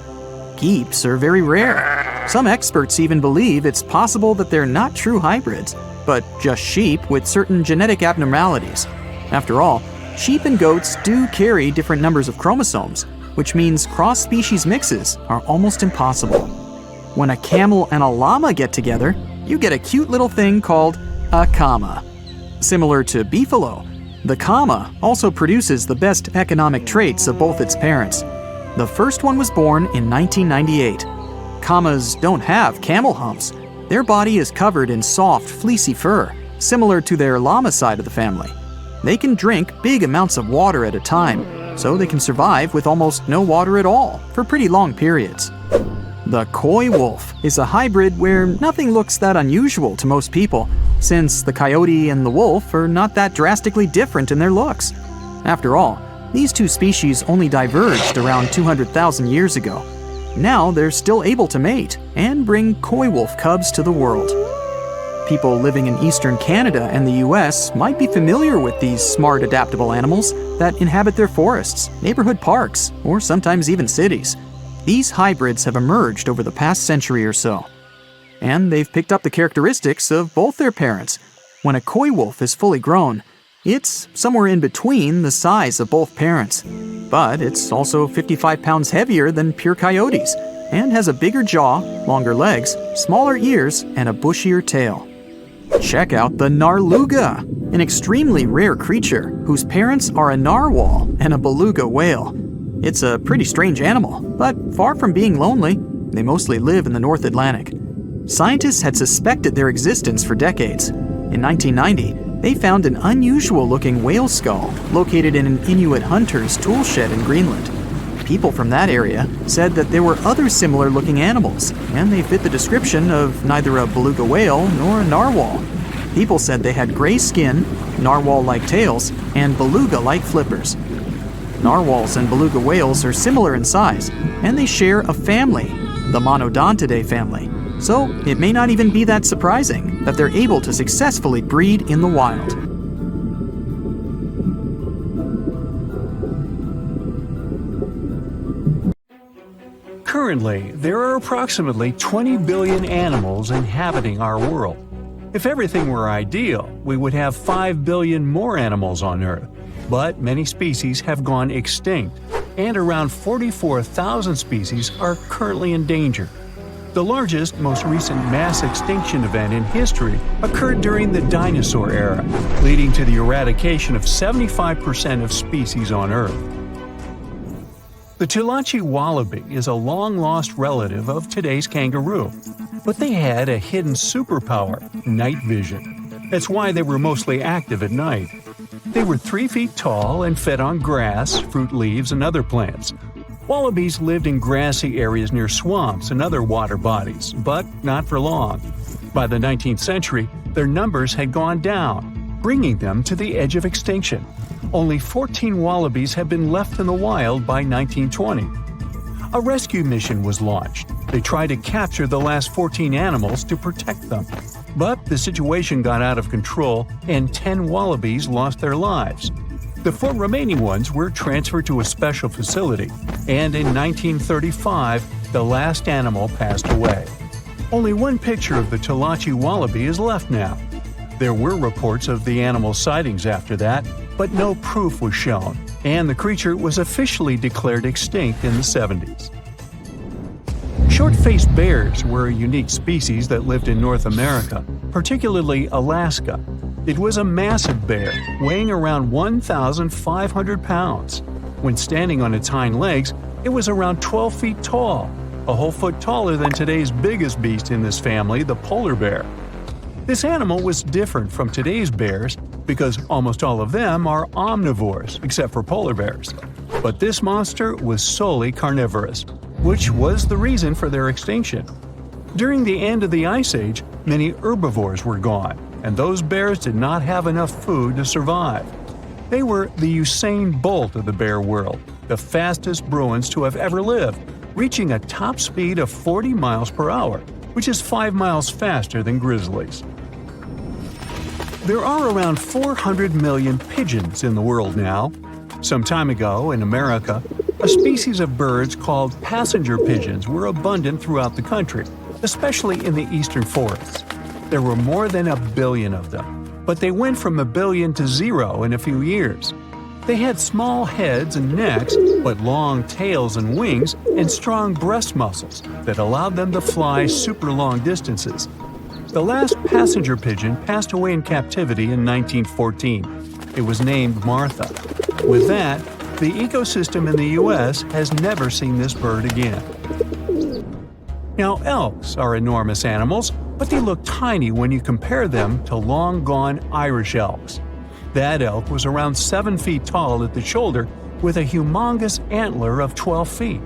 Geeps are very rare. Some experts even believe it's possible that they're not true hybrids, but just sheep with certain genetic abnormalities. After all, sheep and goats do carry different numbers of chromosomes, which means cross-species mixes are almost impossible. When a camel and a llama get together, you get a cute little thing called a kama. Similar to beefalo, the kama also produces the best economic traits of both its parents. The first one was born in 1998. Kamas don't have camel humps. Their body is covered in soft, fleecy fur, similar to their llama side of the family. They can drink big amounts of water at a time, so they can survive with almost no water at all for pretty long periods. The coy wolf is a hybrid where nothing looks that unusual to most people, since the coyote and the wolf are not that drastically different in their looks. After all, these two species only diverged around 200,000 years ago. Now they're still able to mate and bring coy wolf cubs to the world. People living in eastern Canada and the US might be familiar with these smart, adaptable animals that inhabit their forests, neighborhood parks, or sometimes even cities. These hybrids have emerged over the past century or so, and they've picked up the characteristics of both their parents. When a coy wolf is fully grown, it's somewhere in between the size of both parents, but it's also 55 pounds heavier than pure coyotes and has a bigger jaw, longer legs, smaller ears, and a bushier tail. Check out the narluga, an extremely rare creature whose parents are a narwhal and a beluga whale. It's a pretty strange animal, but far from being lonely, they mostly live in the North Atlantic. Scientists had suspected their existence for decades. In 1990, they found an unusual-looking whale skull located in an Inuit hunter's tool shed in Greenland. People from that area said that there were other similar-looking animals, and they fit the description of neither a beluga whale nor a narwhal. People said they had gray skin, narwhal-like tails, and beluga-like flippers. Narwhals and beluga whales are similar in size, and they share a family, the Monodontidae family. So it may not even be that surprising that they're able to successfully breed in the wild. Currently, there are approximately 20 billion animals inhabiting our world. If everything were ideal, we would have 5 billion more animals on Earth. But many species have gone extinct, and around 44,000 species are currently endangered. The largest, most recent mass extinction event in history occurred during the dinosaur era, leading to the eradication of 75% of species on Earth. The Tulachi wallaby is a long-lost relative of today's kangaroo, but they had a hidden superpower, night vision. That's why they were mostly active at night. They were 3 feet tall and fed on grass, fruit leaves, and other plants. Wallabies lived in grassy areas near swamps and other water bodies, but not for long. By the 19th century, their numbers had gone down, bringing them to the edge of extinction. Only 14 wallabies had been left in the wild by 1920. A rescue mission was launched. They tried to capture the last 14 animals to protect them. But the situation got out of control and 10 wallabies lost their lives. The 4 remaining ones were transferred to a special facility, and in 1935, the last animal passed away. Only one picture of the Tulachi wallaby is left now. There were reports of the animal's sightings after that, but no proof was shown, and the creature was officially declared extinct in the 70s. Short-faced bears were a unique species that lived in North America, particularly Alaska. It was a massive bear, weighing around 1,500 pounds. When standing on its hind legs, it was around 12 feet tall, a whole foot taller than today's biggest beast in this family, the polar bear. This animal was different from today's bears because almost all of them are omnivores, except for polar bears. But this monster was solely carnivorous, which was the reason for their extinction. During the end of the Ice Age, many herbivores were gone, and those bears did not have enough food to survive. They were the Usain Bolt of the bear world, the fastest Bruins to have ever lived, reaching a top speed of 40 miles per hour, which is 5 miles faster than grizzlies. There are around 400 million pigeons in the world now. Some time ago, in America, a species of birds called passenger pigeons were abundant throughout the country, especially in the eastern forests. There were more than 1 billion of them, but they went from 1 billion to 0 in a few years. They had small heads and necks, but long tails and wings and strong breast muscles that allowed them to fly super long distances. The last passenger pigeon passed away in captivity in 1914. It was named Martha. With that, the ecosystem in the U.S. has never seen this bird again. Now, elks are enormous animals, but they look tiny when you compare them to long-gone Irish elks. That elk was around 7 feet tall at the shoulder with a humongous antler of 12 feet.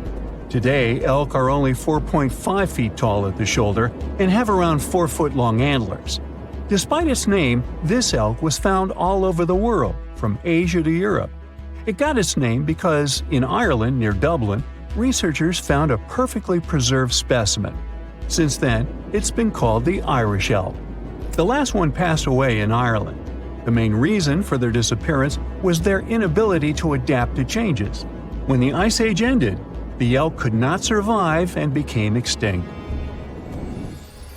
Today, elk are only 4.5 feet tall at the shoulder and have around 4-foot-long antlers. Despite its name, this elk was found all over the world, from Asia to Europe. It got its name because, in Ireland near Dublin, researchers found a perfectly preserved specimen. Since then, it's been called the Irish elk. The last one passed away in Ireland. The main reason for their disappearance was their inability to adapt to changes. When the Ice Age ended, the elk could not survive and became extinct.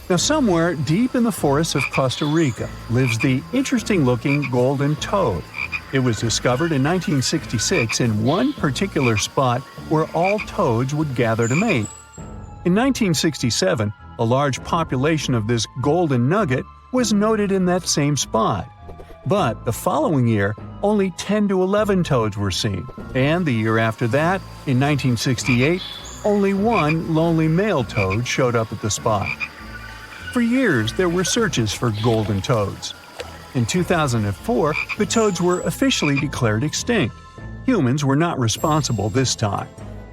Now, somewhere deep in the forests of Costa Rica lives the interesting-looking golden toad. It was discovered in 1966 in one particular spot where all toads would gather to mate. In 1967, a large population of this golden nugget was noted in that same spot. But the following year, only 10 to 11 toads were seen, and the year after that, in 1968, only one lonely male toad showed up at the spot. For years, there were searches for golden toads. In 2004, the toads were officially declared extinct. Humans were not responsible this time.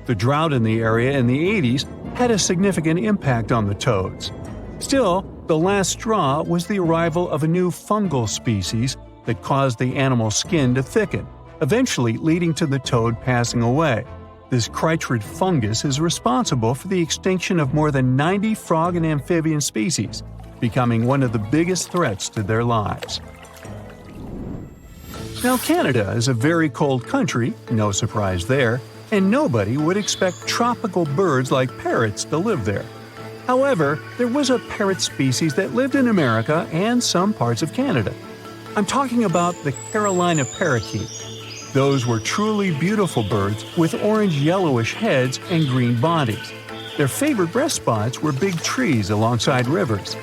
The drought in the area in the 80s had a significant impact on the toads. Still, the last straw was the arrival of a new fungal species that caused the animal's skin to thicken, eventually leading to the toad passing away. This chytrid fungus is responsible for the extinction of more than 90 frog and amphibian species, becoming one of the biggest threats to their lives. Now, Canada is a very cold country, no surprise there, and nobody would expect tropical birds like parrots to live there. However, there was a parrot species that lived in America and some parts of Canada. I'm talking about the Carolina parakeet. Those were truly beautiful birds with orange-yellowish heads and green bodies. Their favorite rest spots were big trees alongside rivers.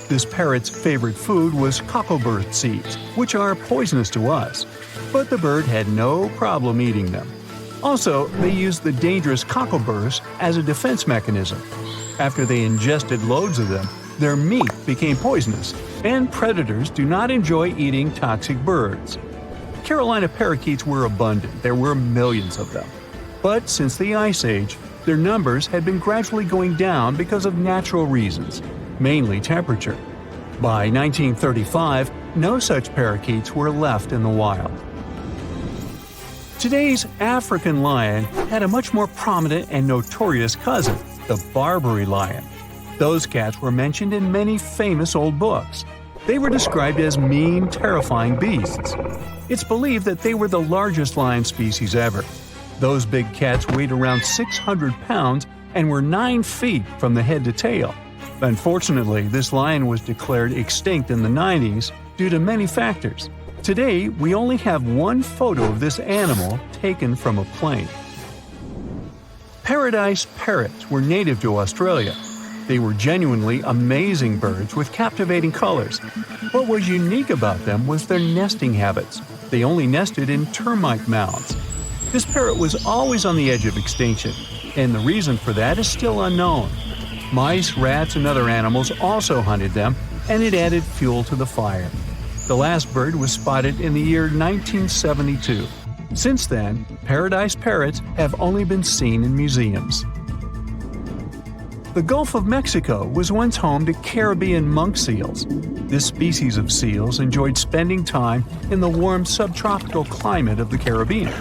This parrot's favorite food was cocklebur seeds, which are poisonous to us, but the bird had no problem eating them. Also, they used the dangerous cockleburs as a defense mechanism. After they ingested loads of them, their meat became poisonous, and predators do not enjoy eating toxic birds. Carolina parakeets were abundant, there were millions of them. But since the Ice Age, their numbers had been gradually going down because of natural reasons, mainly temperature. By 1935, no such parakeets were left in the wild. Today's African lion had a much more prominent and notorious cousin, the Barbary lion. Those cats were mentioned in many famous old books. They were described as mean, terrifying beasts. It's believed that they were the largest lion species ever. Those big cats weighed around 600 pounds and were 9 feet from the head to tail. Unfortunately, this lion was declared extinct in the 90s due to many factors. Today, we only have one photo of this animal taken from a plane. Paradise parrots were native to Australia. They were genuinely amazing birds with captivating colors. What was unique about them was their nesting habits. They only nested in termite mounds. This parrot was always on the edge of extinction, and the reason for that is still unknown. Mice, rats, and other animals also hunted them, and it added fuel to the fire. The last bird was spotted in the year 1972. Since then, paradise parrots have only been seen in museums. The Gulf of Mexico was once home to Caribbean monk seals. This species of seals enjoyed spending time in the warm subtropical climate of the Caribbean.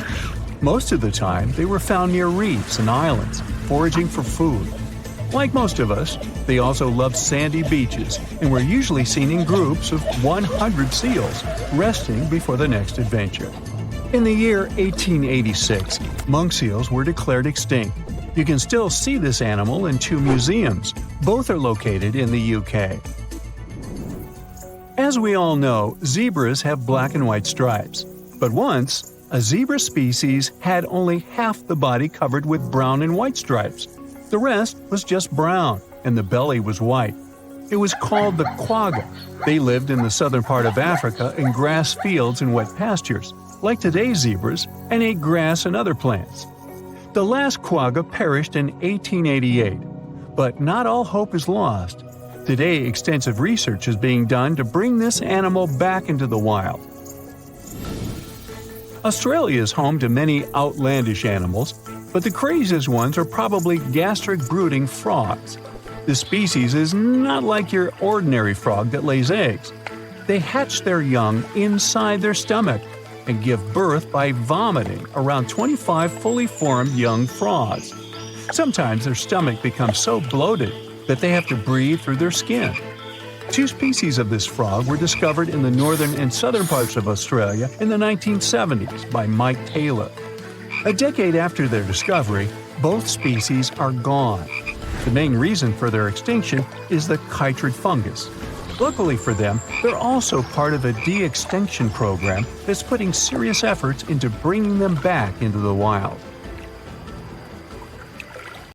Most of the time, they were found near reefs and islands, foraging for food. Like most of us, they also loved sandy beaches and were usually seen in groups of 100 seals, resting before the next adventure. In the year 1886, monk seals were declared extinct. You can still see this animal in 2 museums. Both are located in the UK. As we all know, zebras have black and white stripes. But once, a zebra species had only half the body covered with brown and white stripes. The rest was just brown, and the belly was white. It was called the quagga. They lived in the southern part of Africa in grass fields and wet pastures, like today's zebras, and ate grass and other plants. The last quagga perished in 1888, but not all hope is lost. Today, extensive research is being done to bring this animal back into the wild. Australia is home to many outlandish animals, but the craziest ones are probably gastric brooding frogs. This species is not like your ordinary frog that lays eggs. They hatch their young inside their stomach and give birth by vomiting around 25 fully formed young frogs. Sometimes their stomach becomes so bloated that they have to breathe through their skin. 2 species of this frog were discovered in the northern and southern parts of Australia in the 1970s by Mike Taylor. A decade after their discovery, both species are gone. The main reason for their extinction is the chytrid fungus. Luckily for them, they're also part of a de-extinction program that's putting serious efforts into bringing them back into the wild.